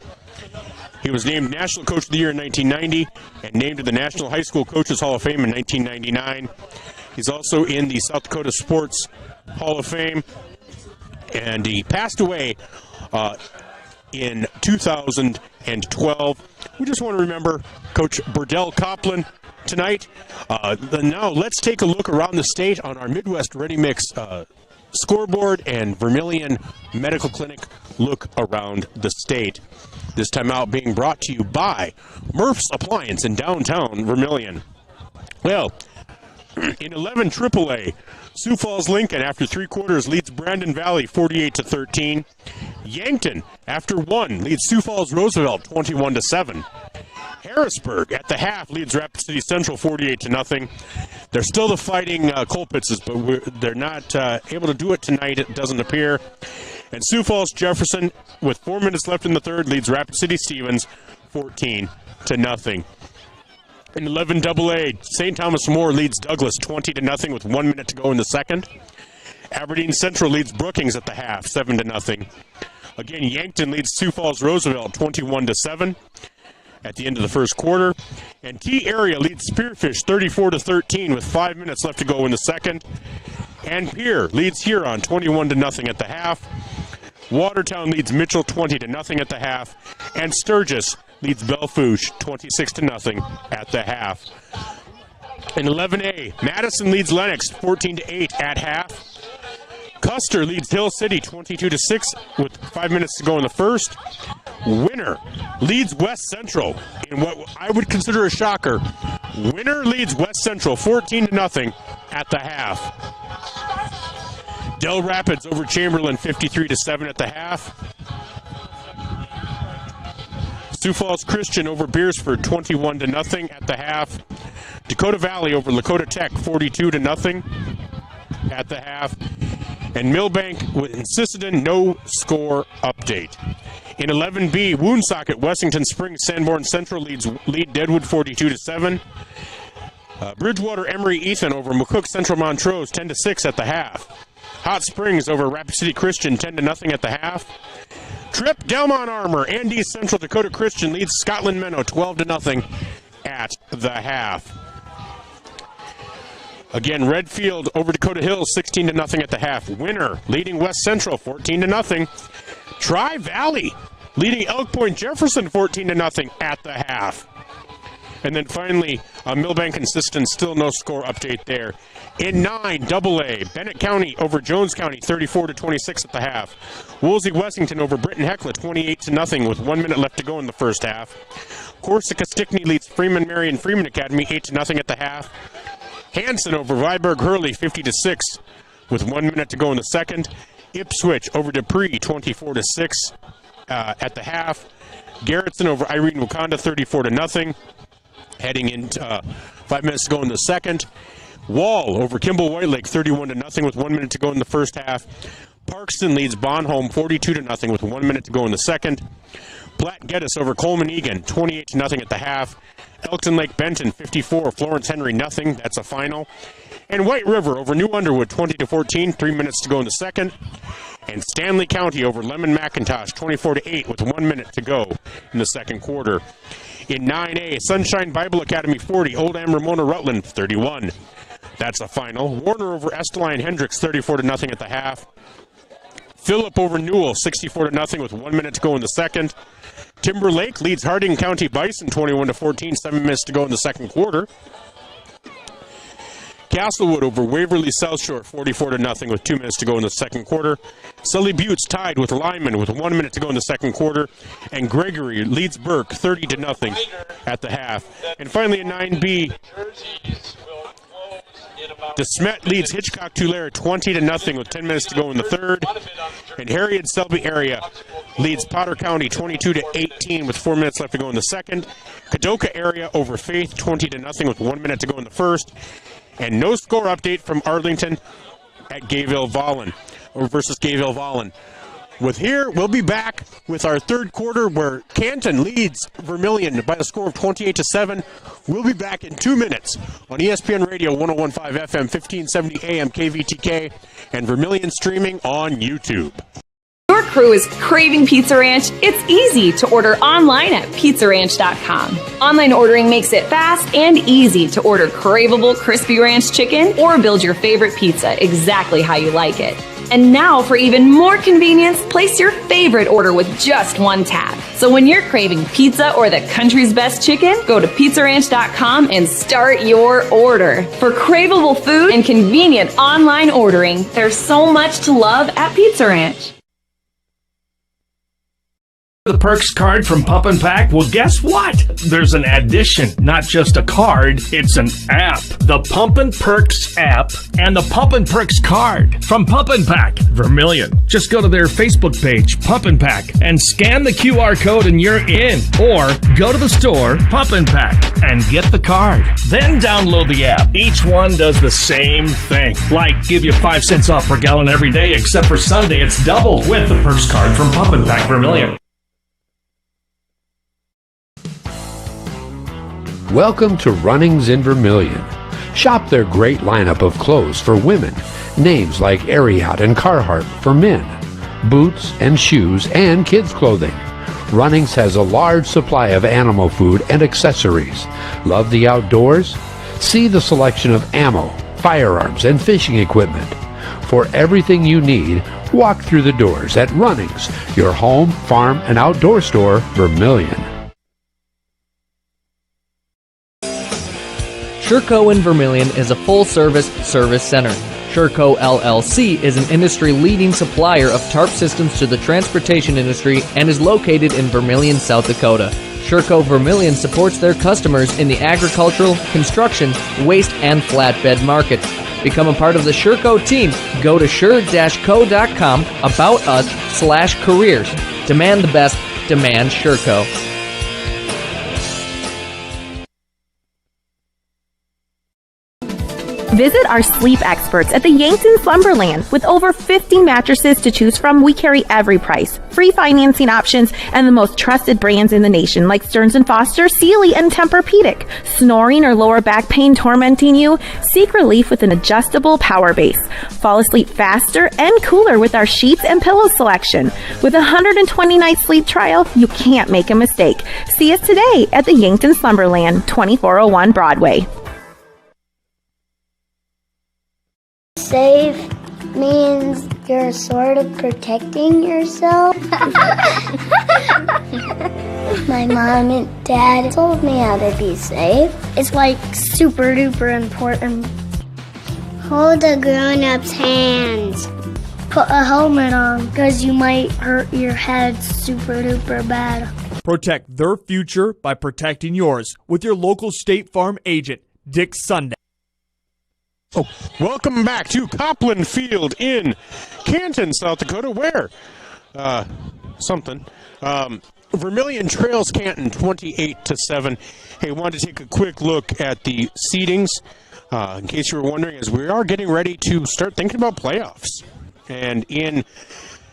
He was named National Coach of the Year in 1990 and named to the National High School Coaches Hall of Fame in 1999. He's also in the South Dakota Sports Hall of Fame, and he passed away in 2012. We just want to remember Coach Burdell Coplin tonight. Now let's take a look around the state on our Midwest Ready Mix scoreboard and Vermillion Medical Clinic look around the state. This time out being brought to you by Murph's Appliance in downtown Vermillion. Well, in 11 AAA, Sioux Falls Lincoln after 3 quarters leads Brandon Valley 48-13. Yankton after 1 leads Sioux Falls Roosevelt 21-7. Harrisburg at the half leads Rapid City Central 48-0. They're still the fighting Colpitzes, but they're not able to do it tonight, it doesn't appear. And Sioux Falls Jefferson, with 4 minutes left in the third, leads Rapid City Stevens 14-0. In 11 AA, St. Thomas More leads Douglas 20-0 with 1 minute to go in the second. Aberdeen Central leads Brookings at the half 7-0. Again, Yankton leads Sioux Falls Roosevelt 21-7 at the end of the first quarter. And T Area leads Spearfish 34-13 with 5 minutes left to go in the second. And Pierre leads Huron 21-0 at the half. Watertown leads Mitchell 20-0 at the half. And Sturgis leads Belfouche 26-0 at the half. In 11A, Madison leads Lennox 14-8 at half. Custer leads Hill City 22-6 with 5 minutes to go in the first. Winner leads West Central in what I would consider a shocker. Winner leads West Central 14-0 at the half. Del Rapids over Chamberlain 53-7 at the half. Sioux Falls Christian over Beersford 21-0 at the half. Dakota Valley over Lakota Tech 42-0 at the half. And Millbank insisted in no score update. In 11B, Woonsocket Wessington Springs Sanborn Central lead Deadwood 42-7. Bridgewater Emory Ethan over McCook Central Montrose 10-6 at the half. Hot Springs over Rapid City Christian 10-0 at the half. Tripp Delmont Armor and East Central Dakota Christian leads Scotland Menno 12-0 at the half. Again, Redfield over Dakota Hills 16-0 at the half. Winner leading West Central 14-0. Tri-Valley leading Elk Point Jefferson 14-0 at the half. And then finally, Millbank Consistent, still no score update there. In 9 AA, Bennett County over Jones County 34-26 at the half. Woolsey Wessington over Britton Hecla 28-0 with 1 minute left to go in the first half. Corsica Stickney leads Freeman Marion Freeman Academy 8-0 at the half. Hanson over Viborg Hurley 50-6 with 1 minute to go in the second. Ipswich over Dupree 24-6 at the half. Garrettson over Irene Wakanda 34-0. Heading into 5 minutes to go in the second. Wall over Kimball White Lake 31-0 with 1 minute to go in the first half. Parkston leads Bonholm 42-0 with 1 minute to go in the second. Platte Geddes over Coleman Egan 28-0 at the half. Elkton Lake Benton 54, Florence Henry nothing. That's a final. And White River over New Underwood 20-14, 3 minutes to go in the second. And Stanley County over Lemon McIntosh 24-8 with 1 minute to go in the second quarter. In 9A, Sunshine Bible Academy 40, Old Am Ramona Rutland 31. That's a final. Warner over Esteline Hendricks 34-0 at the half. Phillip over Newell 64-0 with 1 minute to go in the second. Timberlake leads Harding County Bison 21-14, 7 minutes to go in the second quarter. Castlewood over Waverly South Shore 44-0 with 2 minutes to go in the second quarter. Sully Buttes tied with Lyman with 1 minute to go in the second quarter. And Gregory leads Burke 30-0 at the half. And finally in 9B, DeSmet leads Hitchcock Tulare 20-0 with 10 minutes to go in the third. And Harriet Selby area leads Potter County 22-18 with 4 minutes left to go in the second. Kadoka area over Faith 20-0 with 1 minute to go in the first. And no score update from Arlington at Gayville-Vollen versus Gayville-Vollen. We'll be back with our third quarter where Canton leads Vermillion by a score of 28-7. We'll be back in 2 minutes on ESPN Radio 101.5 FM, 1570 AM KVTK, and Vermillion streaming on YouTube. Your crew is craving Pizza Ranch? It's easy to order online at pizzaranch.com. Online ordering makes it fast and easy to order craveable crispy ranch chicken or build your favorite pizza exactly how you like it. And now, for even more convenience, place your favorite order with just one tap. So when you're craving pizza or the country's best chicken, go to pizzaranch.com and start your order. For craveable food and convenient online ordering, there's so much to love at Pizza Ranch. The Perks card from Pump and Pack? Well, guess what? There's an addition, not just a card, it's an app. The Pump and Perks app and the Pump and Perks card from Pump and Pack, Vermillion. Just go to their Facebook page, Pump and Pack, and scan the QR code and you're in. Or go to the store, Pump and Pack, and get the card. Then download the app. Each one does the same thing. Like give you 5 cents off per gallon every day, except for Sunday, it's doubled with the Perks card from Pump and Pack, Vermillion. Welcome to Runnings in Vermillion. Shop their great lineup of clothes for women, names like Ariat and Carhartt for men, boots and shoes and kids' clothing. Runnings has a large supply of animal food and accessories. Love the outdoors? See the selection of ammo, firearms, and fishing equipment. For everything you need, walk through the doors at Runnings, your home, farm, and outdoor store, Vermillion. Schumacher in Vermillion is a full-service service center. Schumacher LLC is an industry-leading supplier of tarp systems to the transportation industry and is located in Vermillion, South Dakota. Schumacher Vermillion supports their customers in the agricultural, construction, waste, and flatbed markets. Become a part of the Schumacher team. Go to sure-co.com, about us/careers. Demand the best. Demand Schumacher. Visit our sleep experts at the Yankton Slumberland. With over 50 mattresses to choose from, we carry every price, free financing options, and the most trusted brands in the nation like Stearns & Foster, Sealy, and Tempur-Pedic. Snoring or lower back pain tormenting you? Seek relief with an adjustable power base. Fall asleep faster and cooler with our sheets and pillow selection. With a 120-night sleep trial, you can't make a mistake. See us today at the Yankton Slumberland, 2401 Broadway. Safe means you're sort of protecting yourself. My mom and dad told me how to be safe. It's like super duper important. Hold a grown-up's hands. Put a helmet on because you might hurt your head super duper bad. Protect their future by protecting yours with your local State Farm agent, Dick Sunday. Oh, welcome back to Copland Field in Canton, South Dakota, where Vermillion trails Canton 28-7. Hey, wanted to take a quick look at the seedings. In case you were wondering, as we are getting ready to start thinking about playoffs. And in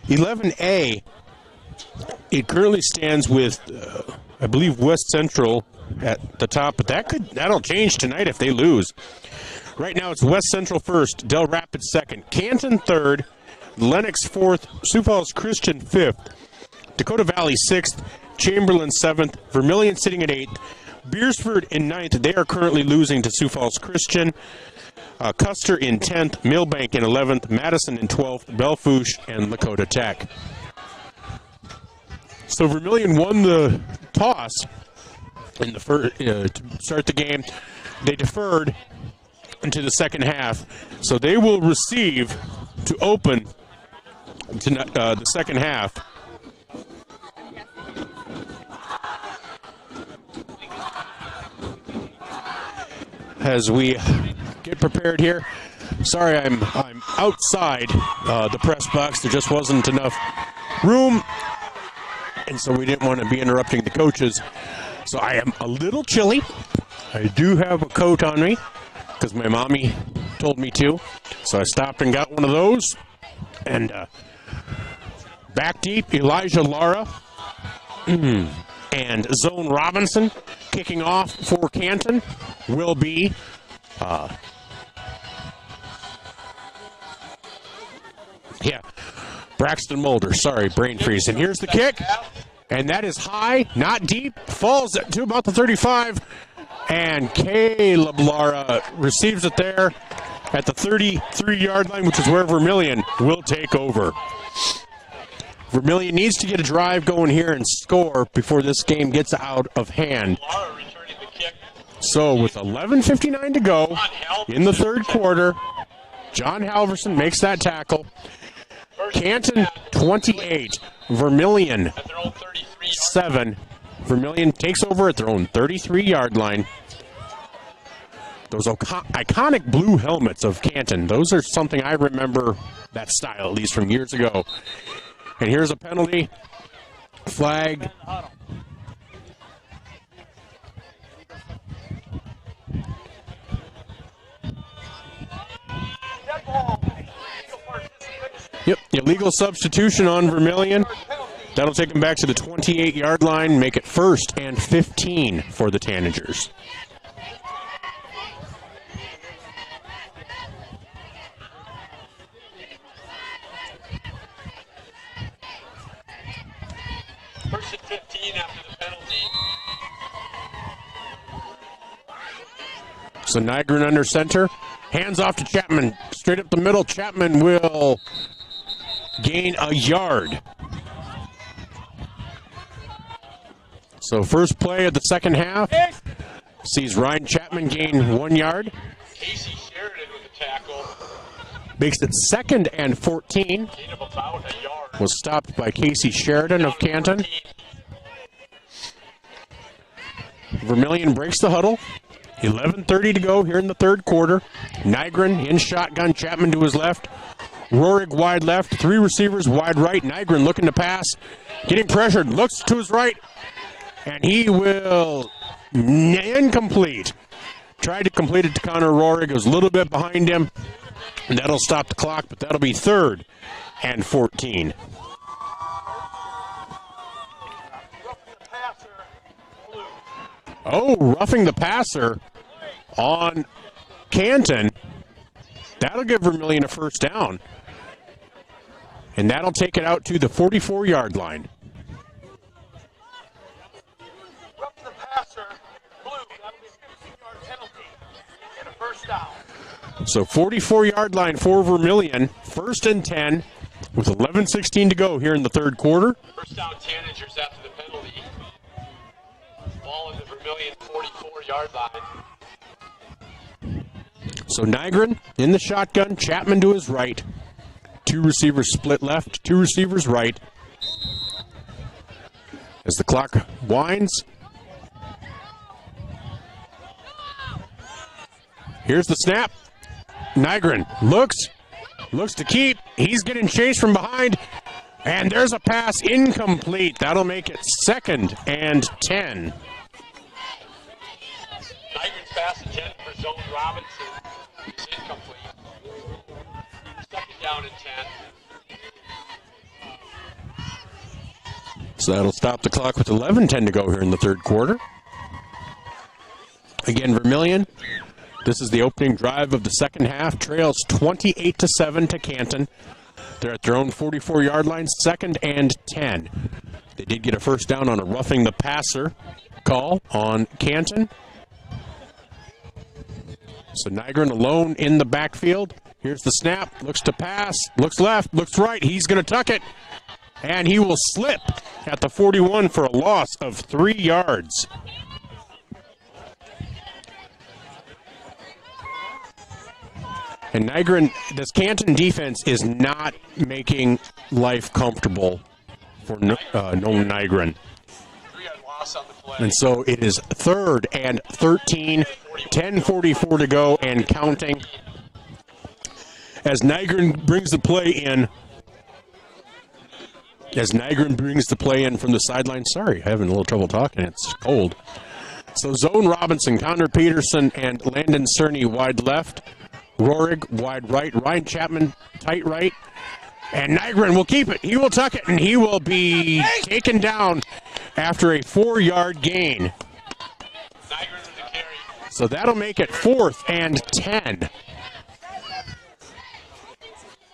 11A, it currently stands with, I believe, West Central at the top, but that'll change tonight if they lose. Right now, it's West Central first, Del Rapids second, Canton third, Lennox fourth, Sioux Falls Christian fifth, Dakota Valley sixth, Chamberlain seventh, Vermillion sitting at eighth, Beersford in ninth. They are currently losing to Sioux Falls Christian. Custer in 10th, Millbank in 11th, Madison in 12th, Belfouche, and Lakota Tech. So Vermillion won the toss in the first to start the game. They deferred into the second half, so they will receive to open to the second half. As we get prepared here, sorry, I'm outside the press box. There just wasn't enough room, and so we didn't want to be interrupting the coaches. So I am a little chilly. I do have a coat on me because my mommy told me to. So I stopped and got one of those, and Back deep, Elijah Lara and Zone Robinson. Kicking off for Canton will be Braxton Mulder. Sorry, brain freeze. And here's the kick. And that is high, not deep. Falls to about the 35. And Caleb Lara receives it there at the 33-yard line, which is where Vermillion will take over. Vermillion needs to get a drive going here and score before this game gets out of hand. So with 11:59 to go in the third quarter, John Halverson makes that tackle. Canton 28, Vermillion 7. Vermillion takes over at their own 33-yard line. Those iconic blue helmets of Canton, those are something I remember, that style at least from years ago. And here's a penalty. Flag. Yep, illegal substitution on Vermillion. That'll take them back to the 28-yard line, make it 1st and 15 for the Tanagers. First and 15 after the penalty. So Nygren under center. Hands off to Chapman. Straight up the middle. Chapman will gain a yard. So first play of the second half sees Ryan Chapman gain 1 yard. Casey Sheridan with the tackle. Makes it 2nd and 14. Gain of about a yard. Was stopped by Casey Sheridan of Canton. Vermillion breaks the huddle. 11:30 to go here in the third quarter. Nygren in shotgun, Chapman to his left. Rohrig wide left, 3 receivers wide right. Nygren looking to pass, getting pressured, looks to his right, and he will incomplete. Tried to complete it to Connor Rohrig. It was a little bit behind him, and that'll stop the clock, but that'll be 3rd and 14. Oh, roughing the passer on Canton. That'll give Vermillion a first down. And that'll take it out to the 44-yard line. Roughing the passer, blue. That'll be a 15-yard penalty and a first down. So 44-yard line for Vermillion. 1st and 10 with 11:16 to go here in the third quarter. First down Tanagers after the penalty. Ball in the Vermillion 44-yard line. So Nygren in the shotgun, Chapman to his right. 2 receivers split left, 2 receivers right. As the clock winds. Here's the snap. Nygren looks to keep. He's getting chased from behind. And there's a pass incomplete. That'll make it 2nd and 10. Nygren's pass intended for Zone Robinson. It's incomplete. 2nd down and 10. So that'll stop the clock with 11:10 to go here in the third quarter. Again, Vermillion. This is the opening drive of the second half. Trails 28-7 to Canton. They're at their own 44-yard line, 2nd and 10. They did get a first down on a roughing the passer call on Canton. So Nygren alone in the backfield. Here's the snap. Looks to pass. Looks left. Looks right. He's going to tuck it. And he will slip at the 41 for a loss of 3 yards. And Nygren, this Canton defense is not making life comfortable for no Nygren. 3-yard loss on the play. And so it is 3rd and 13, 10:44 to go and counting. As Nygren brings the play in. As Nygren brings the play in from the sideline. Sorry, having a little trouble talking. It's cold. So Zone Robinson, Connor Peterson, and Landon Cerny wide left. Rohrig wide right. Ryan Chapman tight right. And Nygren will keep it. He will tuck it, and he will be taken down after a 4-yard gain. So that'll make it 4th and 10.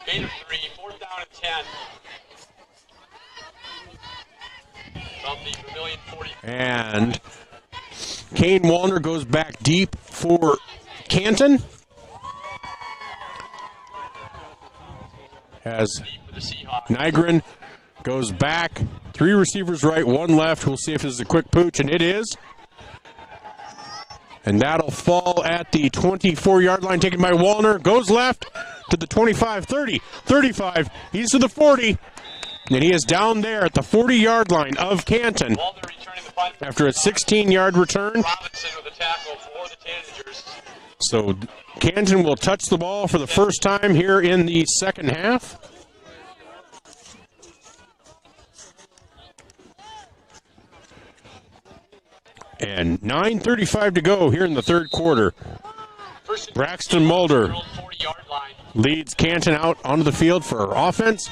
Gain of 3, 4th down and 10. From the Vermillion 40. And Kane Wallner goes back deep for Canton. As Nygren goes back, 3 receivers right, 1 left. We'll see if this is a quick pooch, and it is. And that'll fall at the 24-yard line, taken by Wallner. Goes left to the 25, 30, 35. He's to the 40. And he is down there at the 40-yard line of Canton after a 16-yard return. Robinson with a tackle for the Tanagers. So Canton will touch the ball for the first time here in the second half. And 9:35 to go here in the third quarter. Braxton Mulder leads Canton out onto the field for offense.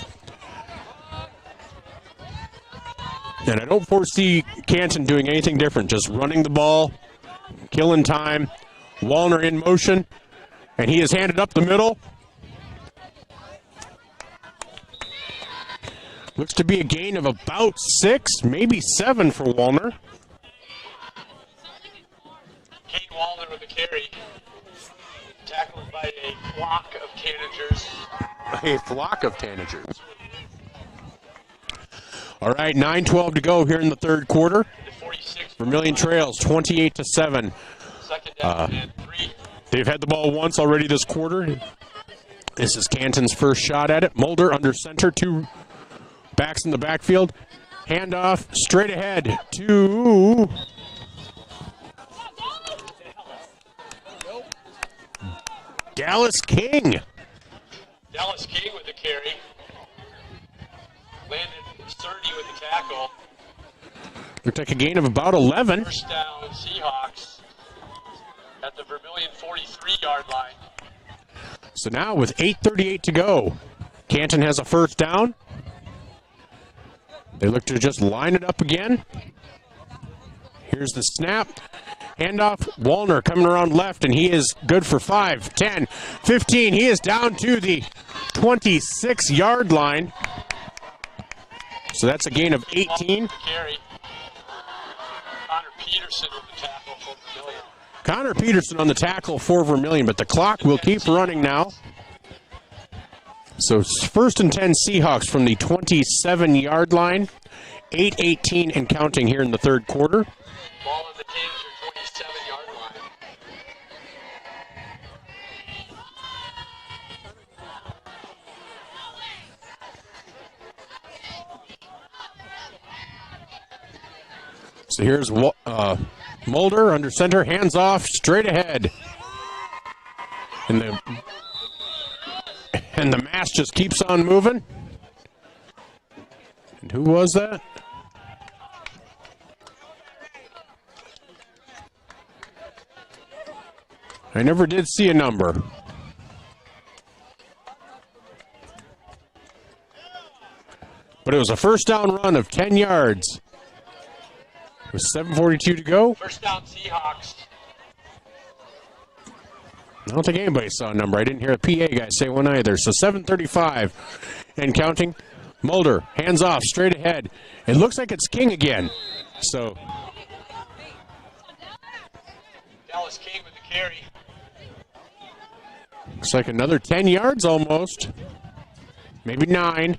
And I don't foresee Canton doing anything different, just running the ball, killing time. Wallner in motion, and he is handed up the middle. Looks to be a gain of about 6, maybe 7 for Wallner. Kane Wallner with the carry. Tackled by a flock of Tanagers. A flock of Tanagers. All right, 9:12 to go here in the third quarter. Vermillion trails 28-7. They've had the ball once already this quarter. This is Canton's first shot at it. Mulder under center, 2 backs in the backfield. Handoff straight ahead to Dallas King. Dallas King with the carry. Landed sturdy with the tackle. Looks like a gain of about 11. First down, Seahawks at the Vermillion 43-yard line. So now with 8:38 to go, Canton has a first down. They look to just line it up again. Here's the snap. Handoff, Wallner coming around left, and he is good for 5, 10, 15. He is down to the 26-yard line. So that's a gain of 18. Carry. Connor Peterson with the tackle for Vermillion. Connor Peterson on the tackle for Vermillion, but the clock will keep running now. So first and 10 Seahawks from the 27-yard line. 8:18 and counting here in the third quarter. Ball in the Tanager 27-yard line. So here's Mulder under center, hands off, straight ahead. And the mass just keeps on moving. And who was that? I never did see a number. But it was a first down run of 10 yards. With 7:42 to go. First down, Seahawks. I don't think anybody saw a number. I didn't hear a PA guy say one either. So 7:35 and counting. Mulder, hands off, straight ahead. It looks like it's King again. So Dallas King with the carry. looks like another 10 yards almost. Maybe 9.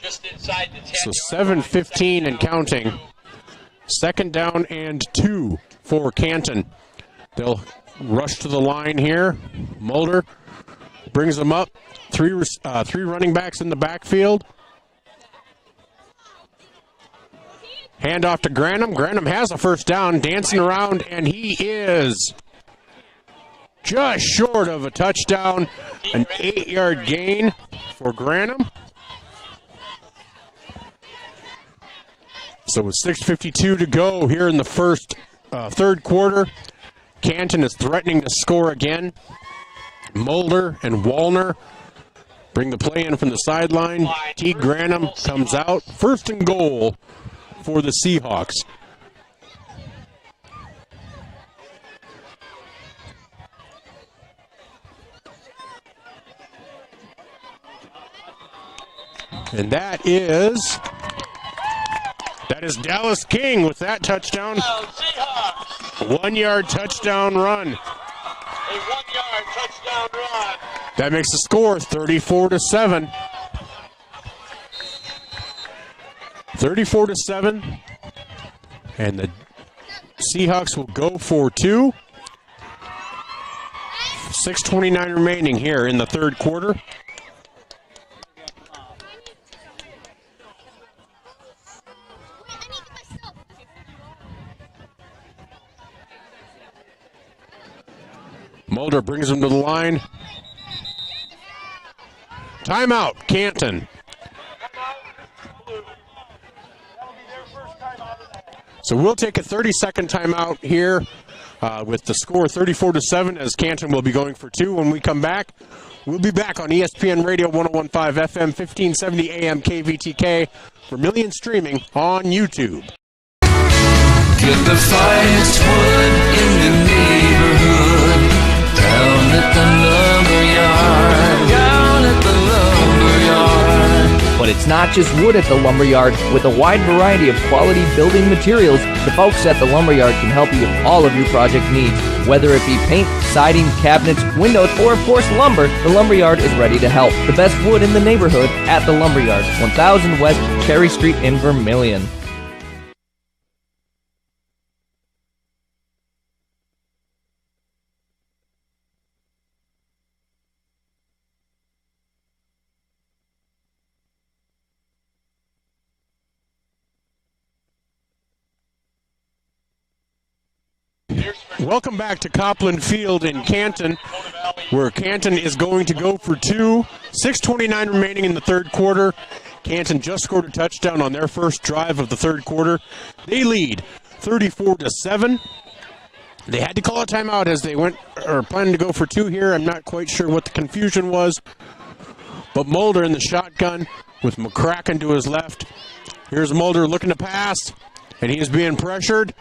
Just inside the 10. So 7:15 and counting. Second down and 2 for Canton. They'll rush to the line here. Mulder brings them up. Three running backs in the backfield. Hand off to Granum. Granum has a first down, dancing around, and he is just short of a touchdown. An 8-yard gain for Granum. So with 6:52 to go here in the third quarter, Canton is threatening to score again. Mulder and Wallner bring the play in from the sideline. T. Granum comes out. 1st and goal for the Seahawks. And that is Dallas King with that touchdown. 1-yard touchdown run. A 1-yard touchdown run. That makes the score 34-7. 34-7. And the Seahawks will go for 2. 6:29 remaining here in the third quarter. Mulder brings him to the line. Timeout, Canton. So we'll take a 30-second timeout here with the score 34-7 as Canton will be going for 2 when we come back. We'll be back on ESPN Radio 101.5 FM, 1570 AM KVTK, Vermillion streaming on YouTube. Get the finest wood in the neighborhood. Down at the lumberyard. Down at the lumberyard. But it's not just wood at the lumberyard. With a wide variety of quality building materials, the folks at the lumberyard can help you with all of your project needs. Whether it be paint, siding, cabinets, windows, or of course lumber, the lumberyard is ready to help. The best wood in the neighborhood at the lumberyard, 1000 West Cherry Street in Vermillion. Welcome back to Copland Field in Canton, where Canton is going to go for 2. 6:29 remaining in the third quarter. Canton just scored a touchdown on their first drive of the third quarter. They lead 34-7. They had to call a timeout as they planning to go for 2 here. I'm not quite sure what the confusion was. But Mulder in the shotgun with McCracken to his left. Here's Mulder looking to pass, and he is being pressured.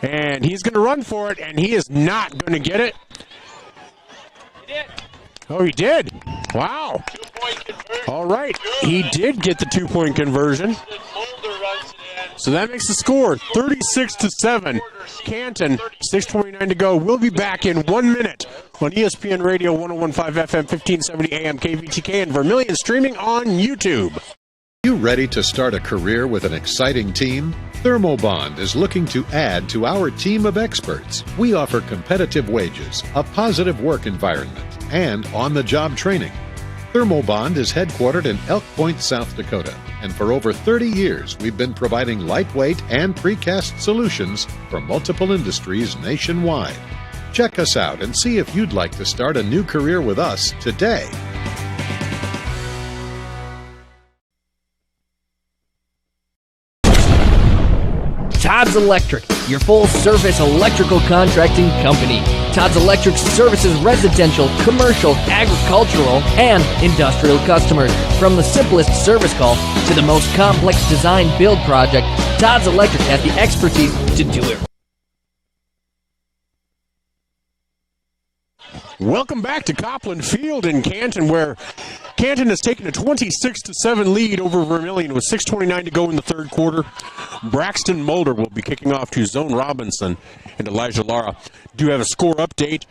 And he's going to run for it, and he is not going to get it. He did. Oh, he did. Wow. 2-point conversion. All right. He did get the 2-point conversion. Mulder runs it in. So that makes the score 36-7. Canton, 6:29 to go. We'll be back in 1 minute on ESPN Radio 101.5 FM, 1570 AM KVTK, and Vermillion streaming on YouTube. You ready to start a career with an exciting team? Thermobond is looking to add to our team of experts. We offer competitive wages, a positive work environment, and on-the-job training. Thermobond is headquartered in Elk Point, South Dakota, and for over 30 years we've been providing lightweight and precast solutions for multiple industries nationwide. Check us out and see if you'd like to start a new career with us today. Todd's Electric, your full-service electrical contracting company. Todd's Electric services residential, commercial, agricultural, and industrial customers. From the simplest service call to the most complex design-build project, Todd's Electric has the expertise to do it. Welcome back to Copland Field in Canton, where Canton has taken a 26-7 lead over Vermillion with 6:29 to go in the third quarter. Braxton Mulder will be kicking off to Zone Robinson and Elijah Lara. Do have a score update.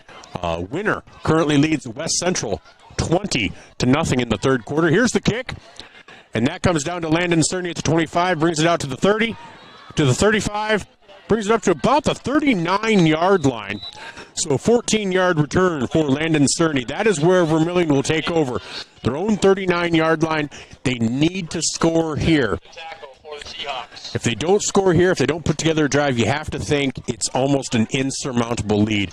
Winner currently leads West Central 20-0 in the third quarter. Here's the kick, and that comes down to Landon Cerny at the 25, brings it out to the 30, to the 35, brings it up to about the 39-yard line. So a 14-yard return for Landon Cerny. That is where Vermillion will take over. Their own 39-yard line. They need to score here. If they don't score here, if they don't put together a drive, you have to think it's almost an insurmountable lead.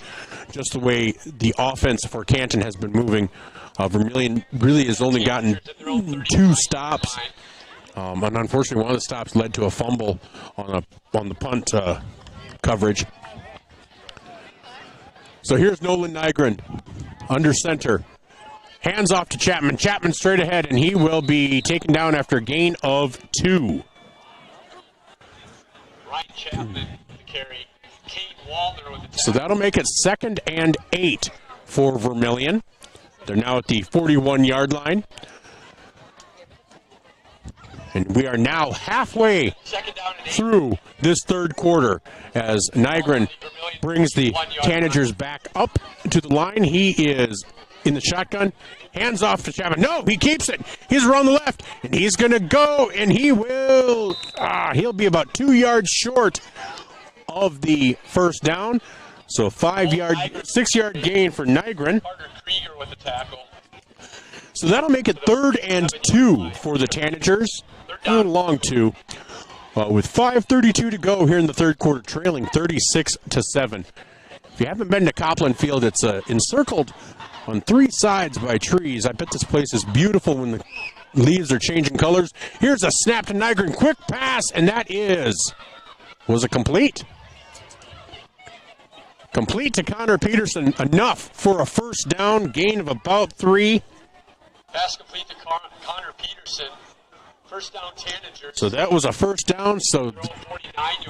Just the way the offense for Canton has been moving. Vermillion really has only gotten 2 stops. And unfortunately, one of the stops led to a fumble on the punt coverage. So here's Nolan Nygren under center. Hands off to Chapman. Chapman straight ahead, and he will be taken down after a gain of 2. Ryan Chapman with the carry. Kate Wallner with the tackle. So that'll make it 2nd and 8 for Vermillion. They're now at the 41-yard line. And we are now halfway through this third quarter as Nygren brings the Tanagers back up to the line. He is in the shotgun. Hands off to Chapman. No, he keeps it. He's around the left, and he's going to go, and he will. He'll be about 2 yards short of the first down. So 6-yard gain for Nygren. Krieger with the tackle. So that'll make it 3rd and 2 for the Tanagers. And long 2. With 5:32 to go here in the third quarter, trailing 36-7. If you haven't been to Copland Field, it's encircled on 3 sides by trees. I bet this place is beautiful when the leaves are changing colors. Here's a snap to Nygren. Quick pass, and that was a complete. Complete to Connor Peterson. Enough for a first down, gain of about 3. Pass complete to Connor Peterson. First down, Tanagers. So that was a first down. So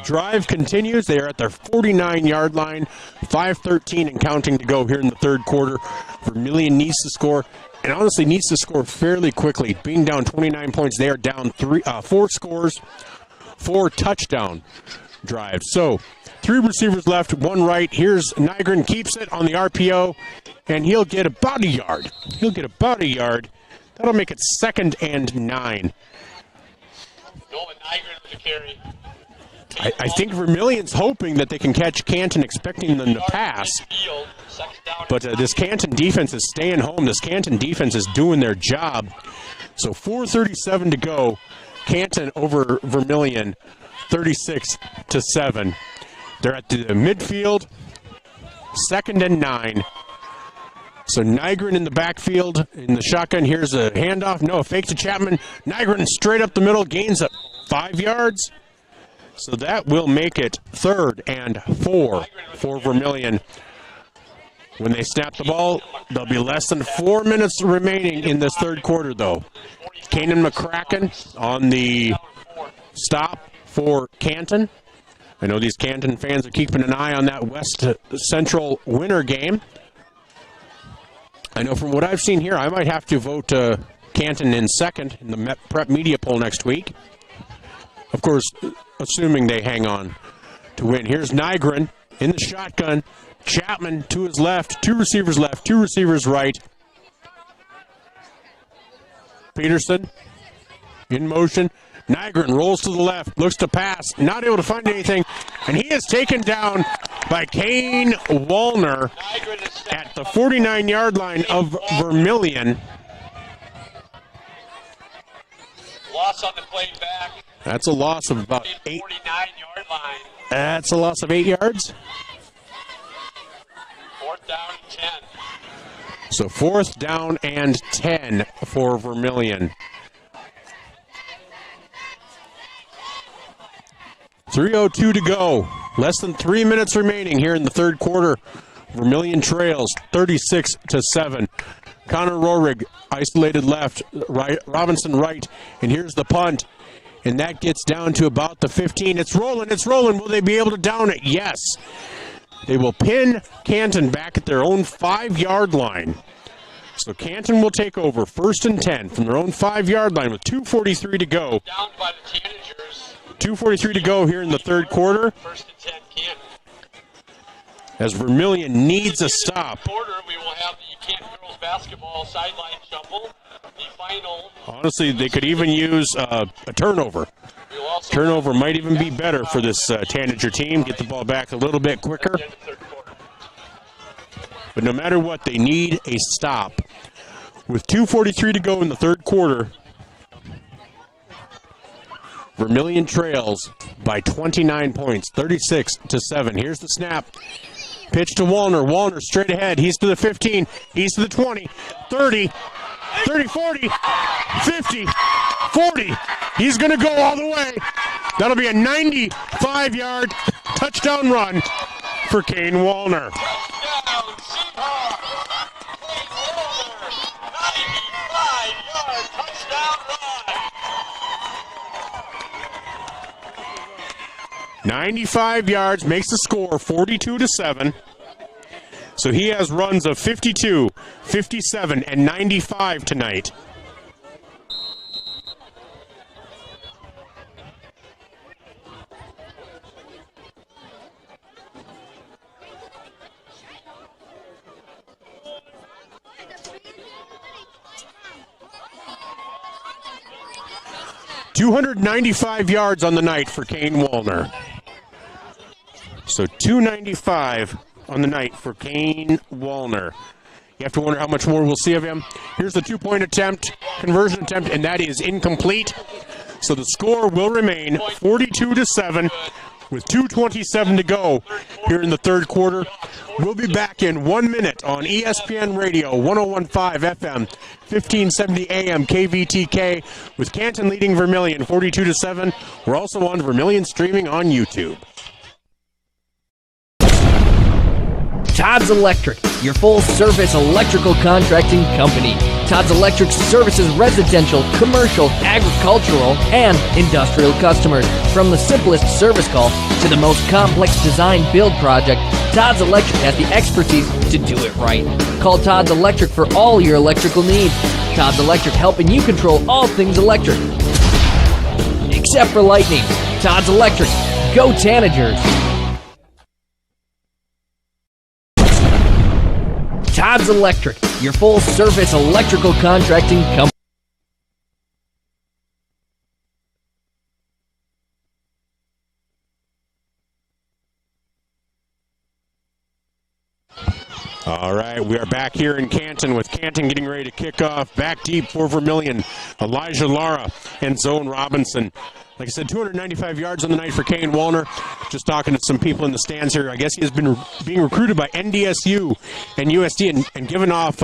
drive continues. They are at their 49-yard line. 5:13 and counting to go here in the third quarter. Vermillion needs to score, and honestly needs to score fairly quickly. Being down 29 points, they are down 4 scores, 4 touchdown drives. So 3 receivers left, 1 right. Here's Nygren, keeps it on the RPO, and he'll get about a yard. That'll make it 2nd and 9. Nolan Nygren with the carry. I think Vermillion's hoping that they can catch Canton, expecting them to pass. But this Canton defense is staying home. This Canton defense is doing their job. So 4:37 to go. Canton over Vermillion, 36-7. They're at the midfield, 2nd and 9. So Nygren in the backfield in the shotgun. Here's a handoff. No, a fake to Chapman. Nygren straight up the middle, gains up 5 yards. So that will make it 3rd and 4 for Vermillion. When they snap the ball, there'll be less than 4 minutes remaining in this third quarter, though. Kanan McCracken on the stop for Canton. I know these Canton fans are keeping an eye on that West Central winter game. I know from what I've seen here, I might have to vote Canton in 2nd in the prep media poll next week. Of course, assuming they hang on to win. Here's Nygren in the shotgun. Chapman to his left. 2 receivers left, 2 receivers right. Peterson in motion. Nygren rolls to the left, looks to pass, not able to find anything, and he is taken down by Kane Wallner at the 49-yard line of Vermillion. Loss on the play back. That's a loss of about 8. 49-yard line. That's a loss of 8 yards. 4th down and 10. So 4th down and 10 for Vermillion. 3:02 to go. Less than 3 minutes remaining here in the third quarter. Vermillion trails 36-7. Connor Rohrig isolated left, right, Robinson right, and here's the punt. And that gets down to about the 15. It's rolling. Will they be able to down it? Yes. They will pin Canton back at their own 5-yard line. So Canton will take over 1st and 10 from their own 5-yard line with 2:43 to go. Down by the Tanagers. 2:43 to go here in the third quarter. 1st and 10, Canton. As Vermillion needs a stop. Quarter, we will have the Canton girls basketball sideline shuffle. The final. Honestly, they could even use a turnover. Turnover might even be better for this Tanager team. Get the ball back a little bit quicker. But no matter what, they need a stop. With 2:43 to go in the third quarter, Vermillion trails by 29 points, 36-7. Here's the snap. Pitch to Wallner. Wallner straight ahead. He's to the 15. He's to the 20, 30, 40, 50, 40. He's going to go all the way. That'll be a 95-yard touchdown run for Kane Wallner. 95 yards, makes the score 42-7. So he has runs of 52, 57, and 95 tonight. .295 yards on the night for Kane Wallner. So 295 on the night for Kane Wallner. You have to wonder how much more we'll see of him. Here's the two-point attempt, conversion attempt, and that is incomplete. So the score will remain 42-7 with 2:27 to go here in the third quarter. We'll be back in 1 minute on ESPN Radio, 101.5 FM, 1570 AM KVTK, with Canton leading Vermillion 42-7. We're also on Vermillion streaming on YouTube. Todd's Electric, your full-service electrical contracting company. Todd's Electric services residential, commercial, agricultural, and industrial customers. From the simplest service call to the most complex design-build project, Todd's Electric has the expertise to do it right. Call Todd's Electric for all your electrical needs. Todd's Electric, helping you control all things electric. Except for lightning. Todd's Electric. Go Tanagers. Todd's Electric, your full-service electrical contracting company. All right, we are back here in Canton with Canton getting ready to kick off. Back deep for Vermillion, Elijah Lara and Zone Robinson. Like I said, 295 yards on the night for Kane Wallner. Just talking to some people in the stands here. I guess he has been being recruited by NDSU and USD and given off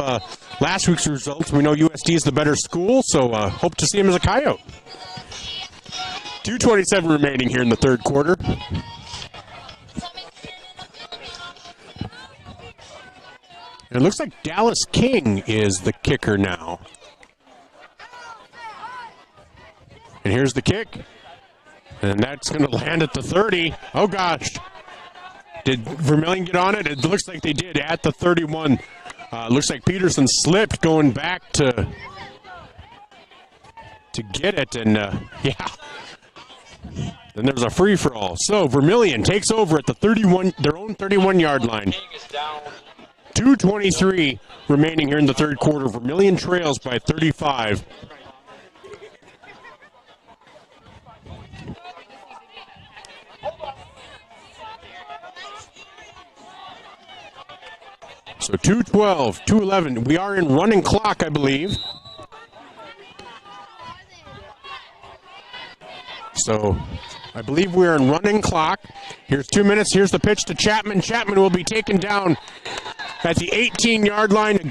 last week's results. We know USD is the better school, so hope to see him as a Coyote. 2:27 remaining here in the third quarter. And it looks like Dallas King is the kicker now. And here's the kick. And that's going to land at the 30. Oh, gosh. Did Vermillion get on it? It looks like they did at the 31. Looks like Peterson slipped going back to get it. And, yeah. Then there's a free-for-all. So Vermillion takes over at the 31, their own 31-yard line. 2:23 remaining here in the third quarter. Vermillion trails by 35. So 2:12, 2:11. We are in running clock, I believe. So I believe we're in running clock. Here's 2 minutes. Here's the pitch to Chapman. Chapman will be taken down at the 18-yard line, the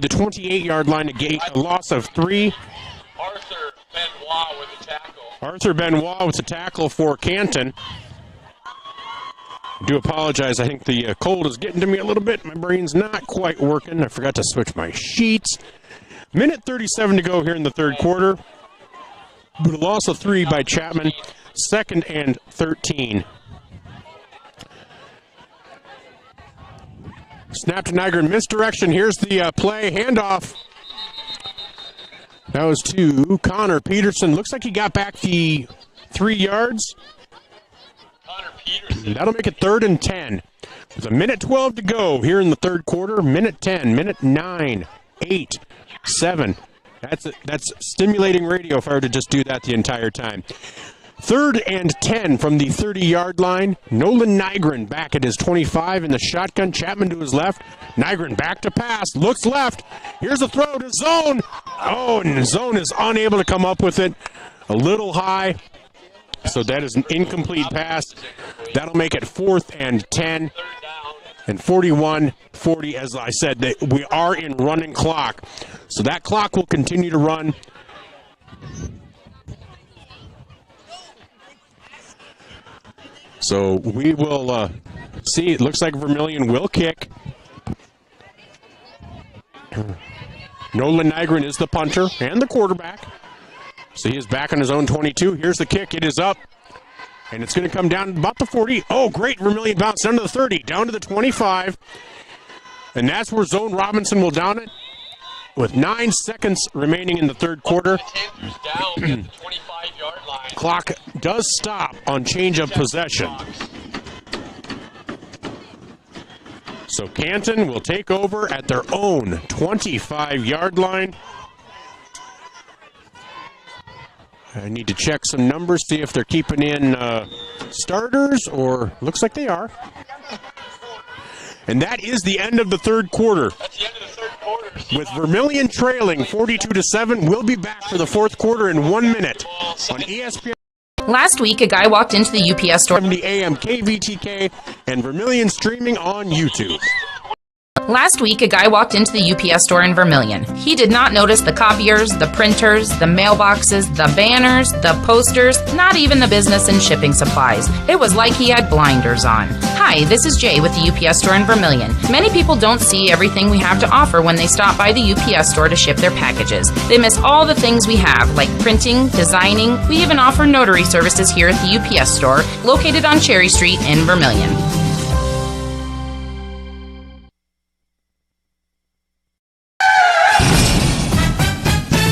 28-yard line, a loss of 3. Arthur Benoit with the tackle. Arthur Benoit with the tackle for Canton. I do apologize. I think the cold is getting to me a little bit. My brain's not quite working. I forgot to switch my sheets. Minute 37 to go here in the third quarter. But a loss of 3 by Chapman. 2nd and 13. Snap to Niagara, misdirection. Here's the play. Handoff. That was to Connor Peterson. Looks like he got back the 3 yards. Connor Peterson. That'll make it 3rd and 10. There's a minute 12 to go here in the third quarter. Minute 10, minute 9, 8, 7. That's stimulating radio if I were to just do that the entire time. 3rd and 10 from the 30-yard line. Nolan Nygren back at his 25 in the shotgun. Chapman to his left. Nygren back to pass. Looks left. Here's a throw to Zone. Oh, and Zone is unable to come up with it. A little high. So that is an incomplete pass. That'll make it 4th and 10. And 41-40, as I said, we are in running clock. So that clock will continue to run. So we will see. It looks like Vermillion will kick. Nolan Nygren is the punter and the quarterback. So he is back on his own 22. Here's the kick. It is up. And it's going to come down about the 40. Oh, great Vermillion bounce down to the 30, down to the 25. And that's where Zone Robinson will down it with 9 seconds remaining in the third quarter. Tanagers down at the 25-yard line. Clock does stop on change of possession. So Canton will take over at their own 25-yard line. I need to check some numbers, see if they're keeping in starters, or looks like they are. And that is the end of the third quarter. That's the end of the third quarter. With Vermillion trailing 42-7, we'll be back for the fourth quarter in 1 minute on ESPN. Last week, a guy walked into the UPS store. 70 AM KVTK and Vermillion streaming on YouTube. Last week, a guy walked into the UPS store in Vermillion. He did not notice the copiers, the printers, the mailboxes, the banners, the posters, not even the business and shipping supplies. It was like he had blinders on. Hi, this is Jay with the UPS store in Vermillion. Many people don't see everything we have to offer when they stop by the UPS store to ship their packages. They miss all the things we have, like printing, designing. We even offer notary services here at the UPS store, located on Cherry Street in Vermillion.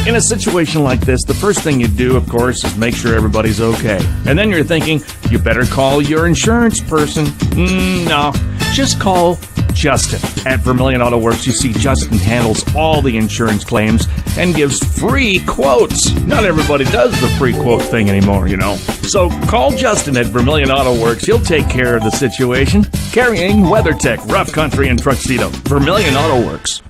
In a situation like this, the first thing you do, of course, is make sure everybody's okay. And then you're thinking, you better call your insurance person. No, just call Justin. At Vermillion Auto Works, you see Justin handles all the insurance claims and gives free quotes. Not everybody does the free quote thing anymore, you know. So call Justin at Vermillion Auto Works. He'll take care of the situation. Carrying WeatherTech, Rough Country, and Tuxedo. Vermillion Auto Works.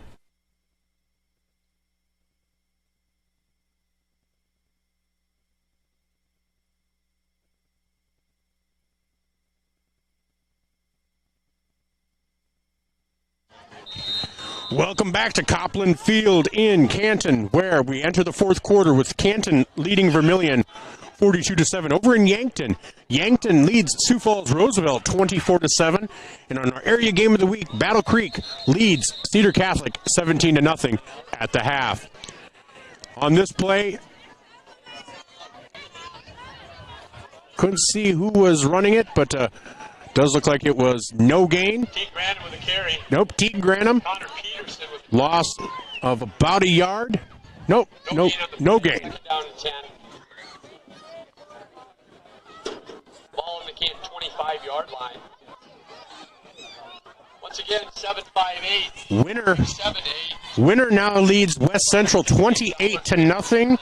Welcome back to Copland Field in Canton, where we enter the fourth quarter with Canton leading Vermillion 42-7. Over in Yankton, Yankton leads Sioux Falls Roosevelt 24-7. And on our area game of the week, Battle Creek leads Cedar Catholic 17-0 at the half. On this play, couldn't see who was running it, but does look like it was no gain. Teague Granum with a carry. Nope, Teague Granum. Connor Peterson with Loss of about a yard. Nope, no gain. Down to 10. Ball in the Canton 25-yard line. Once again, 7-5-8. Winner. 7-8. Winner now leads West Central 28-0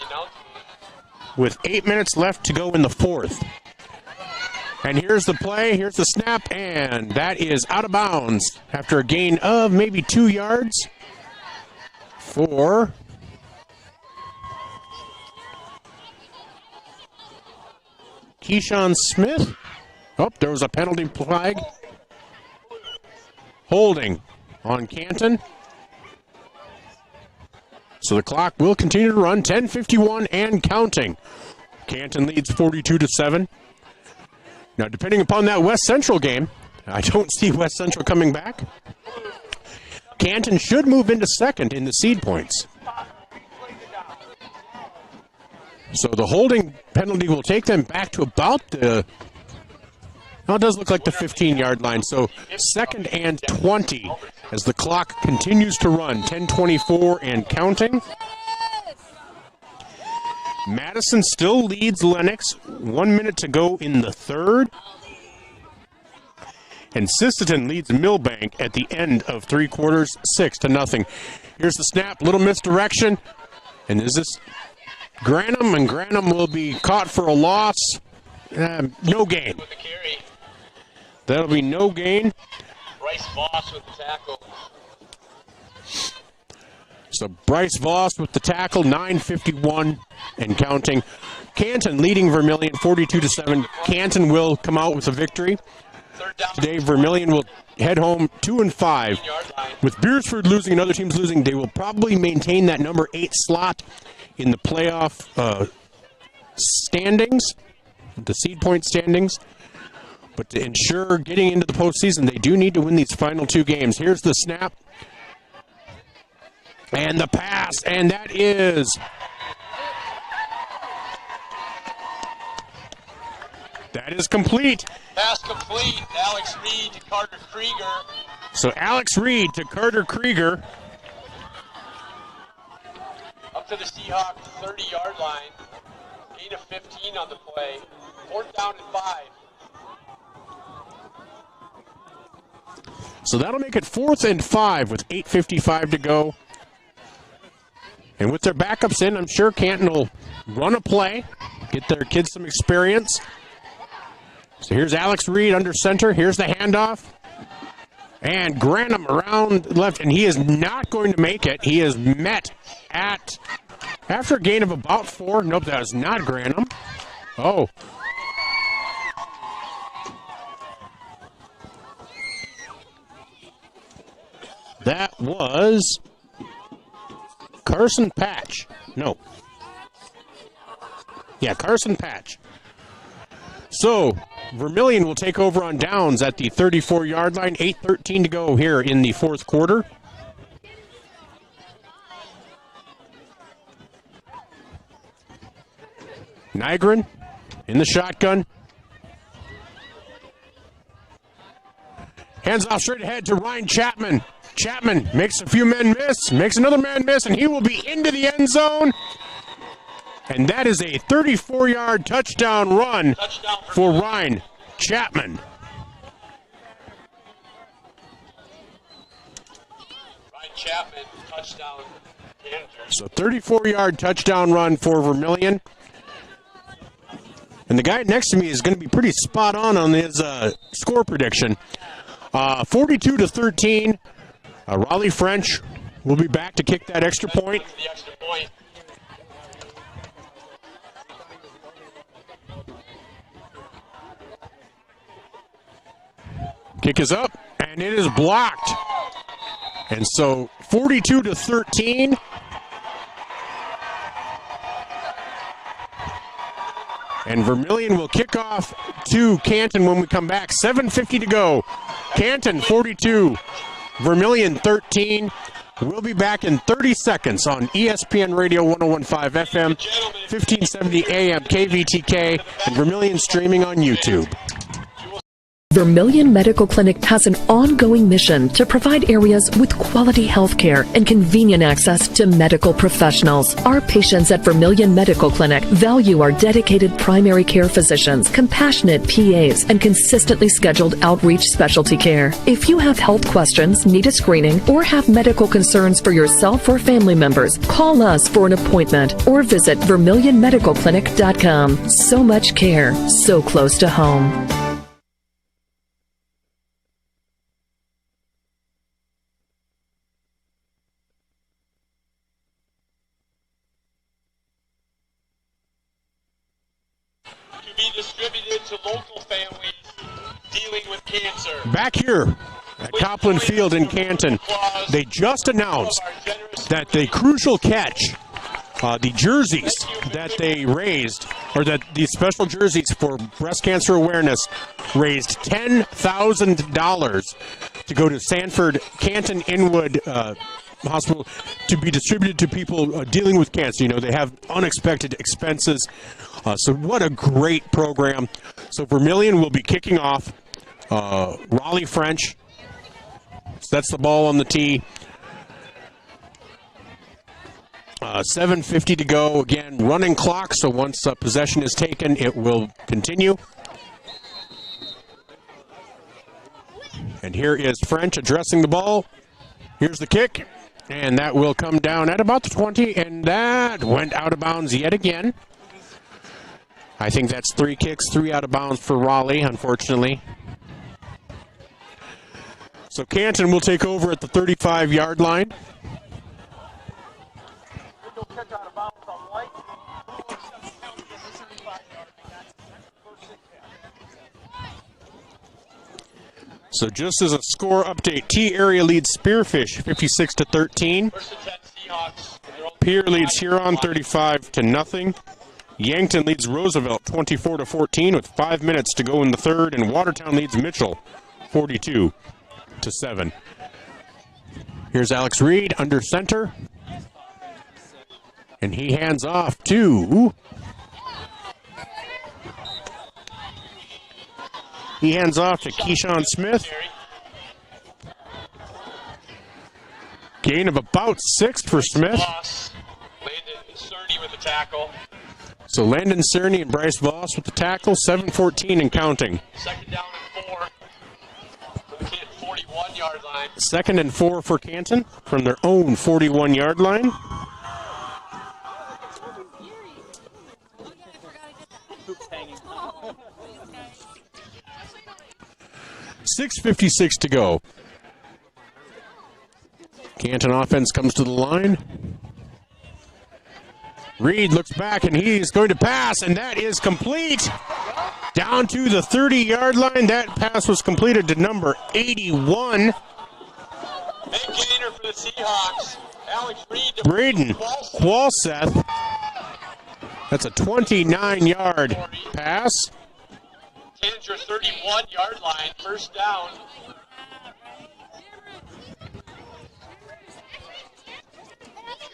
with 8 minutes left to go in the fourth. And here's the play, here's the snap, and that is out of bounds after a gain of maybe 2 yards for Keyshawn Smith. Oh, there was a penalty flag. Holding on Canton. So the clock will continue to run, 10:51 and counting. Canton leads 42-7. Now, depending upon that West Central game, I don't see West Central coming back. Canton should move into second in the seed points. So the holding penalty will take them back to about the, well, it does look like the 15-yard line. So second and 20 as the clock continues to run, 10:24 and counting. Madison still leads Lennox. 1 minute to go in the third. And Sisterton leads Millbank at the end of 3 quarters, 6-0. Here's the snap, little misdirection. And is this Granum? And Granum will be caught for a loss. No gain. That'll be no gain. Bryce Voss with the tackle. So Bryce Voss with the tackle, 9:51 and counting. Canton leading Vermillion 42-7. Canton will come out with a victory. Today Vermillion will head home 2-5. With Beersford losing and other teams losing, they will probably maintain that number 8 slot in the playoff standings, the seed point standings. But to ensure getting into the postseason, they do need to win these final 2 games. Here's the snap. And the pass, and that is That is complete. Pass complete. Alex Reed to Carter Krieger. So Alex Reed to Carter Krieger. Up to the Seahawks 30-yard line. Gain of 15 on the play. 4th down and 5. So that'll make it 4th and 5 with 8:55 to go. And with their backups in, I'm sure Canton will run a play, get their kids some experience. So here's Alex Reed under center. Here's the handoff. And Granum around left, and he is not going to make it. He is met at, after a gain of about 4. Nope, that was not Granum. Oh. That was Carson Patch. No. Yeah, Carson Patch. So, Vermillion will take over on downs at the 34-yard line. 8:13 to go here in the 4th quarter. Nygren in the shotgun. Hands off straight ahead to Ryan Chapman. Chapman makes a few men miss, makes another man miss, and he will be into the end zone. And that is a 34-yard touchdown run for Ryan Chapman. Ryan Chapman, touchdown. So 34-yard touchdown run for Vermillion. And the guy next to me is going to be pretty spot on his score prediction. 42-13. Raleigh French will be back to kick that extra point. Kick is up, and it is blocked. And so 42-13. And Vermillion will kick off to Canton when we come back. 7:50 to go. Canton 42, Vermillion 13. We'll be back in 30 seconds on ESPN Radio 101.5 FM, 1570 AM KVTK, and Vermillion streaming on YouTube. Vermillion Medical Clinic has an ongoing mission to provide areas with quality health care and convenient access to medical professionals. Our patients at Vermillion Medical Clinic value our dedicated primary care physicians, compassionate PAs, and consistently scheduled outreach specialty care. If you have health questions, need a screening, or have medical concerns for yourself or family members, call us for an appointment or visit VermillionMedicalClinic.com. So much care, so close to home. Distributed to local families dealing with cancer. Back here at Copland Field in Canton, they just announced that the crucial catch, the jerseys that they raised, or that these special jerseys for breast cancer awareness, raised $10,000 to go to Sanford Canton Inwood Hospital to be distributed to people dealing with cancer. You know, they have unexpected expenses. So what a great program. So Vermillion will be kicking off. Raleigh French sets the ball on the tee. 7:50 to go. Again, running clock. So once possession is taken, it will continue. And here is French addressing the ball. Here's the kick. And that will come down at about the 20. And that went out of bounds yet again. I think that's 3 kicks, 3 out of bounds for Raleigh, unfortunately. So Canton will take over at the 35-yard line. So just as a score update, T area leads Spearfish 56-13. Pier leads Huron 35-0. Yankton leads Roosevelt 24-14 with 5 minutes to go in the third, and Watertown leads Mitchell 42-7. Here's Alex Reed under center, and he hands off to He hands off to Keyshawn Smith. Gain of about 6 for Smith. Landon Cerny with the tackle. So Landon Cerny and Bryce Voss with the tackle, 7:14 and counting. Second down and 4 for the Canton 41-yard line. 2nd and 4 for Canton from their own 41-yard line. $6:56 to go. Canton offense comes to the line. Reed looks back and he's going to pass, and that is complete. Down to the 30-yard line. That pass was completed to number 81. Big gainer for the Seahawks. Alex Reed. Braden Qualseth. That's a 29-yard pass. Tanager 31-yard line. First down.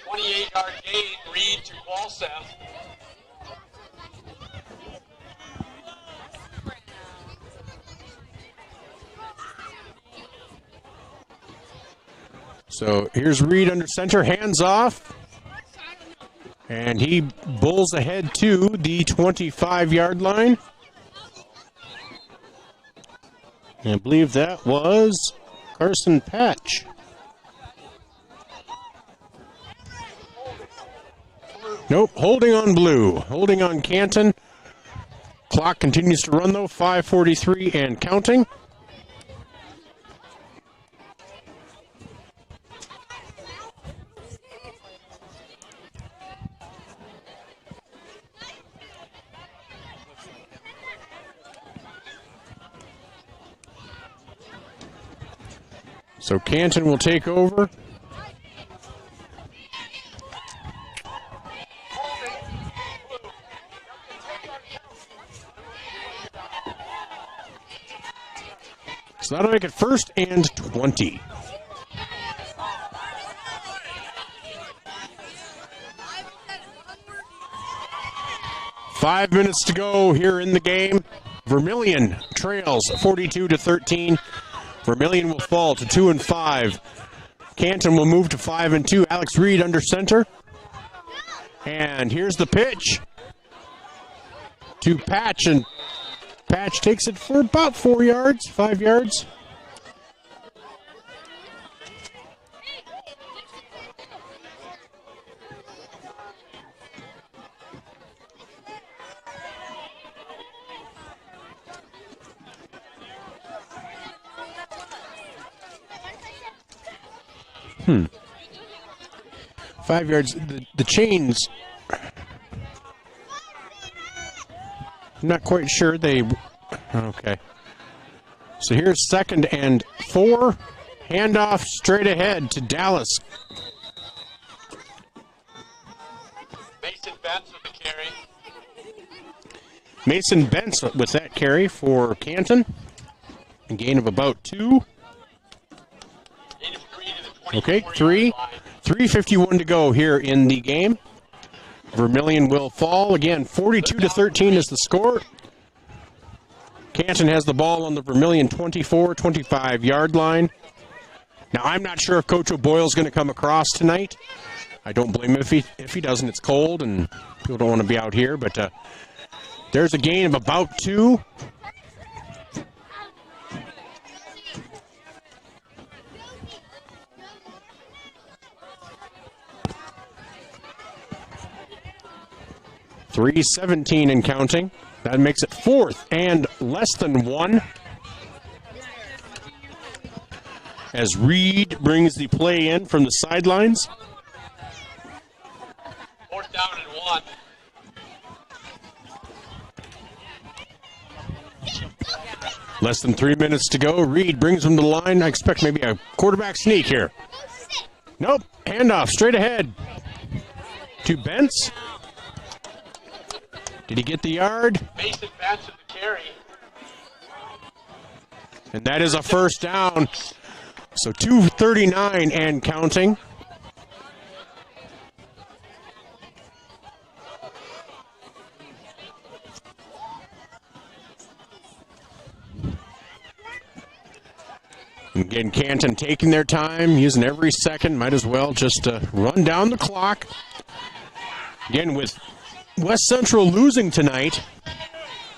$28 gain, Reed to Qualseth. So here's Reed under center, hands off. And he bulls ahead to the 25-yard line. And I believe that was Carson Patch. Nope, holding on blue, holding on Canton. Clock continues to run though, 5:43 and counting. So Canton will take over. So that'll make it 1st and 20. Five minutes to go here in the game. Vermillion trails 42-13. Vermillion will fall to 2-5. Canton will move to 5-2. Alex Reed under center. And here's the pitch to Patch, and Patch takes it for about 4 yards, 5 yards. Hmm. 5 yards. The chains. I'm not quite sure they. Okay. So here's 2nd and 4. Handoff straight ahead to Dallas. Mason Bentz with the carry. Mason Bentz with that carry for Canton. A gain of about 2. Okay, 3:51 to go here in the game. Vermillion will fall. Again, 42-13 is the score. Canton has the ball on the Vermillion 25-yard line. Now, I'm not sure if Coach O'Boyle's going to come across tonight. I don't blame him if he doesn't. It's cold and people don't want to be out here. But there's a gain of about 2. .317 and counting. That makes it 4th and less than 1. As Reed brings the play in from the sidelines. 4th down and 1. Less than 3 minutes to go. Reed brings him to the line. I expect maybe a quarterback sneak here. Nope. Handoff straight ahead to Bentz. Did he get the yard? Mason Bentz with the carry. And that is a first down. So 2:39 and counting. Again, Canton taking their time, using every second. Might as well just run down the clock. Again, with West Central losing tonight,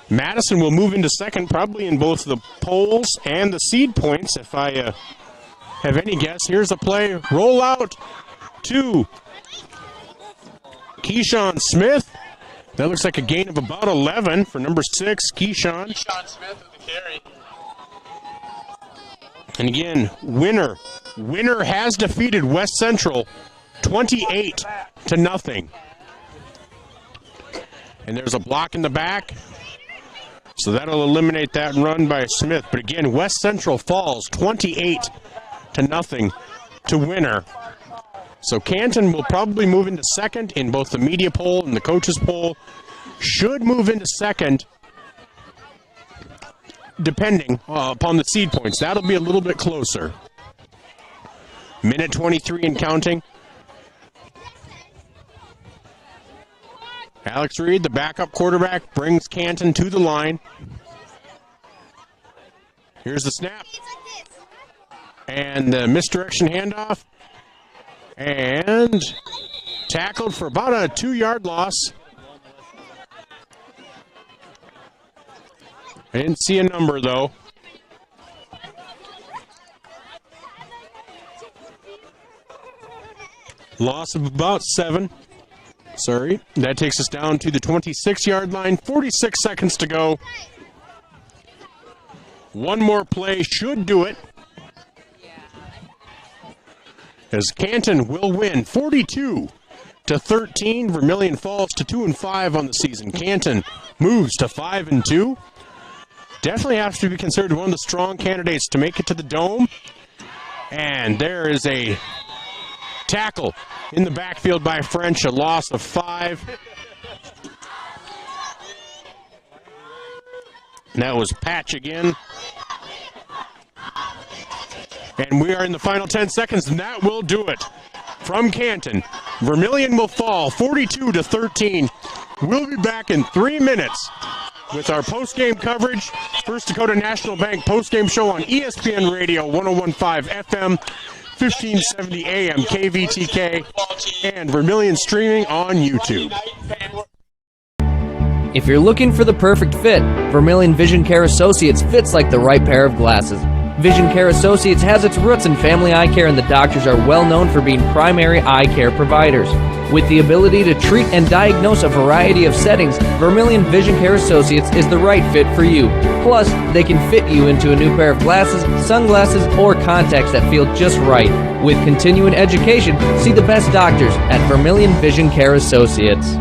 Madison will move into second, probably in both the polls and the seed points, if I have any guess. Here's a play. Roll out to Keyshawn Smith. That looks like a gain of about 11 for number 6, Keyshawn. Keyshawn Smith with the carry. And again, Winner has defeated West Central 28-0. And there's a block in the back. So that'll eliminate that run by Smith. But again, West Central falls 28-0 to Winner. So Canton will probably move into second in both the media poll and the coaches poll. Should move into second, depending upon the seed points. That'll be a little bit closer. Minute 23 and counting. Alex Reed, the backup quarterback, brings Canton to the line. Here's the snap. And the misdirection handoff. And tackled for about a 2-yard loss. I didn't see a number, though. Loss of about 7. Sorry. That takes us down to the 26-yard line. 46 seconds to go. One more play should do it, as Canton will win 42-13. Vermillion falls to 2-5 on the season. Canton moves to 5-2. Definitely has to be considered one of the strong candidates to make it to the Dome. And there is a tackle in the backfield by French, a loss of 5. And that was Patch again. And we are in the final 10 seconds, and that will do it. From Canton, Vermillion will fall 42-13. We'll be back in 3 minutes with our post-game coverage. First Dakota National Bank post-game show on ESPN Radio 101.5 FM, 1570 AM KVTK, and Vermillion streaming on YouTube. If you're looking for the perfect fit, Vermillion Vision Care Associates fits like the right pair of glasses. Vision Care Associates has its roots in family eye care, and the doctors are well known for being primary eye care providers. With the ability to treat and diagnose a variety of settings, Vermillion Vision Care Associates is the right fit for you. Plus, they can fit you into a new pair of glasses, sunglasses, or contacts that feel just right. With continuing education, see the best doctors at Vermillion Vision Care Associates.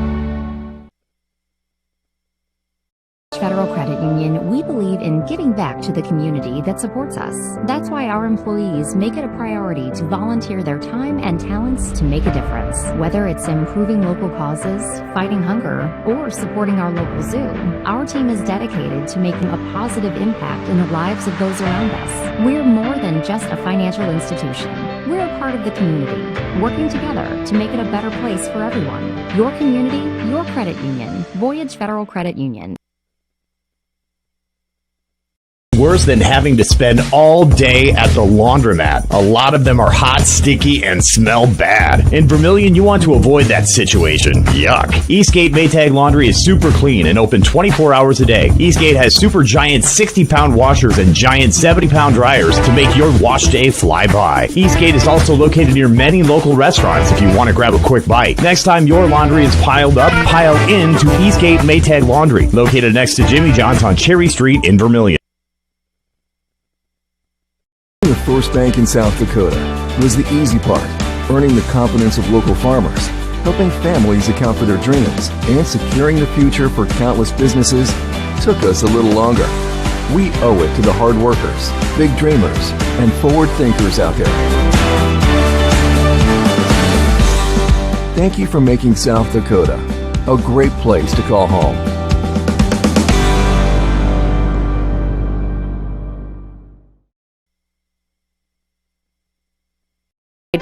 Federal Credit Union, we believe in giving back to the community that supports us. That's why our employees make it a priority to volunteer their time and talents to make a difference. Whether it's improving local causes, fighting hunger, or supporting our local zoo, our team is dedicated to making a positive impact in the lives of those around us. We're more than just a financial institution. We're a part of the community, working together to make it a better place for everyone. Your community, your credit union. Voyage Federal Credit Union. Worse than having to spend all day at the laundromat. A lot of them are hot, sticky, and smell bad. In Vermillion, you want to avoid that situation. Yuck. Eastgate Maytag Laundry is super clean and open 24 hours a day. Eastgate has super giant 60-pound washers and giant 70-pound dryers to make your wash day fly by. Eastgate is also located near many local restaurants if you want to grab a quick bite. Next time your laundry is piled up, pile into Eastgate Maytag Laundry, located next to Jimmy John's on Cherry Street in Vermillion. The first bank in South Dakota was the easy part, earning the confidence of local farmers, helping families account for their dreams, and securing the future for countless businesses took us a little longer. We owe it to the hard workers, big dreamers, and forward thinkers out there. Thank you for making South Dakota a great place to call home.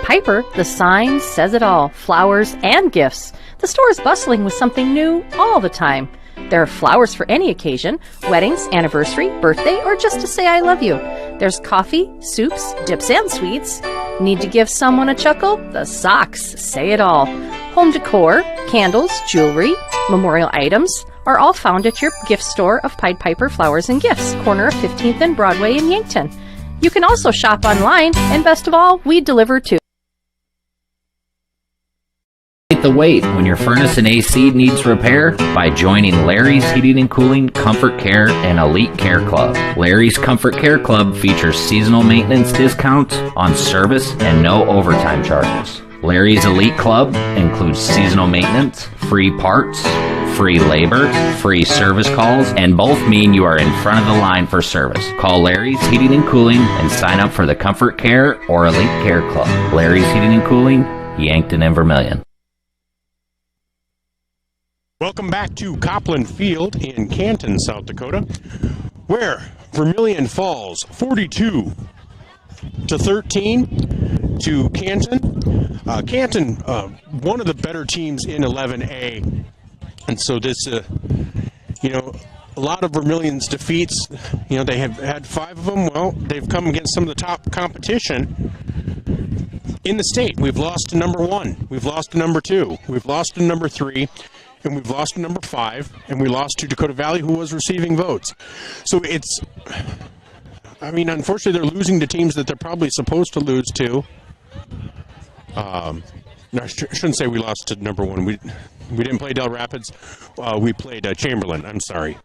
Piper, the sign says it all. Flowers and gifts. The store is bustling with something new all the time. There are flowers for any occasion, weddings, anniversary, birthday, or just to say I love you. There's coffee, soups, dips, and sweets. Need to give someone a chuckle? The socks say it all. Home decor, candles, jewelry, memorial items are all found at your gift store of Pied Piper Flowers and Gifts, corner of 15th and Broadway in Yankton. You can also shop online, and best of all, we deliver too. The wait when your furnace and AC needs repair by joining Larry's Heating and Cooling Comfort Care and Elite Care Club. Larry's Comfort Care Club features seasonal maintenance discounts on service and no overtime charges. Larry's Elite Club includes seasonal maintenance, free parts, free labor, free service calls, and both mean you are in front of the line for service. Call Larry's Heating and Cooling and sign up for the Comfort Care or Elite Care Club. Larry's Heating and Cooling, Yankton and Vermillion. Welcome back to Copland Field in Canton, South Dakota, where Vermillion falls 42-13 to Canton. Canton, one of the better teams in 11A, and so this, a lot of Vermillion's defeats, they have had 5 of them. Well, they've come against some of the top competition in the state. We've lost to number 1, we've lost to number 2, we've lost to number 3, and we've lost to number 5, and we lost to Dakota Valley, who was receiving votes. So unfortunately, they're losing to teams that they're probably supposed to lose to. No, I shouldn't say we lost to number 1. We didn't play Del Rapids. We played Chamberlain. I'm sorry.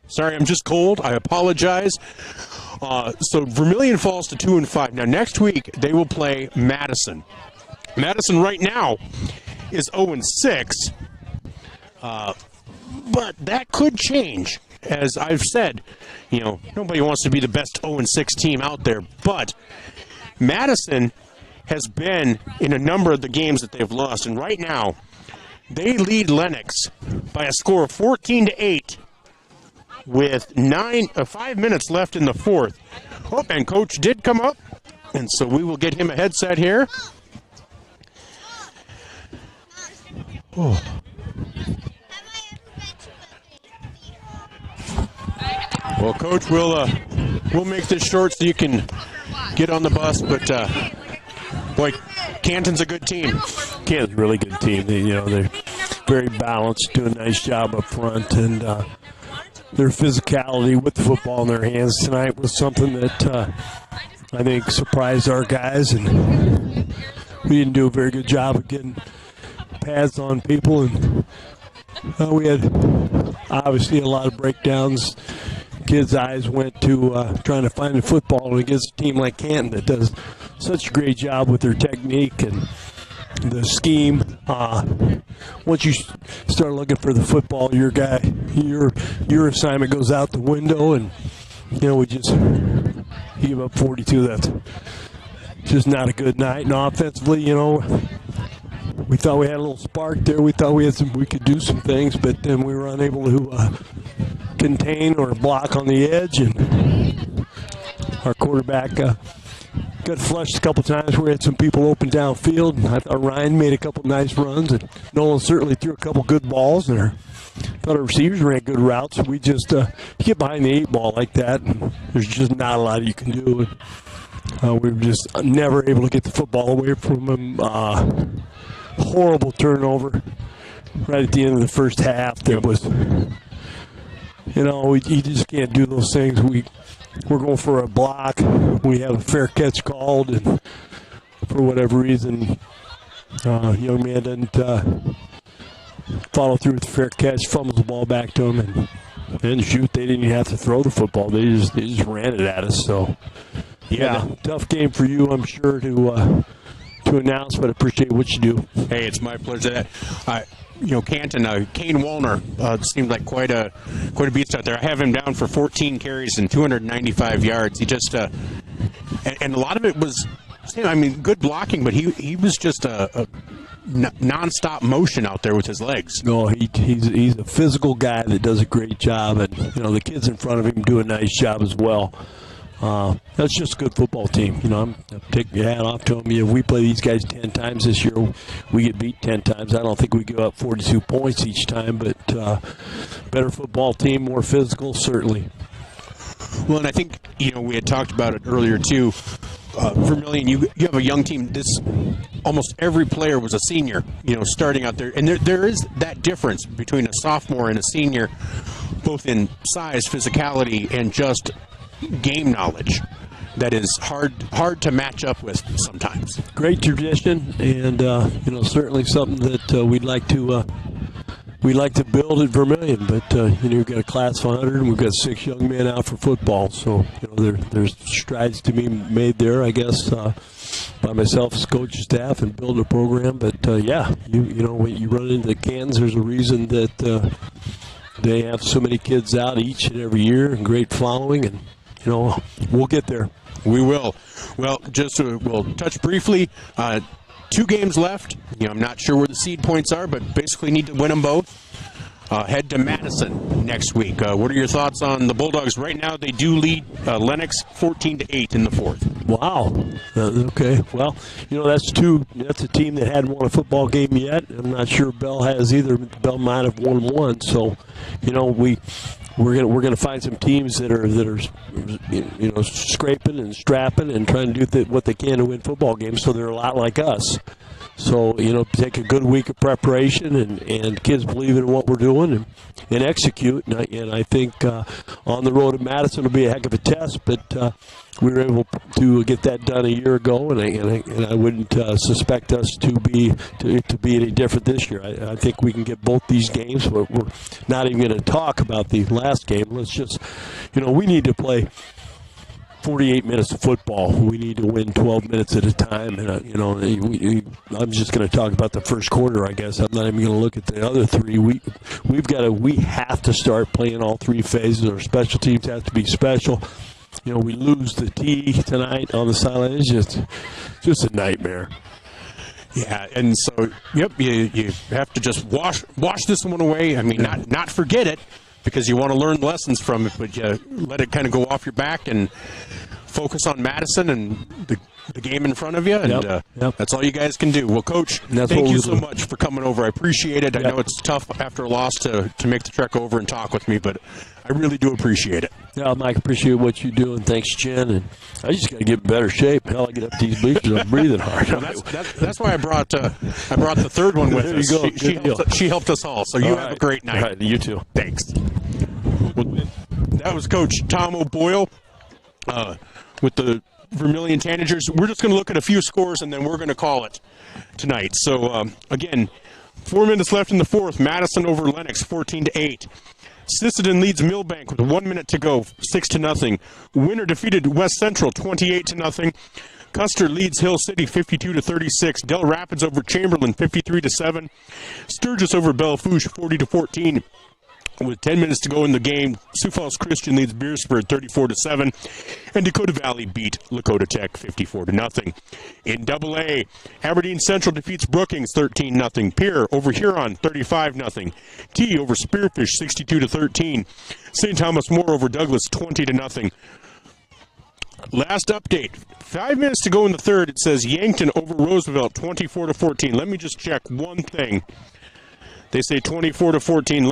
Sorry, I'm just cold. I apologize. So Vermillion falls to 2-5. Now, next week, they will play Madison. Madison right now is 0-6. But that could change. As I've said, nobody wants to be the best 0-6 team out there, but Madison has been in a number of the games that they've lost, and right now they lead Lennox by a score of 14-8 with 5 minutes left in the 4th. Oh, and Coach did come up, and so we will get him a headset here. Oh. Well, Coach, we'll make this short so you can get on the bus. But boy, Canton's a good team. Canton's a really good team. They're very balanced, do a nice job up front, and their physicality with the football in their hands tonight was something that I think surprised our guys, and we didn't do a very good job of getting pads on people, and we had obviously a lot of breakdowns. Kids' eyes went to trying to find the football against a team like Canton that does such a great job with their technique and the scheme. Once you start looking for the football, your assignment goes out the window, and we just give up 42. That's just not a good night. And offensively, we thought we had a little spark there. We thought we could do some things, but then we were unable to contain or block on the edge, and our quarterback got flushed a couple times. We had some people open downfield, and I thought Ryan made a couple nice runs, and Nolan certainly threw a couple good balls, and I thought our receivers ran good routes. We just get behind the 8 ball like that, and there's just not a lot you can do. And, we were just never able to get the football away from him. Horrible turnover right at the end of the first half. That was, you just can't do those things. We're going for a block. We have a fair catch called, and for whatever reason, young man doesn't follow through with the fair catch, fumbles the ball back to him, and then shoot, they didn't even have to throw the football. They just ran it at us. So, yeah, tough game for you, I'm sure, to announce, but I appreciate what you do. Hey, it's my pleasure. Canton, Kane Wallner seemed like quite a beast out there. I have him down for 14 carries and 295 yards. He just and a lot of it was, good blocking, but he was just a non-stop motion out there with his legs. No, he's a physical guy that does a great job, and the kids in front of him do a nice job as well. That's just a good football team. I'm taking your hat off to them. We play these guys 10 times this year. We get beat 10 times. I don't think we give up 42 points each time, but better football team, more physical, certainly. Well, and I think, we had talked about it earlier, too. Vermillion, you have a young team. Almost every player was a senior, starting out there. And there is that difference between a sophomore and a senior, both in size, physicality, and just game knowledge. That is hard to match up with sometimes. Great tradition, and certainly something that we'd like to build at Vermillion. But we've got a class of 100, and we've got 6 young men out for football. So there's strides to be made there, I guess, by myself as coach staff and building a program. But when you run into Cans, there's a reason that they have so many kids out each and every year, and great following, and we'll get there. We will. Well, we'll touch briefly. 2 games left. I'm not sure where the seed points are, but basically need to win them both. Head to Madison next week. What are your thoughts on the Bulldogs? Right now, they do lead Lennox 14-8 in the 4th. Wow. Okay. Well, that's a team that hadn't won a football game yet. I'm not sure Bell has either. Bell might have won one. So, we're gonna find some teams that are scraping and strapping and trying to do what they can to win football games. So they're a lot like us. So take a good week of preparation and kids believe in what we're doing and execute. And I think on the road to Madison will be a heck of a test. But we were able to get that done a year ago, and I wouldn't suspect us to be any different this year. I think we can get both these games, but we're not even going to talk about the last game. Let's just, we need to play 48 minutes of football. We need to win 12 minutes at a time. And I'm just going to talk about the first quarter, I guess. I'm not even going to look at the other 3. We have to start playing all 3 phases. Our special teams have to be special. We lose the tee tonight on the sideline. It's just a nightmare. Yeah, and so you have to just wash this one away. I mean, not forget it, because you want to learn lessons from it, but you let it kind of go off your back and focus on Madison and the game in front of you, and that's all you guys can do. Well, Coach, thank you so much for coming over. I appreciate it. I know it's tough after a loss to make the trek over and talk with me, but I really do appreciate it. Yeah, Mike, appreciate what you do, and thanks, Jen. And I just got to get in better shape. Hell, I get up these bleachers, I'm breathing hard. Well, that's why I brought the third one with us. There you go. She helped us all. So you have a great night. All right, you too. Thanks. Well, that was Coach Tom O'Boyle with the Vermillion Tanagers. We're just going to look at a few scores, and then we're going to call it tonight. So, again, 4 minutes left in the 4th. Madison over Lennox, 14-8. Sisseton leads Millbank with 1 minute to go, 6-0. Winter defeated West Central, 28-0. Custer leads Hill City 52-36. Del Rapids over Chamberlain 53-7. Sturgis over Belle Fourche 40-14. With 10 minutes to go in the game, Sioux Falls Christian leads Beersford 34-7, and Dakota Valley beat Lakota Tech 54-0. In AA, Aberdeen Central defeats Brookings 13-0. Pierre over Huron 35-0. T over Spearfish 62-13. St. Thomas More over Douglas 20-0. Last update. 5 minutes to go in the 3rd. It says Yankton over Roosevelt 24-14. Let me just check one thing. They say 24-14.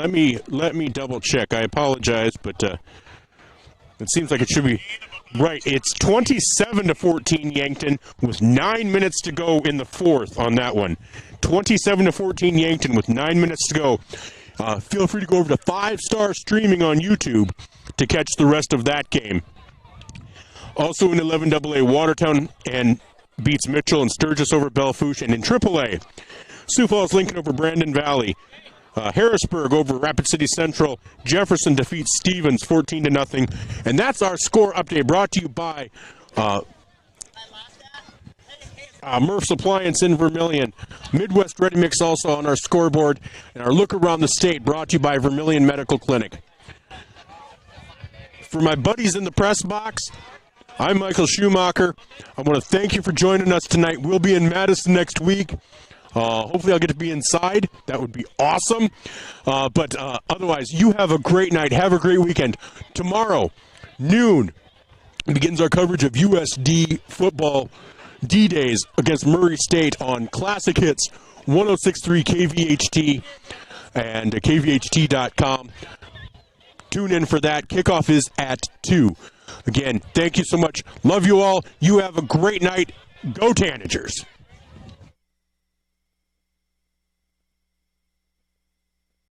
Let me double check. I apologize, but it seems like it should be right. It's 27-14 Yankton with 9 minutes to go in the 4th on that one. 27-14 Yankton with 9 minutes to go. Feel free to go over to 5 Star Streaming on YouTube to catch the rest of that game. Also in 11AA, Watertown and beats Mitchell and Sturgis over Belle Fourche, and in AAA, Sioux Falls Lincoln over Brandon Valley. Harrisburg over Rapid City Central. Jefferson defeats Stevens 14-0. And that's our score update brought to you by Murph's Appliance in Vermillion. Midwest Ready Mix also on our scoreboard. And our look around the state brought to you by Vermillion Medical Clinic. For my buddies in the press box, I'm Michael Schumacher. I want to thank you for joining us tonight. We'll be in Madison next week. Hopefully I'll get to be inside. That would be awesome. But otherwise, you have a great night. Have a great weekend. Tomorrow, noon, begins our coverage of USD football D-Days against Murray State on Classic Hits 106.3 KVHT and KVHT.com. Tune in for that. Kickoff is at 2. Again, thank you so much. Love you all. You have a great night. Go Tanagers.